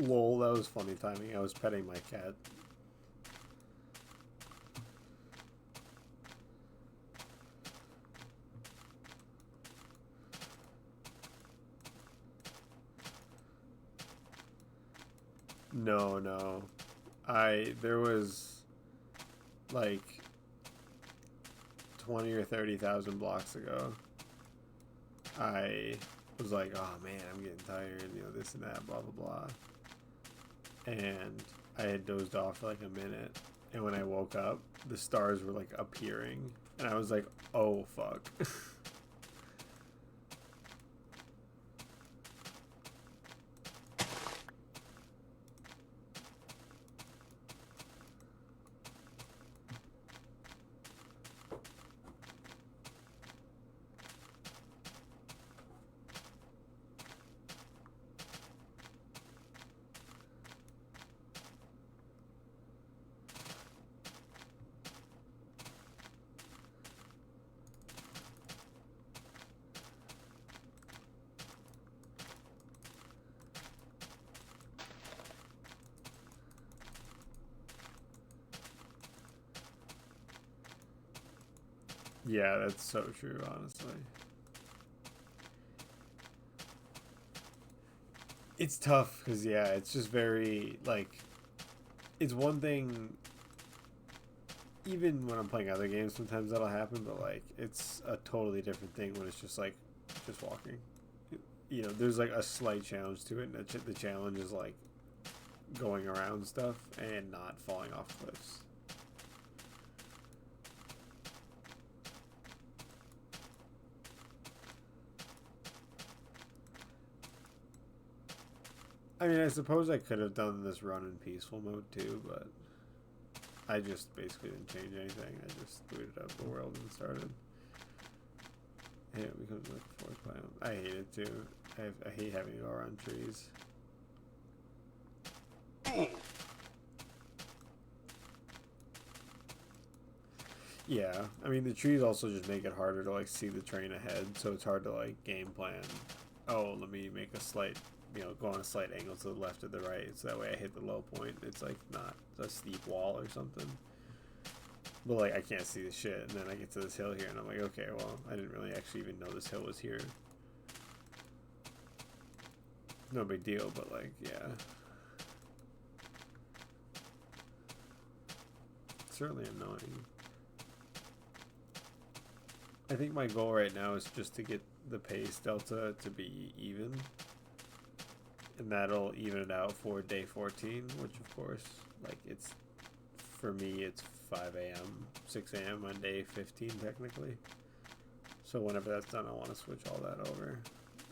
Lol, that was funny timing. I was petting my cat. No, no. There was like 20 or 30,000 blocks ago. I was like, oh man, I'm getting tired, you know, this and that, blah, blah, blah. And I had dozed off for like a minute. And when I woke up, the stars were like appearing, and I was like, "Oh fuck." Yeah, that's so true, honestly. It's tough because, yeah, it's just very, like, it's one thing, even when I'm playing other games, sometimes that'll happen, but, like, it's a totally different thing when it's just, like, just walking. You know, there's, like, a slight challenge to it, and the challenge is, like, going around stuff and not falling off cliffs. I mean, I suppose I could have done this run in peaceful mode too, but I just basically didn't change anything. I just booted up the world and started. Hey, it becomes like a forest biome. I hate it too. I hate having to go around trees. Yeah, I mean the trees also just make it harder to like see the terrain ahead, so it's hard to like game plan. Oh, let me make a slight, you know, go on a slight angle to the left or the right, so that way I hit the low point. It's like not a steep wall or something. But like I can't see the shit, and then I get to this hill here, and I'm like, okay, well, I didn't really actually even know this hill was here. No big deal, but like, yeah, it's certainly annoying. I think my goal right now is just to get the pace delta to be even, and that'll even it out for day 14, which of course, like, it's, for me, it's 5 a.m., 6 a.m. on day 15 technically. So whenever that's done, I want to switch all that over,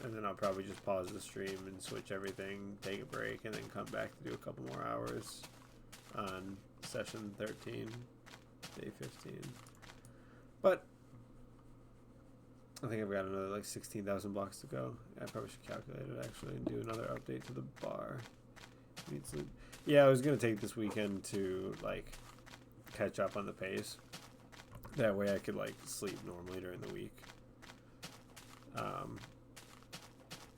and then I'll probably just pause the stream and switch everything, take a break, and then come back to do a couple more hours on session 13, day 15. But I think I've got another like 16,000 blocks to go. I probably should calculate it actually and do another update to the bar. Need sleep. Yeah, I was gonna take this weekend to like catch up on the pace. That way I could like sleep normally during the week.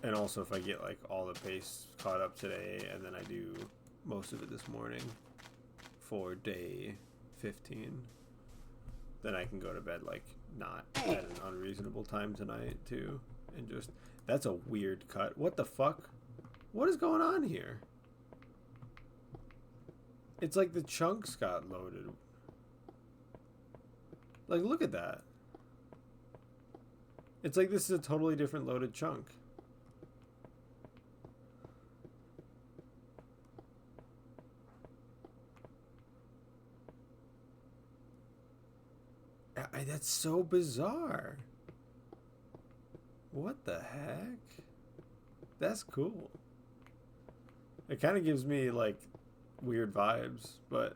And also if I get like all the pace caught up today, and then I do most of it this morning for day 15, then I can go to bed like not at an unreasonable time tonight too, and just, that's a weird cut. What the fuck? What is going on here? It's like the chunks got loaded. Like, look at that. It's like this is a totally different loaded chunk. That's so bizarre. What the heck? That's cool. It kind of gives me like weird vibes, but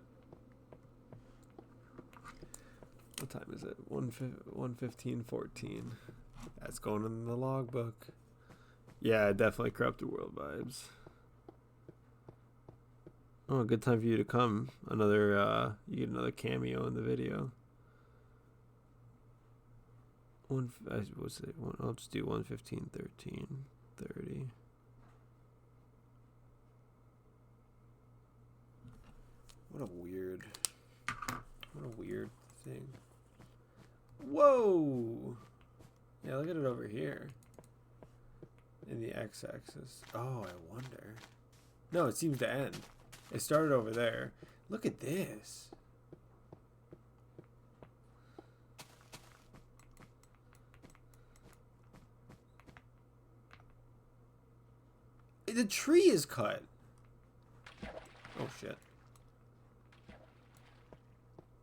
what time is it? 1:15:14. That's going in the logbook. Yeah, definitely corrupted world vibes. Oh, good time for you to come. Another you get another cameo in the video. I'll just do 1:15:13:30. What a weird thing. Whoa! Yeah, look at it over here. In the x-axis. Oh, I wonder. No, it seems to end. It started over there. Look at this. The tree is cut. Oh, shit.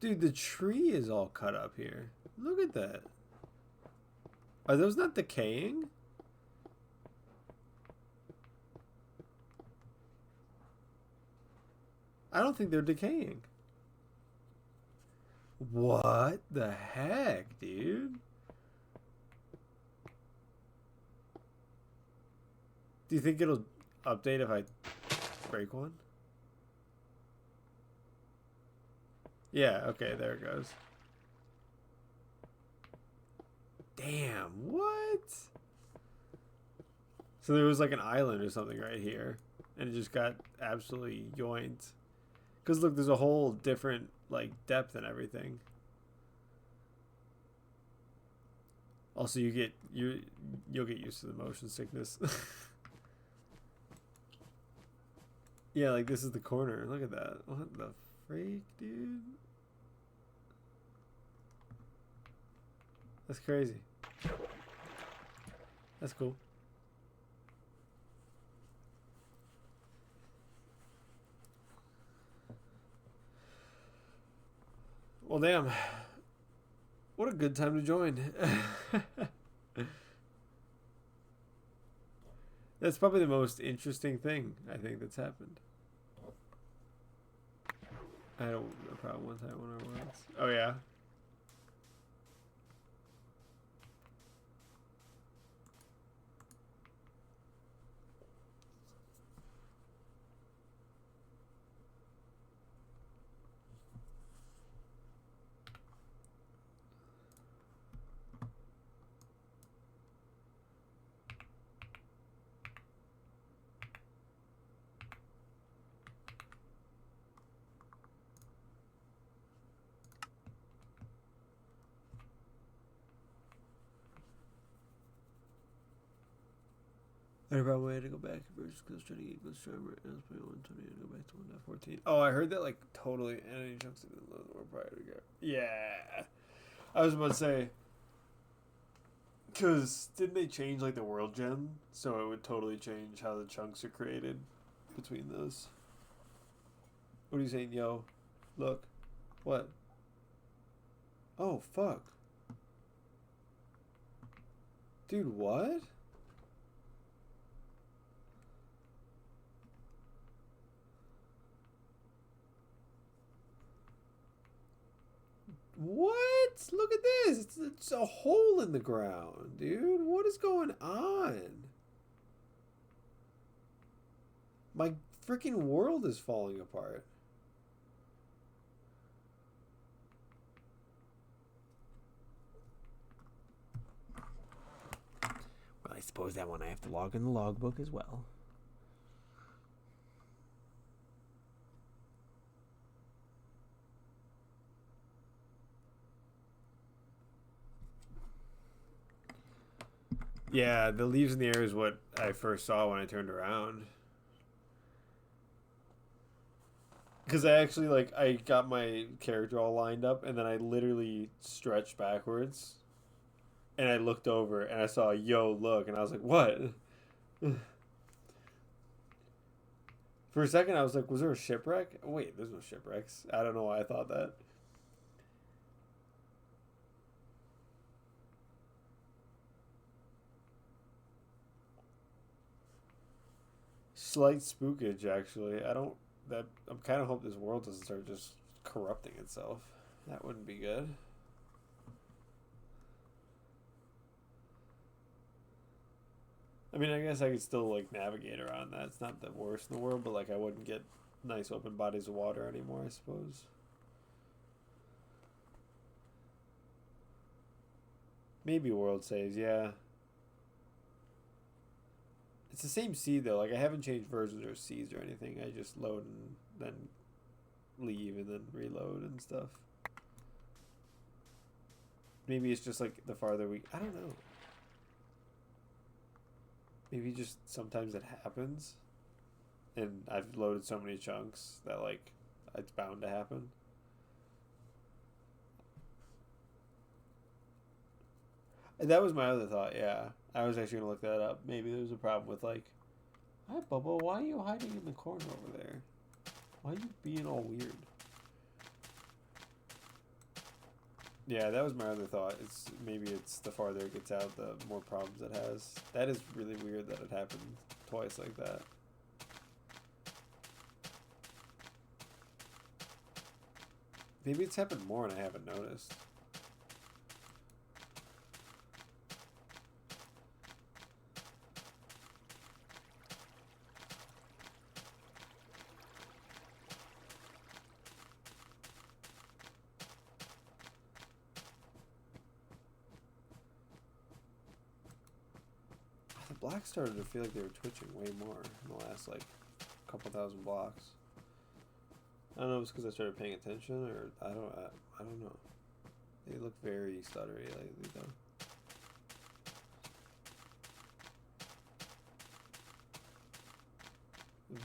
Dude, the tree is all cut up here. Look at that. Are those not decaying? I don't think they're decaying. What the heck, dude? Do you think it'll update if I break one? Yeah, okay, there it goes. Damn, what? So there was like an island or something right here, and it just got absolutely yoinked. Because look, there's a whole different like depth and everything. Also, you'll get used to the motion sickness. Yeah, like this is the corner. Look at that. What the freak, dude? That's crazy. That's cool. Well, damn. What a good time to join. That's probably the most interesting thing I think that's happened. I had a problem one time when I was. Oh, yeah? I probably had to go back because I was trying to get Ghost Driver and I was playing 120 and go back to 1.14. Oh, I heard that like totally any chunks of the load were prior to go. Yeah. I was about to say, because didn't they change like the world gem? So it would totally change how the chunks are created between those. What are you saying, yo? Look. What? Oh, fuck. Dude, what? What? Look at this. It's a hole in the ground, dude. What is going on? My freaking world is falling apart. Well, I suppose that one I have to log in the logbook as well. Yeah, the leaves in the air is what I first saw when I turned around. Because I actually, like, I got my character all lined up, and then I literally stretched backwards. And I looked over, and I saw, yo, look. And I was like, what? For a second, I was like, was there a shipwreck? Wait, there's no shipwrecks. I don't know why I thought that. Slight spookage, actually. I'm kind of hope this world doesn't start just corrupting itself. That wouldn't be good. I mean, I guess I could still, like, navigate around that. It's not the worst in the world, but, like, I wouldn't get nice open bodies of water anymore, I suppose. Maybe world saves, yeah. It's the same seed, though. Like, I haven't changed versions or seeds or anything. I just load and then leave and then reload and stuff. Maybe it's just, like, the farther we... I don't know. Maybe just sometimes it happens. And I've loaded so many chunks that, like, it's bound to happen. And that was my other thought, yeah. I was actually going to look that up. Maybe there was a problem with, like, hi, Bubba, why are you hiding in the corner over there? Why are you being all weird? Yeah, that was my other thought. Maybe it's the farther it gets out, the more problems it has. That is really weird that it happened twice like that. Maybe it's happened more and I haven't noticed. The blocks started to feel like they were twitching way more in the last like couple thousand blocks. I don't know if it's because I started paying attention or I don't know. They look very stuttery lately though.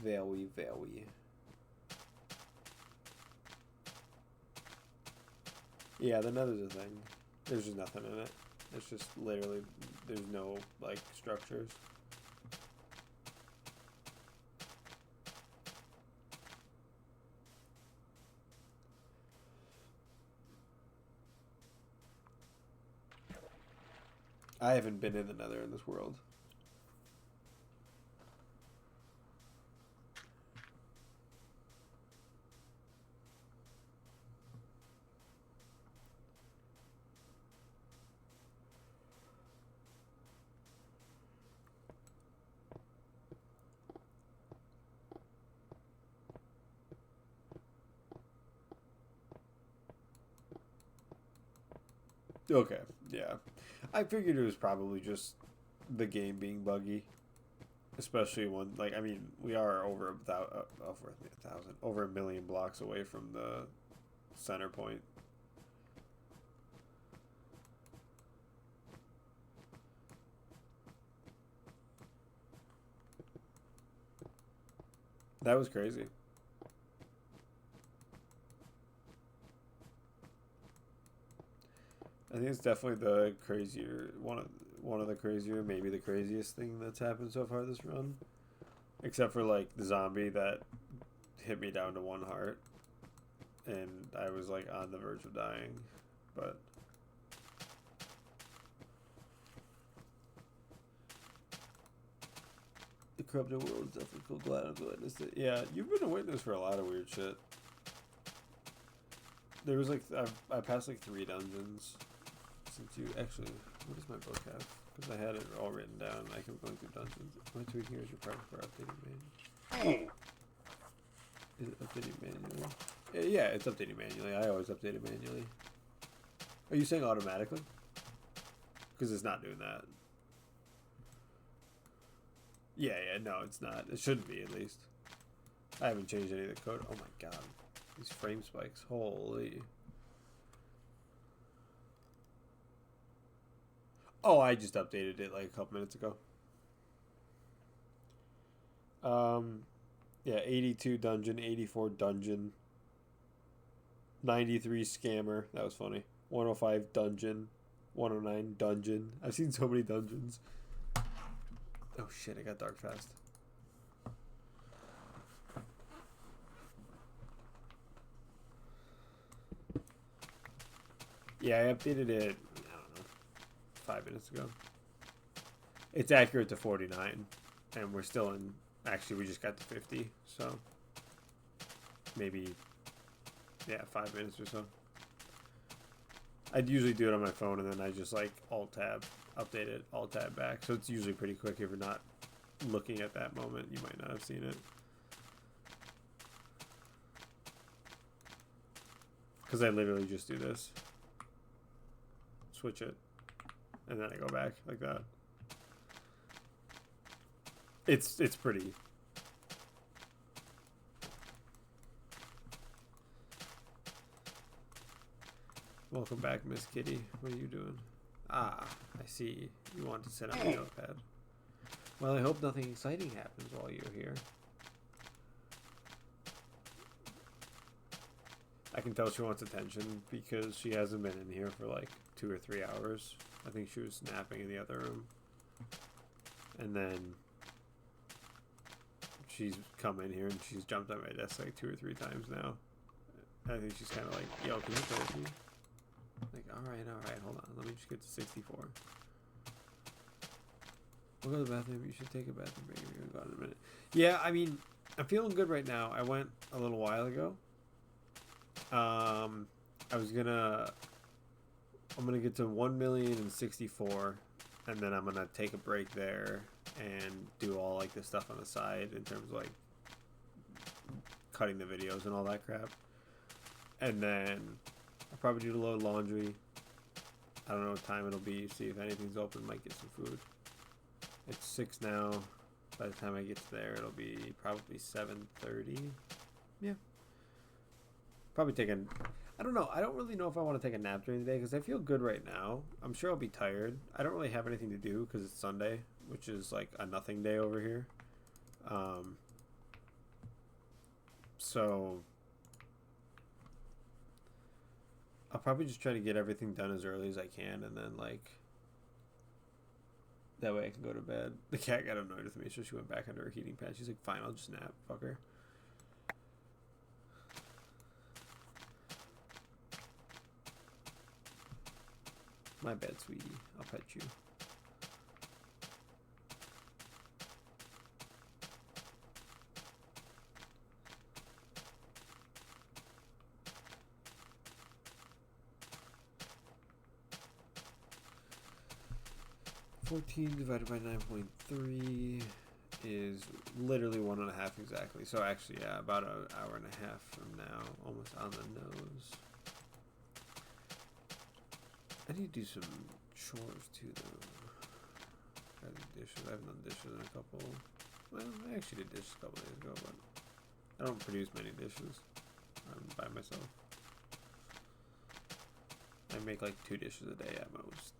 Very, very. Yeah, the nether's a thing. There's just nothing in it. It's just literally, there's no like structures. I haven't been in the nether in this world. Okay, yeah. I figured it was probably just the game being buggy. Especially when, like, I mean, we are over over a million blocks away from the center point. That was crazy. I think it's definitely the crazier one of the crazier, maybe the craziest thing that's happened so far this run. Except for like the zombie that hit me down to 1 heart and I was like on the verge of dying. But the corrupted world is definitely cool. Glad I've witnessed it. Yeah, you've been a witness for a lot of weird shit. There was like I passed like 3 dungeons since you actually. What does my book have? Because I had it all written down. I kept going through dungeons. My tweet here is required for updating manually. Is it updating manually? Yeah, it's updating manually. I always update it manually. Are you saying automatically? Because it's not doing that. Yeah, no, it's not. It shouldn't be, at least. I haven't changed any of the code. Oh my god. These frame spikes. Holy. Oh, I just updated it like a couple minutes ago. Yeah, 82 dungeon, 84 dungeon, 93 scammer. That was funny. 105 dungeon, 109 dungeon. I've seen so many dungeons. Oh shit, I got dark fast. Yeah, I updated it, I don't know, 5 minutes ago. It's accurate to 49, and we're still in, actually we just got to 50, so maybe, yeah, 5 minutes or so. I'd usually do it on my phone, and then I just like Alt-Tab, update it, Alt-Tab back, so it's usually pretty quick. If you're not looking at that moment, you might not have seen it. Because I literally just do this. Switch it, and then I go back like that. It's pretty. Welcome back, Miss Kitty. What are you doing? Ah, I see. You want to set up a notepad. Well, I hope nothing exciting happens while you're here. I can tell she wants attention because she hasn't been in here for like 2 or 3 hours. I think she was napping in the other room. And then she's come in here and she's jumped on my desk like 2 or 3 times now. I think she's kind of like, yo, can you play with me? Like, alright, hold on. Let me just get to 64. We'll go to the bathroom. You should take a bathroom break. We're gonna go in a minute. Yeah, I mean, I'm feeling good right now. I went a little while ago. I'm gonna get to 1,064,000, and then I'm gonna take a break there and do all like the stuff on the side in terms of like cutting the videos and all that crap. And then I'll probably do a load laundry. I don't know what time it'll be. See if anything's open. Might get some food. It's 6 now. By the time I get to there, it'll be probably 7:30. Yeah. Probably take a... I don't know. I don't really know if I want to take a nap during the day because I feel good right now. I'm sure I'll be tired. I don't really have anything to do because it's Sunday, which is like a nothing day over here. So I'll probably just try to get everything done as early as I can, and then like that way I can go to bed. The cat got annoyed with me, so she went back under her heating pad. She's like, fine, I'll just nap, fucker. My bad, sweetie. I'll pet you. $14 divided by 9.3 is literally 1.5 exactly. So actually, yeah, about an hour and a half from now, almost on the nose. I need to do some chores too, though. I did dishes. I haven't done dishes in a couple. Well, I actually did dishes a couple days ago, but I don't produce many dishes. I'm by myself. I make like 2 dishes a day at most.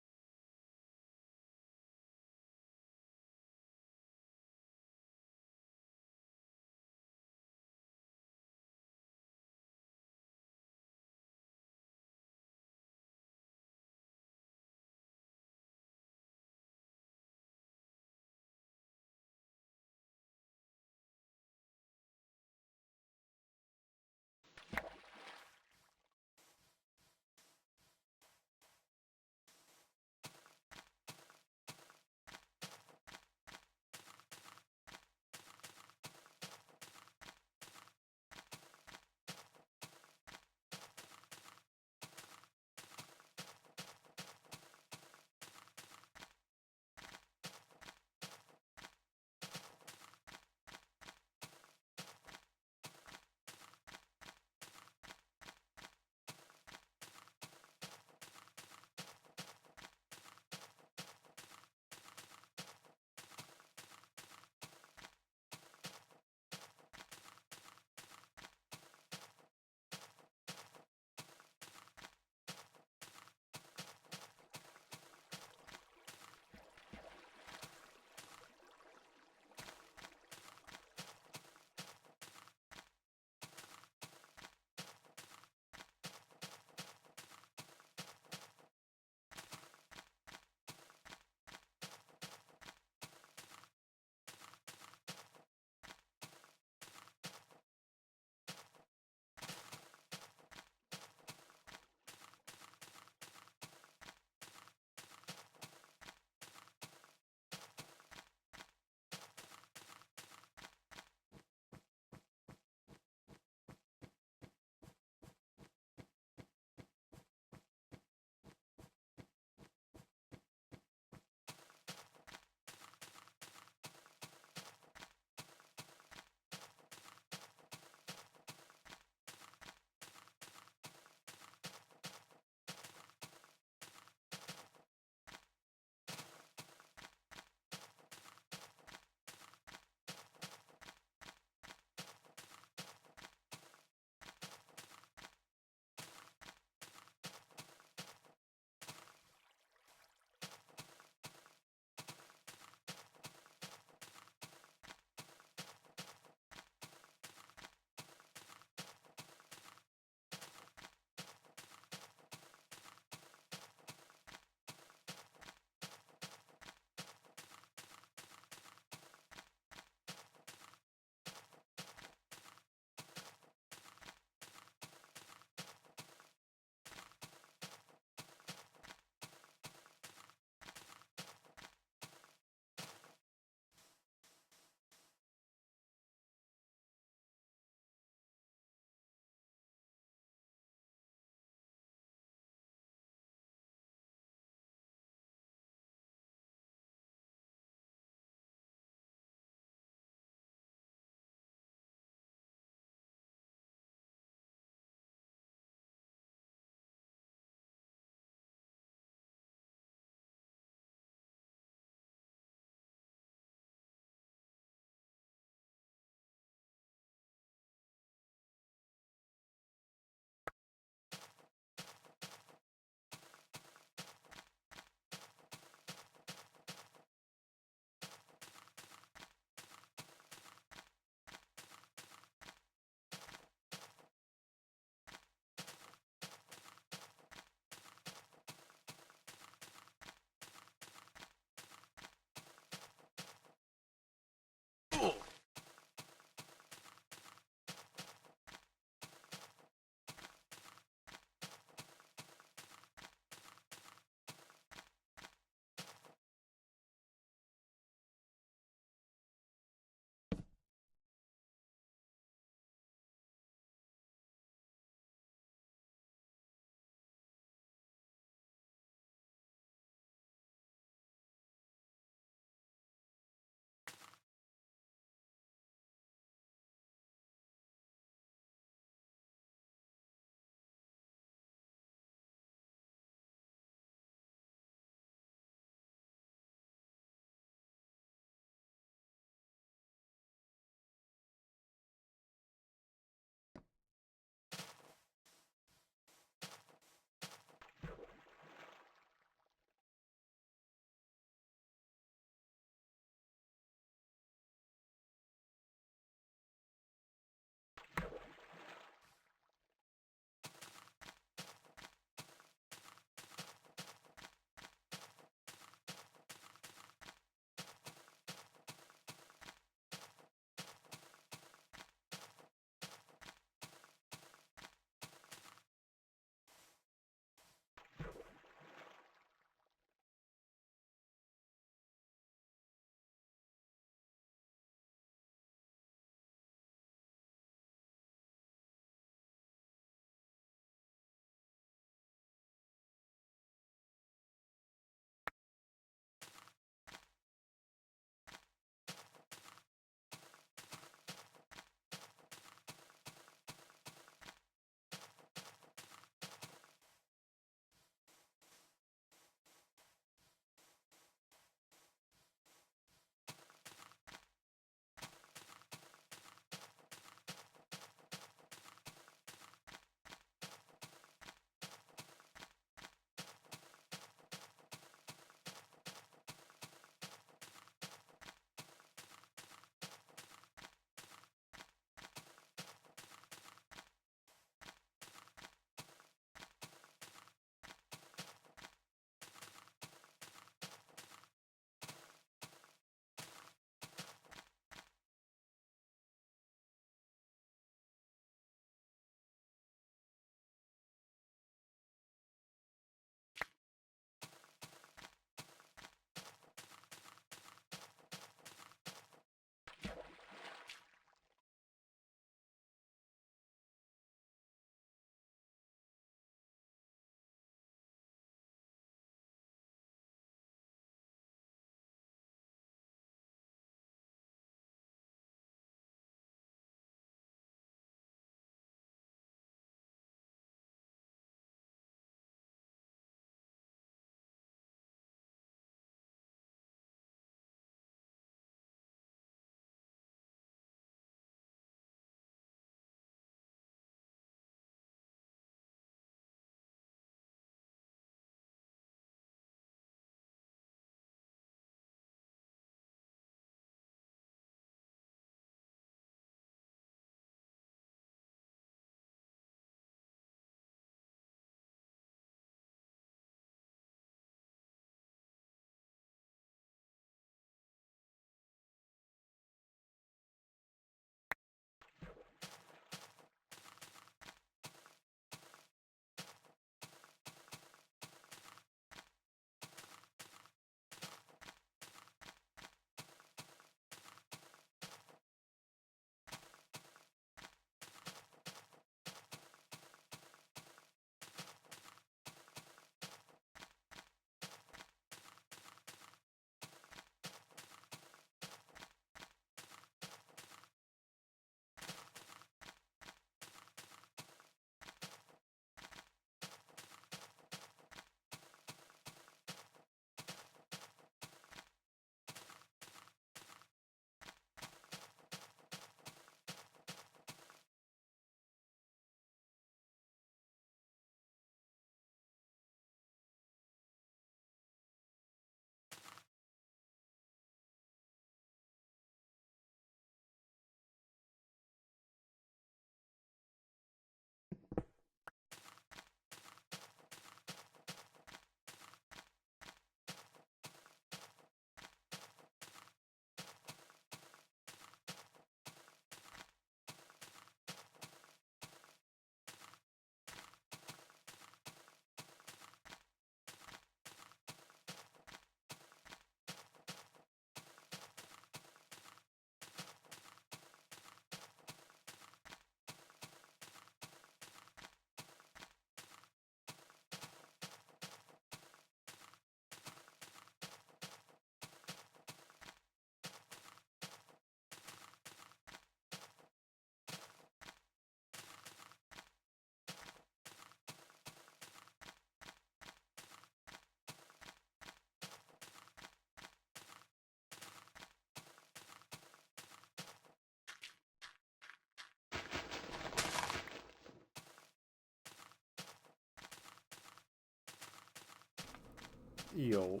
Yo.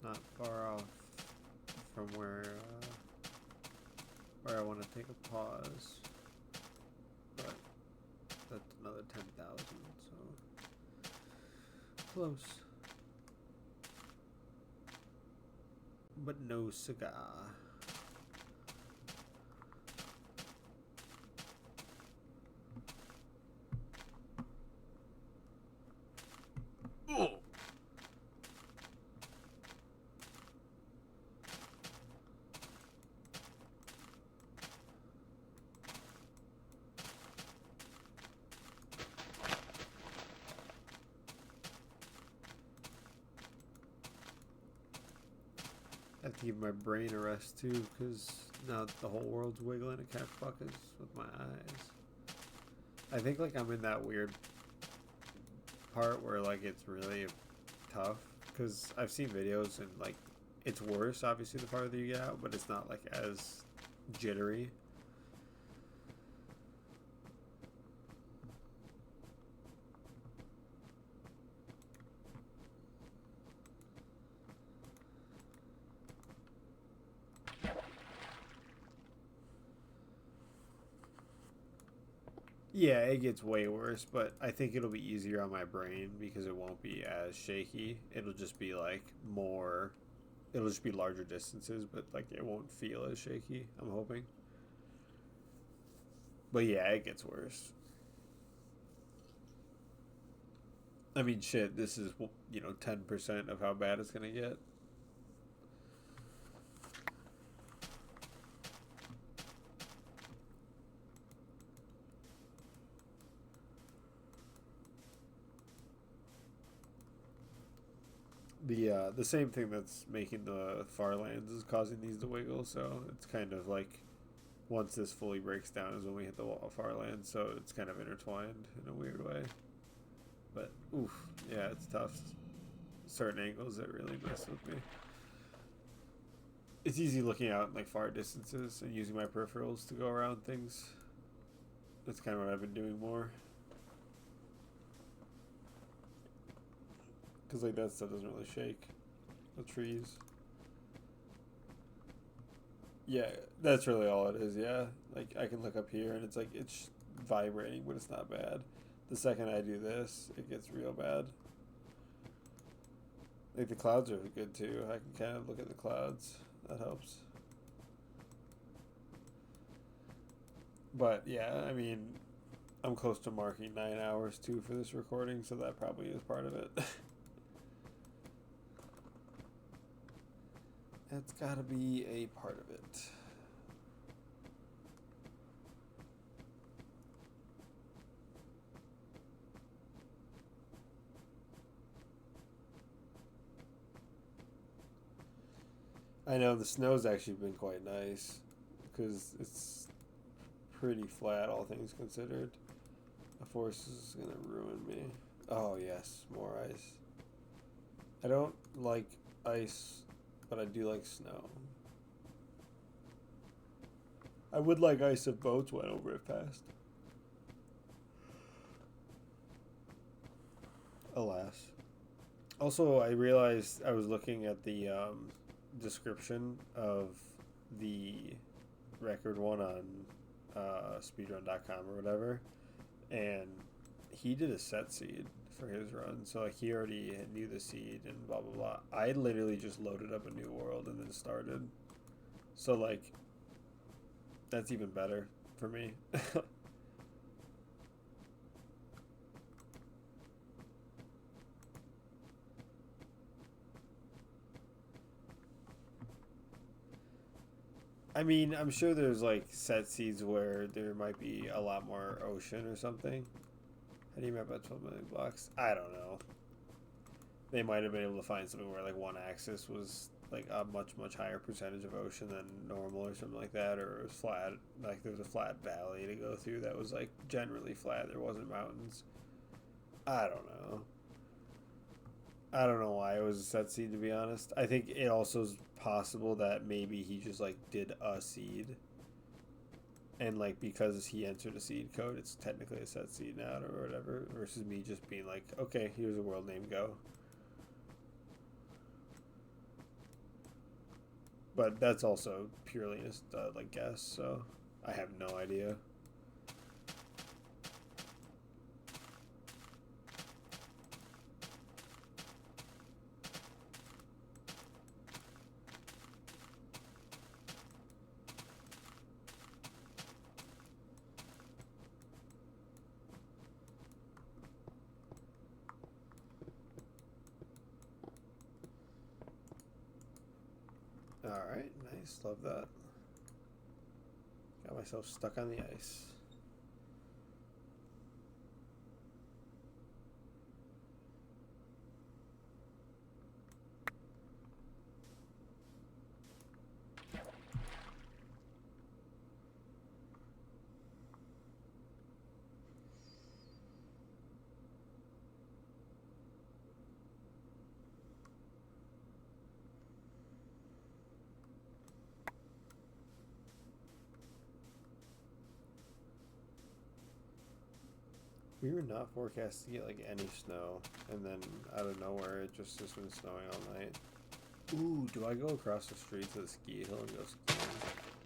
Not far off from where I want to take a pause, but that's another 10,000, so close. But no cigar. Oh. I have to give my brain a rest too, because now the whole world's wiggling, I can't focus with my eyes. I think like I'm in that weird part where like it's really tough, because I've seen videos and like it's worse obviously the farther you get out, but it's not like as jittery. Yeah, it gets way worse, but I think it'll be easier on my brain because it won't be as shaky. It'll just be like more, it'll just be larger distances, but like it won't feel as shaky, I'm hoping. But yeah, it gets worse. I mean, shit, this is, 10% of how bad it's going to get. The same thing that's making the FarLands is causing these to wiggle, so it's kind of like once this fully breaks down is when we hit the wall of FarLands, so it's kind of intertwined in a weird way. But oof, yeah, it's tough. Certain angles that really mess with me. It's easy looking out in like far distances and using my peripherals to go around things. That's kind of what I've been doing more. Because like that stuff doesn't really shake. The trees. Yeah, that's really all it is, yeah. Like I can look up here and it's like it's vibrating, but it's not bad. The second I do this, it gets real bad. Like the clouds are good too. I can kind of look at the clouds. That helps. But yeah, I mean, I'm close to marking 9 hours too for this recording, so that probably is part of it. That's gotta be a part of it. I know the snow's actually been quite nice because it's pretty flat, all things considered. The force is gonna ruin me. Oh yes, more ice. I don't like ice, but I do like snow. I would like ice if boats went over it fast. Alas. Also, I realized I was looking at the description of the record one on speedrun.com or whatever, and he did a set seed for his run, so like he already knew the seed and blah blah blah. I literally just loaded up a new world and then started, so like that's even better for me. I mean, I'm sure there's like set seeds where there might be a lot more ocean or something. How do you map out 12 million blocks? I don't know. They might have been able to find something where like one axis was like a much higher percentage of ocean than normal or something like that, or it was flat. Like there was a flat valley to go through that was like generally flat. There wasn't mountains. I don't know. I don't know why it was a set seed, to be honest. I think it also is possible that maybe he just like did a seed And like because he entered a seed code, it's technically a set seed now or whatever. Versus me just being like, okay, here's a world name, go. But that's also purely just like guess, so I have no idea. Alright, nice, love that. Got myself stuck on the ice. We were not forecast to get like any snow, and then out of nowhere it just has been snowing all night. Ooh, do I go across the street to the ski hill and go skiing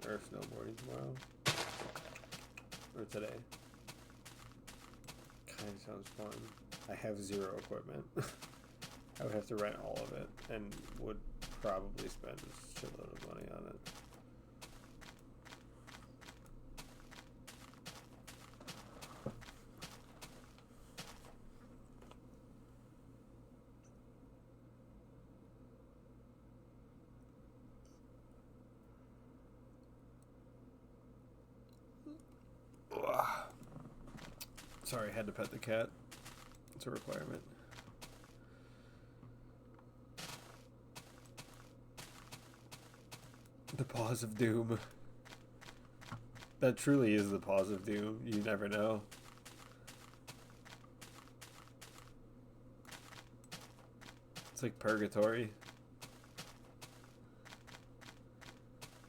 or snowboarding tomorrow? Or today? Kind of sounds fun. I have zero equipment. I would have to rent all of it and would probably spend a shitload of money on it. Sorry, I had to pet the cat. It's a requirement. The pause of doom. That truly is the pause of doom. You never know. It's like purgatory.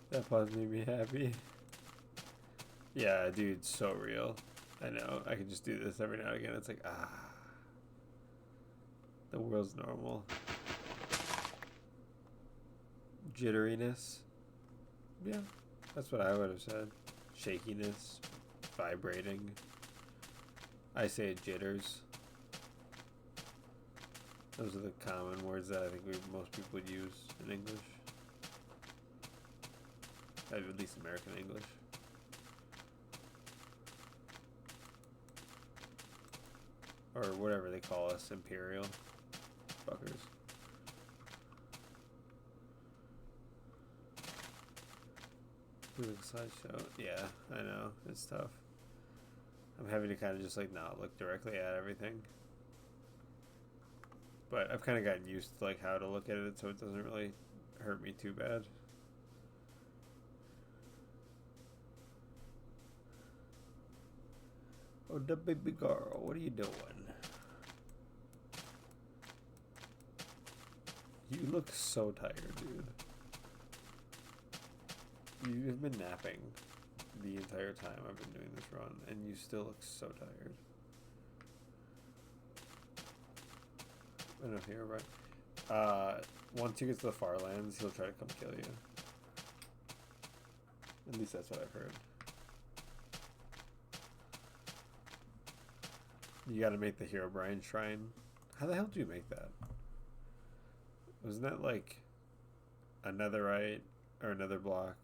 That pause made me happy. Yeah, dude, so real. I know. I can just do this every now and again. It's like, the world's normal. Jitteriness. Yeah, that's what I would have said. Shakiness. Vibrating. I say jitters. Those are the common words that I think most people would use in English. At least American English. Or whatever they call us, imperial fuckers. Doing a slideshow. Yeah, I know. It's tough. I'm having to kind of just like not look directly at everything. But I've kind of gotten used to like how to look at it so it doesn't really hurt me too bad. Oh, the baby girl, what are you doing? You look so tired, dude. You've been napping the entire time I've been doing this run, and you still look so tired. I don't know if you're right. Once you get to the FarLands, he'll try to come kill you. At least that's what I've heard. You gotta make the Herobrine Shrine. How the hell do you make that? Wasn't that like a netherite or another block?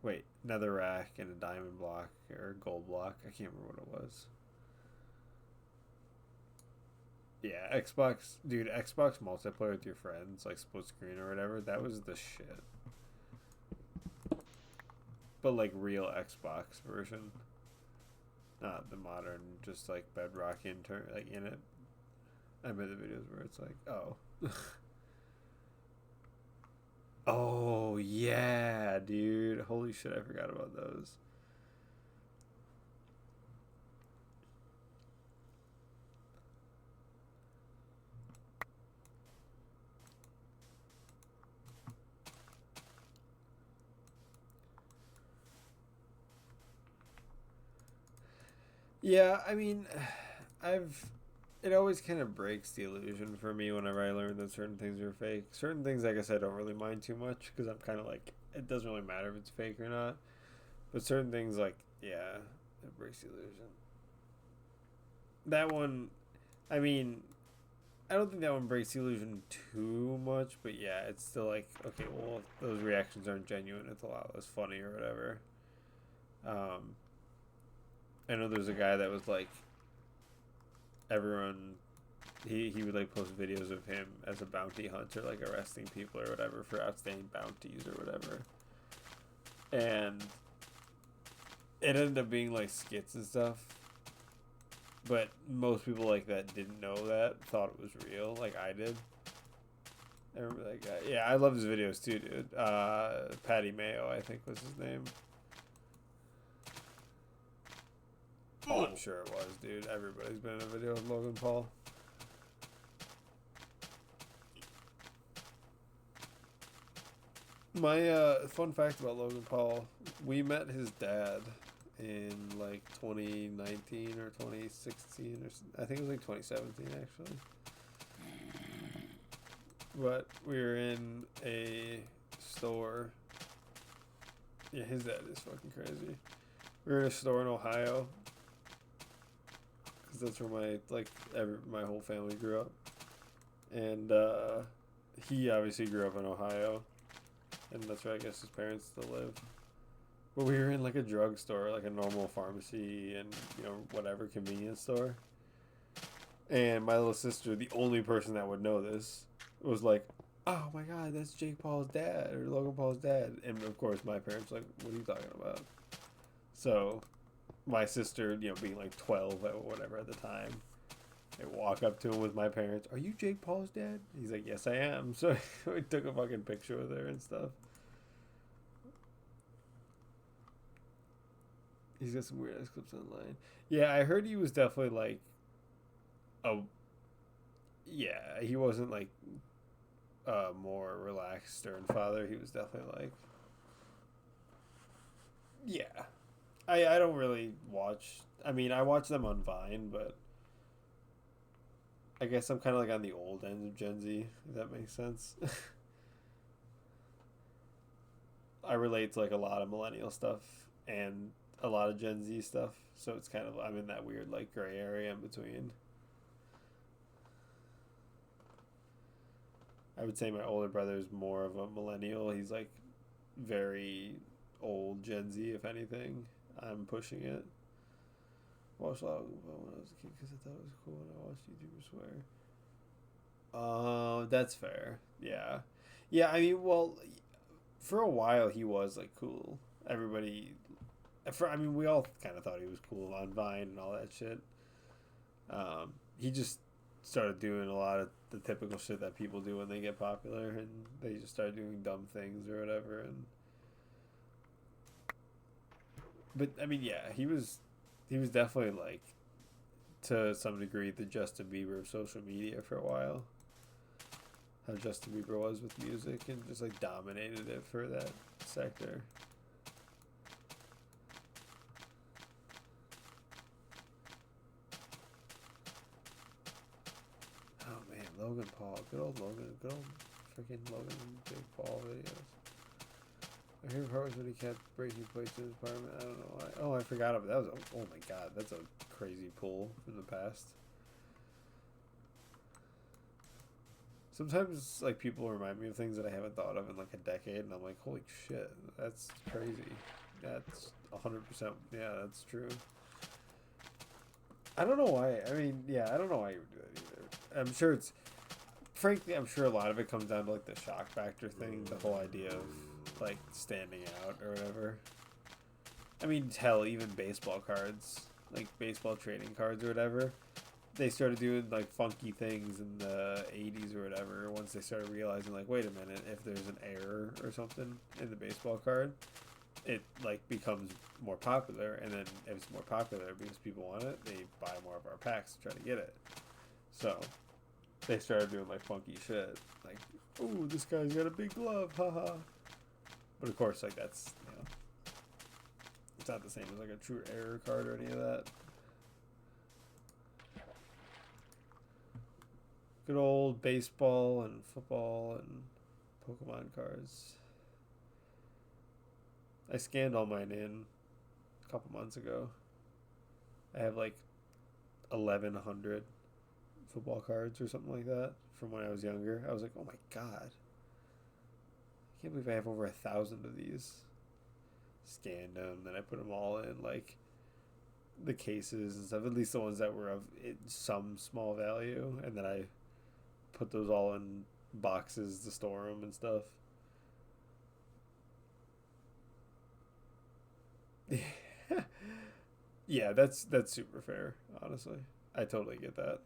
Wait, netherrack and a diamond block or a gold block? I can't remember what it was. Yeah, Xbox, dude, Xbox multiplayer with your friends, like split screen or whatever, that was the shit. But like real Xbox version. Not the modern, just like Bedrock intern, like in it. I made the videos where it's like, oh. Oh, yeah, dude. Holy shit, I forgot about those. Yeah, I mean, I've it always kind of breaks the illusion for me whenever I learn that certain things are fake. Certain things, I guess, I don't really mind too much because I'm kind of like it doesn't really matter if it's fake or not. But certain things, like yeah, it breaks the illusion. That one, I mean, I don't think that one breaks the illusion too much, but yeah, it's still like okay, well, if those reactions aren't genuine, it's a lot less funny or whatever. Um, I know there's a guy that was like everyone he would like post videos of him as a bounty hunter, like arresting people or whatever for outstanding bounties or whatever. And it ended up being like skits and stuff. But most people like that didn't know that, thought it was real, like I did. I remember that guy. Yeah, I love his videos too, dude. Patty Mayo, I think was his name. Oh, I'm sure it was, dude. Everybody's been in a video with Logan Paul. My fun fact about Logan Paul, we met his dad in like 2019 or 2016 or I think it was like 2017 actually. But we were in a store. Yeah, his dad is fucking crazy. We were in a store in Ohio because that's where my whole family grew up, and he obviously grew up in Ohio, and that's where I guess his parents still live. But we were in like a drugstore, like a normal pharmacy, and whatever convenience store. And my little sister, the only person that would know this, was like, "Oh my God, that's Jake Paul's dad or Logan Paul's dad." And of course, my parents were like, "What are you talking about?" So my sister, being like 12 or whatever at the time, I walk up to him with my parents. "Are you Jake Paul's dad?" He's like, "Yes, I am." So we took a fucking picture with her and stuff. He's got some weird ass clips online. Yeah, I heard he was definitely like, oh, yeah, he wasn't like a more relaxed, stern father. He was definitely like, yeah. I don't really watch. I mean, I watch them on Vine, but I guess I'm kind of like on the old end of Gen Z, if that makes sense. I relate to like a lot of millennial stuff and a lot of Gen Z stuff, so it's kind of I'm in that weird like gray area in between. I would say my older brother is more of a millennial. He's like very old Gen Z, if anything. I'm pushing it. Watched a lot of when I was a kid because I thought it was cool when I watched YouTubers swear. That's fair. Yeah, yeah. I mean, well, for a while he was like cool. Everybody, I mean, we all kind of thought he was cool on Vine and all that shit. He just started doing a lot of the typical shit that people do when they get popular, and they just started doing dumb things or whatever. And but I mean, yeah, he was definitely like to some degree the Justin Bieber of social media for a while. How Justin Bieber was with music and just like dominated it for that sector. Oh man, Logan Paul, good old freaking Logan and Jake Paul videos. My favorite part was when he kept breaking plates in his apartment. I don't know why. Oh, I forgot about that. Oh my god, that's a crazy pull from the past. Sometimes like people remind me of things that I haven't thought of in like a decade, and I'm like, holy shit, that's crazy. That's 100%. Yeah, that's true. I don't know why. I mean, yeah, I don't know why you would do that either. I'm sure it's, frankly, I'm sure a lot of it comes down to like the shock factor thing, the whole idea of like standing out or whatever. I mean, hell, even baseball cards, like baseball trading cards or whatever, they started doing like funky things in the 80s or whatever once they started realizing like, wait a minute, if there's an error or something in the baseball card, it like becomes more popular, and then if it's more popular because people want it, they buy more of our packs to try to get it. So they started doing like funky shit, like, oh, this guy's got a big glove, haha. But of course, like that's it's not the same as like a true error card or any of that. Good old baseball and football and Pokemon cards. I scanned all mine in a couple months ago. I have like 1,100 football cards or something like that from when I was younger. I was like, oh my god. I can't believe I have over 1,000 of these. Scanned them, then I put them all in like the cases and stuff, at least the ones that were of some small value, and then I put those all in boxes to store them and stuff. Yeah, that's super fair, honestly. I totally get that.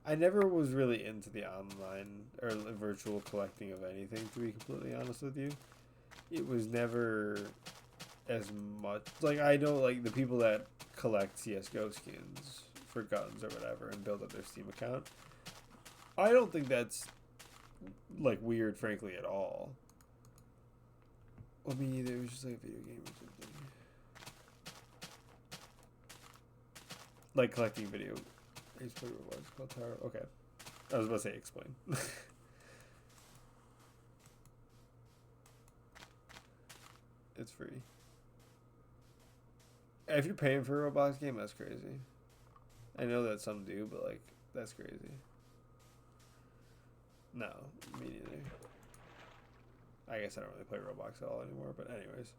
I never was really into the online or virtual collecting of anything, to be completely honest with you. It was never as much. Like, I know, like, the people that collect CSGO skins for guns or whatever and build up their Steam account. I don't think that's, like, weird, frankly, at all. Well, me neither. It was just like a video game or something. Like collecting video. Explain what it's called. Tower. Okay. I was about to say explain. It's free. If you're paying for a Roblox game, that's crazy. I know that some do, but like, that's crazy. No, me neither. I guess I don't really play Roblox at all anymore, but anyways.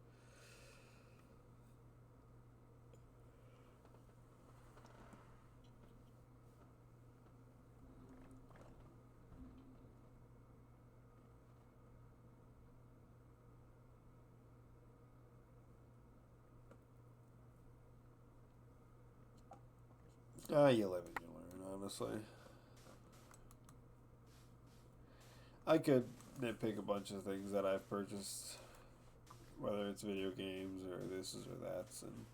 You live and you learn, honestly. I could nitpick a bunch of things that I've purchased, whether it's video games or this or that's, and I'm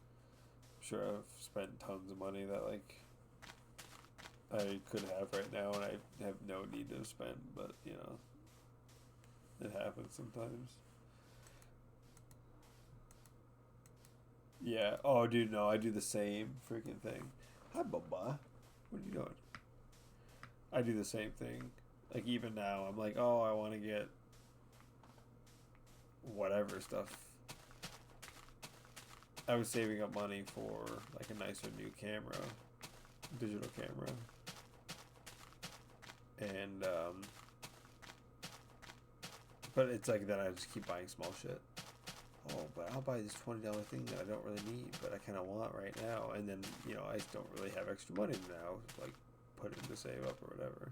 sure I've spent tons of money that like I could have right now and I have no need to spend, but you know, it happens sometimes. Yeah. Oh, dude, no, I do the same freaking thing. Hi, Bubba. What are you doing? I do the same thing. Like, even now, I'm like, oh, I want to get whatever stuff. I was saving up money for, like, a nicer new camera. Digital camera. And, but it's like that I just keep buying small shit. Oh, but I'll buy this $20 thing that I don't really need, but I kind of want right now. And then, you know, I don't really have extra money now, like, put it to save up or whatever.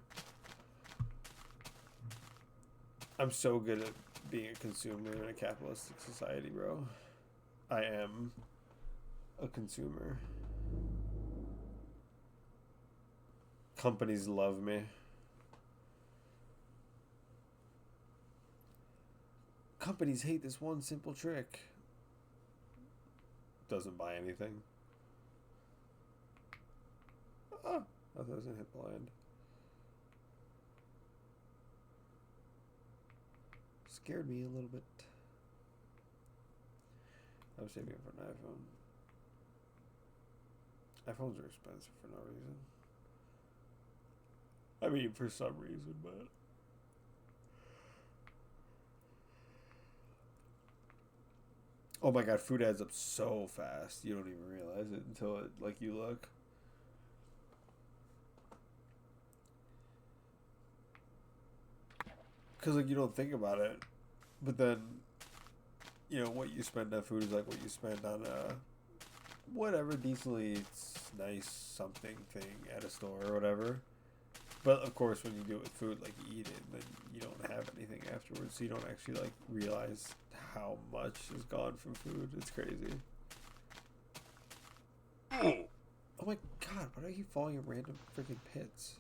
I'm so good at being a consumer in a capitalistic society, bro. I am a consumer. Companies love me. Companies hate this one simple trick. Doesn't buy anything. Oh, I thought I was gonna hit blind. Scared me a little bit. I was saving it for an iPhone. iPhones are expensive for no reason. I mean, for some reason, but... Oh my god, food adds up so fast. You don't even realize it until it, like, you look. Because, like, you don't think about it. But then, you know, what you spend on food is like what you spend on whatever decently nice something thing at a store or whatever. But, of course, when you do it with food, like, you eat it, then you don't have anything afterwards. So you don't actually, like, realize how much is gone from food. It's crazy. Oh my god, why do I keep falling in random freaking pits?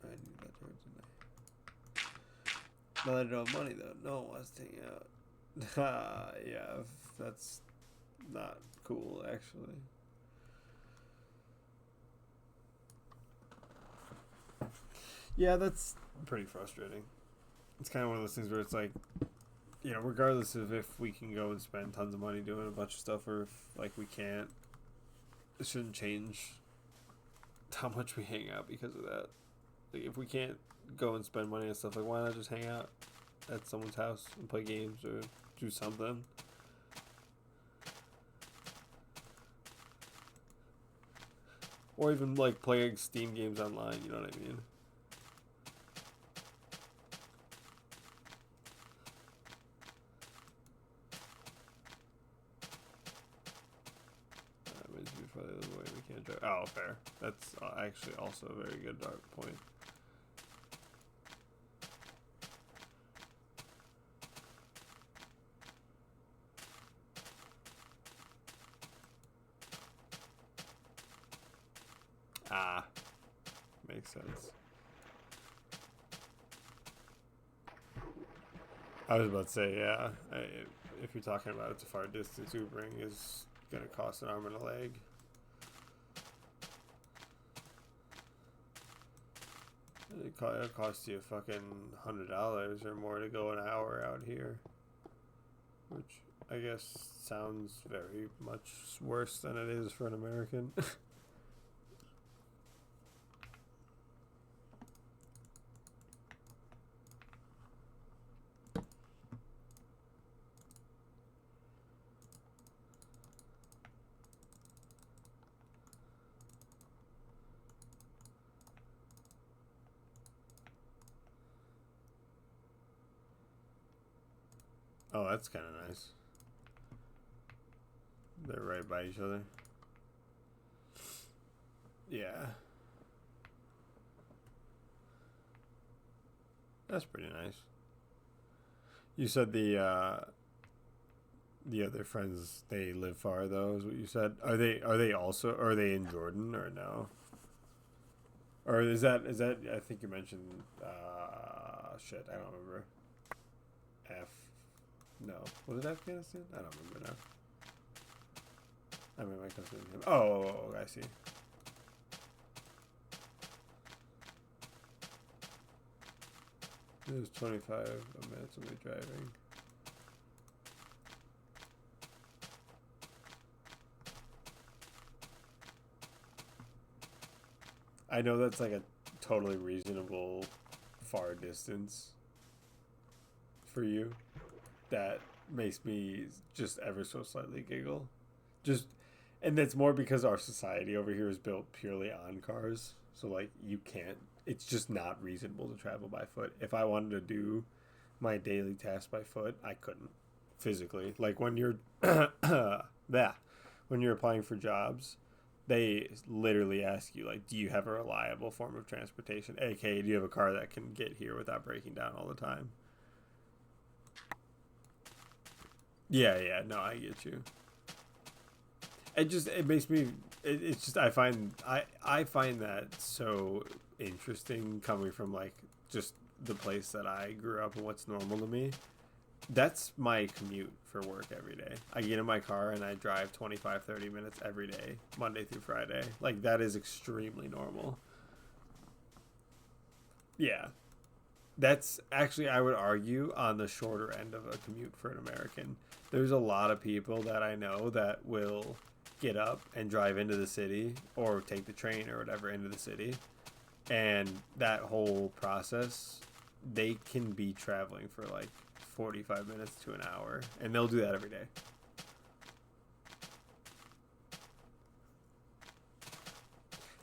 I knew that towards the night. No, I don't have money though. No one wants to hang out. Yeah, that's not cool actually. Yeah, that's pretty frustrating. It's kind of one of those things where it's like, you know, regardless of if we can go and spend tons of money doing a bunch of stuff or if, like, we can't, it shouldn't change how much we hang out because of that. Like, if we can't go and spend money and stuff, like, why not just hang out at someone's house and play games or do something? Or even, like, playing Steam games online, you know what I mean? Probably the way we can't drive. Oh, fair. That's actually also a very good dark point. Ah, makes sense. I was about to say, yeah, if you're talking about it's a far distance, Ubering is going to cost an arm and a leg. It'll cost you fucking $100 or more to go an hour out here, which I guess sounds very much worse than it is for an American. Oh, that's kind of nice. They're right by each other. Yeah. That's pretty nice. You said the other friends, they live far though, is what you said. Are they also, are they in Jordan or no? Or is that I think you mentioned shit, I don't remember. No. Was it Afghanistan? I don't remember now. I mean, my cousin. Oh, I see. It was 25 minutes of me driving. I know that's like a totally reasonable far distance for you. That makes me just ever so slightly giggle. Just, and that's more because our society over here is built purely on cars. So like you can't, it's just not reasonable to travel by foot. If I wanted to do my daily task by foot, I couldn't physically. Like when you're when you're applying for jobs, they literally ask you like, do you have a reliable form of transportation? AKA, do you have a car that can get here without breaking down all the time? Yeah, no, I get you. It makes me it's just I find that so interesting coming from like just the place that I grew up and what's normal to me. That's my commute for work every day. I get in my car and I drive 25-30 minutes every day, Monday through Friday. Like that is extremely normal. Yeah. That's actually, I would argue, on the shorter end of a commute for an American. There's a lot of people that I know that will get up and drive into the city or take the train or whatever into the city. And that whole process, they can be traveling for like 45 minutes to an hour. And they'll do that every day.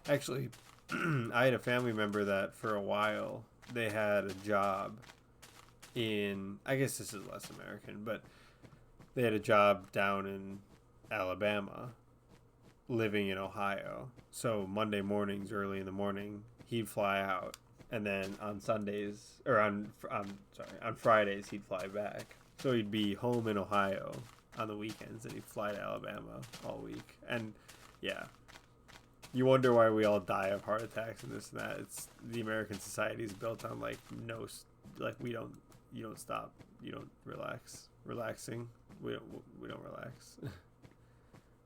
Actually, I had a family member that for a while they had a job in, I guess this is less American, but they had a job down in Alabama living in Ohio. So Monday mornings, early in the morning, he'd fly out, and then on Sundays or on Fridays he'd fly back. So he'd be home in Ohio on the weekends, and he'd fly to Alabama all week. And yeah, you wonder why we all die of heart attacks and this and that. It's the American society is built on like you don't stop, you don't relaxing. We don't relax.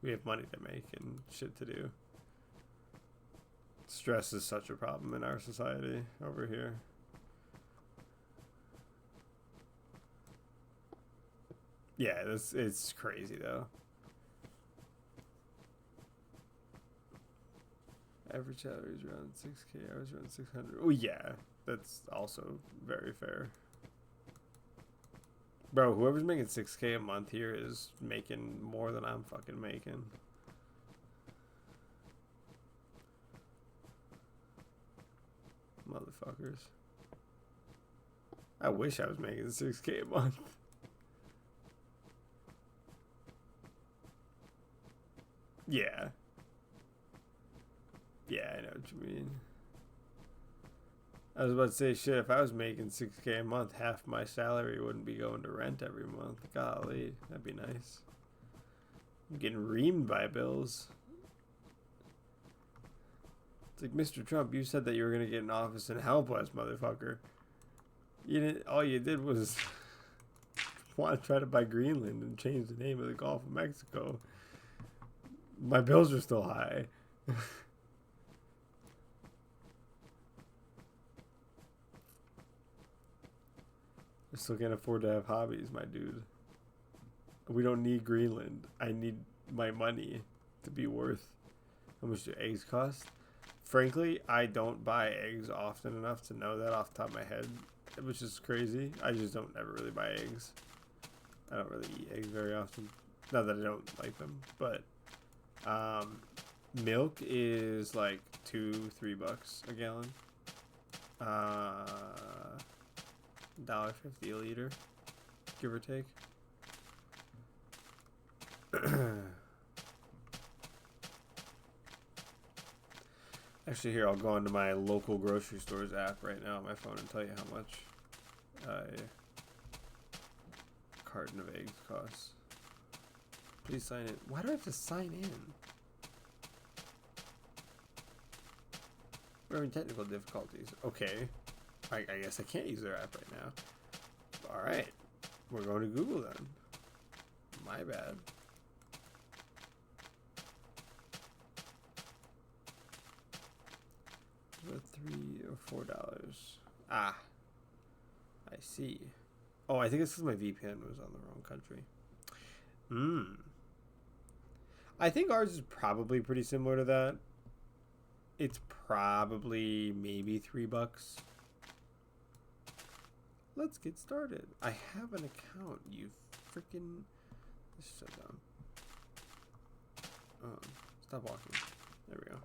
We have money to make and shit to do. Stress is such a problem in our society over here. Yeah, it's crazy though. Average salary is around 6K. I was around 600. Oh yeah, that's also very fair. Bro, whoever's making 6K a month here is making more than I'm fucking making. Motherfuckers. I wish I was making 6K a month. Yeah. Yeah, I know what you mean. I was about to say, shit, if I was making 6K a month, half my salary wouldn't be going to rent every month. Golly, that'd be nice. I'm getting reamed by bills. It's like, Mr. Trump, you said that you were going to get an office in help us, motherfucker. You didn't, all you did was want to try to buy Greenland and change the name of the Gulf of Mexico. My bills are still high. I still can't afford to have hobbies, my dude. We don't need Greenland. I need my money to be worth. How much do eggs cost? Frankly, I don't buy eggs often enough to know that off the top of my head, which is crazy. I just don't ever really buy eggs. I don't really eat eggs very often. Not that I don't like them, but milk is like $2-3 a gallon. $1.50 a liter, give or take. Actually, here, I'll go onto my local grocery stores app right now on my phone and tell you how much a carton of eggs costs. Please sign in. Why do I have to sign in? We're having technical difficulties. Okay. I guess I can't use their app right now. Alright. We're going to Google then. My bad. $3 or $4. Ah. I see. Oh, I think it's because my VPN was on the wrong country. I think ours is probably pretty similar to that. It's probably maybe $3. Let's get started. I have an account, you freaking... This is so dumb. Stop walking. There we go.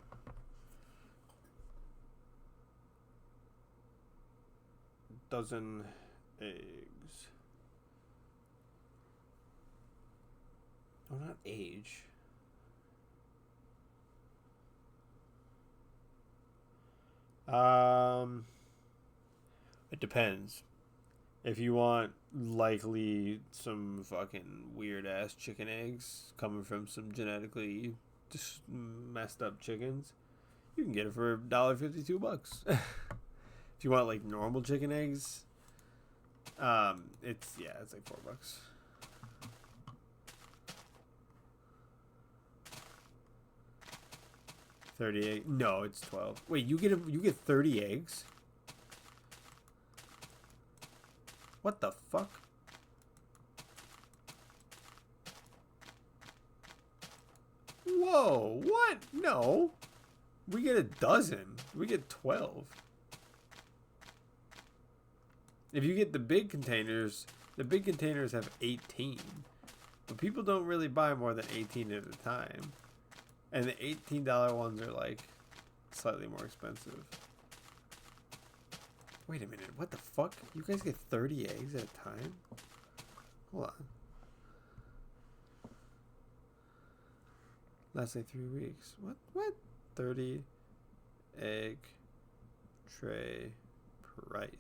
Dozen eggs. Oh, not age. It depends. If you want likely some fucking weird ass chicken eggs coming from some genetically just messed up chickens, you can get it for $1.50, $2. If you want like normal chicken eggs, it's like $4. 30 eggs? No, it's 12. Wait, you get 30 eggs? What the fuck? Whoa, what? No. We get a dozen. We get 12. If you get the big containers have 18. But people don't really buy more than 18 at a time. And the $18 ones are like slightly more expensive. Wait a minute, what the fuck? You guys get 30 eggs at a time? Hold on. Last like 3 weeks. What? 30 egg tray price.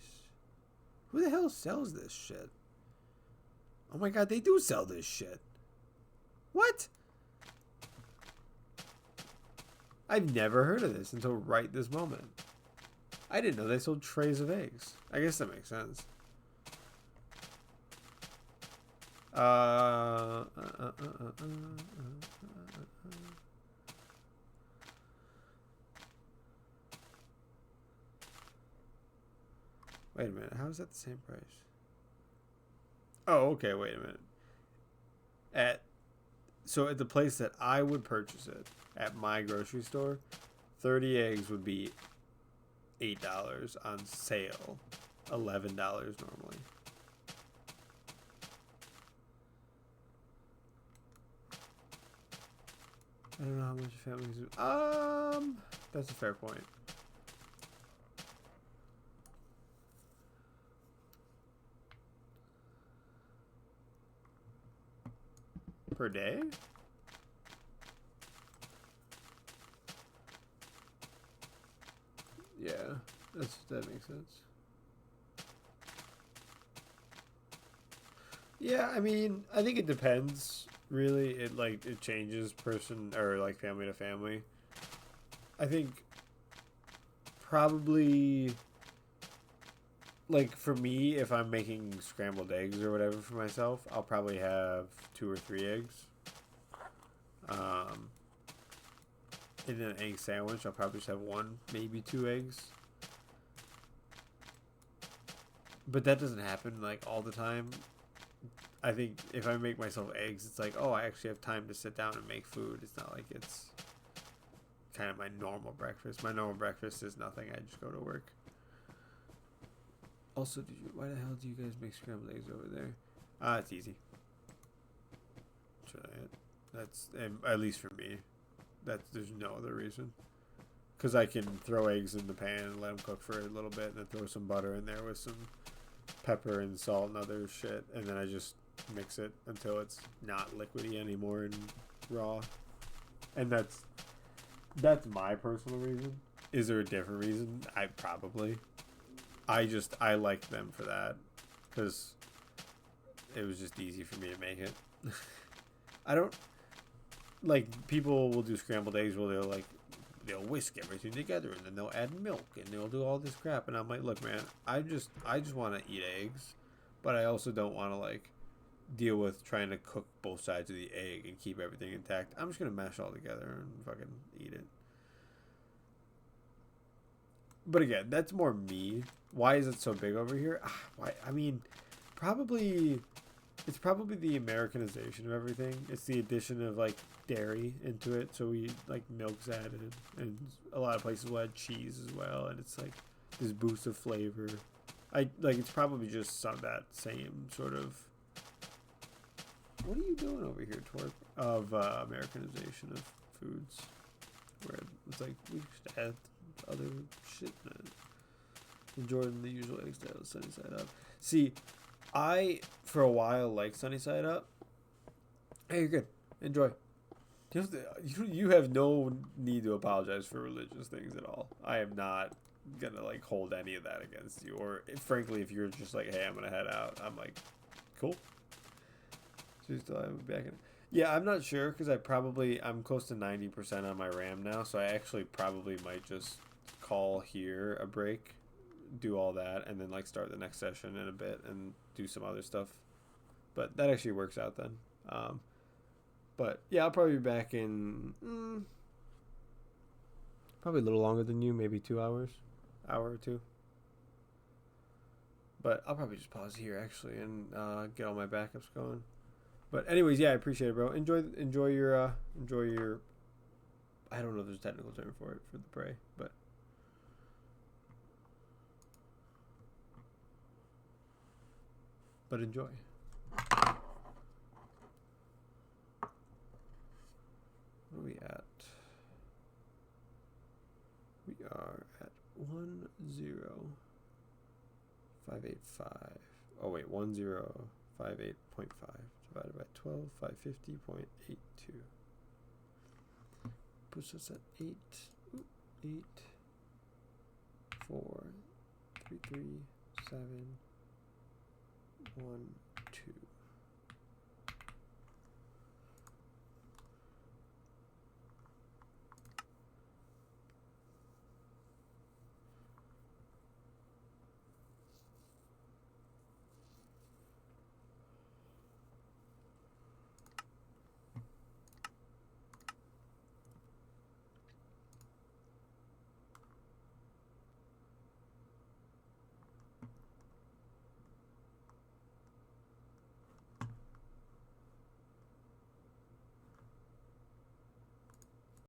Who the hell sells this shit? Oh my god, they do sell this shit. What? I've never heard of this until right this moment. I didn't know they sold trays of eggs. I guess that makes sense. Wait a minute. How is that the same price? Oh, okay. Wait a minute. So at the place that I would purchase it, at my grocery store, 30 eggs would be $8 on sale. $11 normally. I don't know how much families. That's a fair point. Per day? Yeah, that makes sense. Yeah, I mean, I think it depends. Really, it changes person or like family to family. I think probably like for me, if I'm making scrambled eggs or whatever for myself, I'll probably have 2 or 3 eggs. In an egg sandwich, I'll probably just have 1, maybe 2 eggs. But that doesn't happen like all the time. I think if I make myself eggs, it's like, oh, I actually have time to sit down and make food. It's not like it's kind of my normal breakfast. My normal breakfast is nothing. I just go to work. Also, why the hell do you guys make scrambled eggs over there? It's easy. That's at least for me. There's no other reason. Because I can throw eggs in the pan and let them cook for a little bit, and then throw some butter in there with some pepper and salt and other shit, and then I just mix it until it's not liquidy anymore and raw. And that's my personal reason. Is there a different reason? I like them for that because it was just easy for me to make it. I don't like people will do scrambled eggs where they'll whisk everything together and then they'll add milk and they'll do all this crap, and I'm like, look, man, I just want to eat eggs, but I also don't want to like deal with trying to cook both sides of the egg and keep everything intact. I'm just gonna mash it all together and fucking eat it. But again, that's more me. Why is it so big over here? Why? I mean, it's probably the Americanization of everything. It's the addition of like dairy into it, so we like milk's added, and a lot of places will add cheese as well, and it's like this boost of flavor. It's probably just that same sort of. What are you doing over here, Torp? Of Americanization of foods, where it's like we just add other shit in it. Jordan, the usual egg style, sunny side up. See, I for a while liked sunny side up. Hey, you're good. Enjoy. You have no need to apologize for religious things at all. I am not gonna like hold any of that against you. Or frankly, if you're just like, hey, I'm gonna head out, I'm like, cool. So you still have it back in. Yeah, I'm not sure because I'm close to 90% on my RAM now, so I actually probably might just call here a break, do all that, and then like start the next session in a bit and do some other stuff. But that actually works out then. But yeah, I'll probably be back in probably a little longer than you, maybe 2 hours, hour or two. But I'll probably just pause here actually and get all my backups going. But anyways, yeah, I appreciate it, bro. Enjoy your I don't know if there's a technical term for it for the prey, but enjoy. What are we at? We are at 10585. Oh wait, 1058.5 divided by 12, 550.82. Puts us at 8, 4, 3, 3, 7, 1,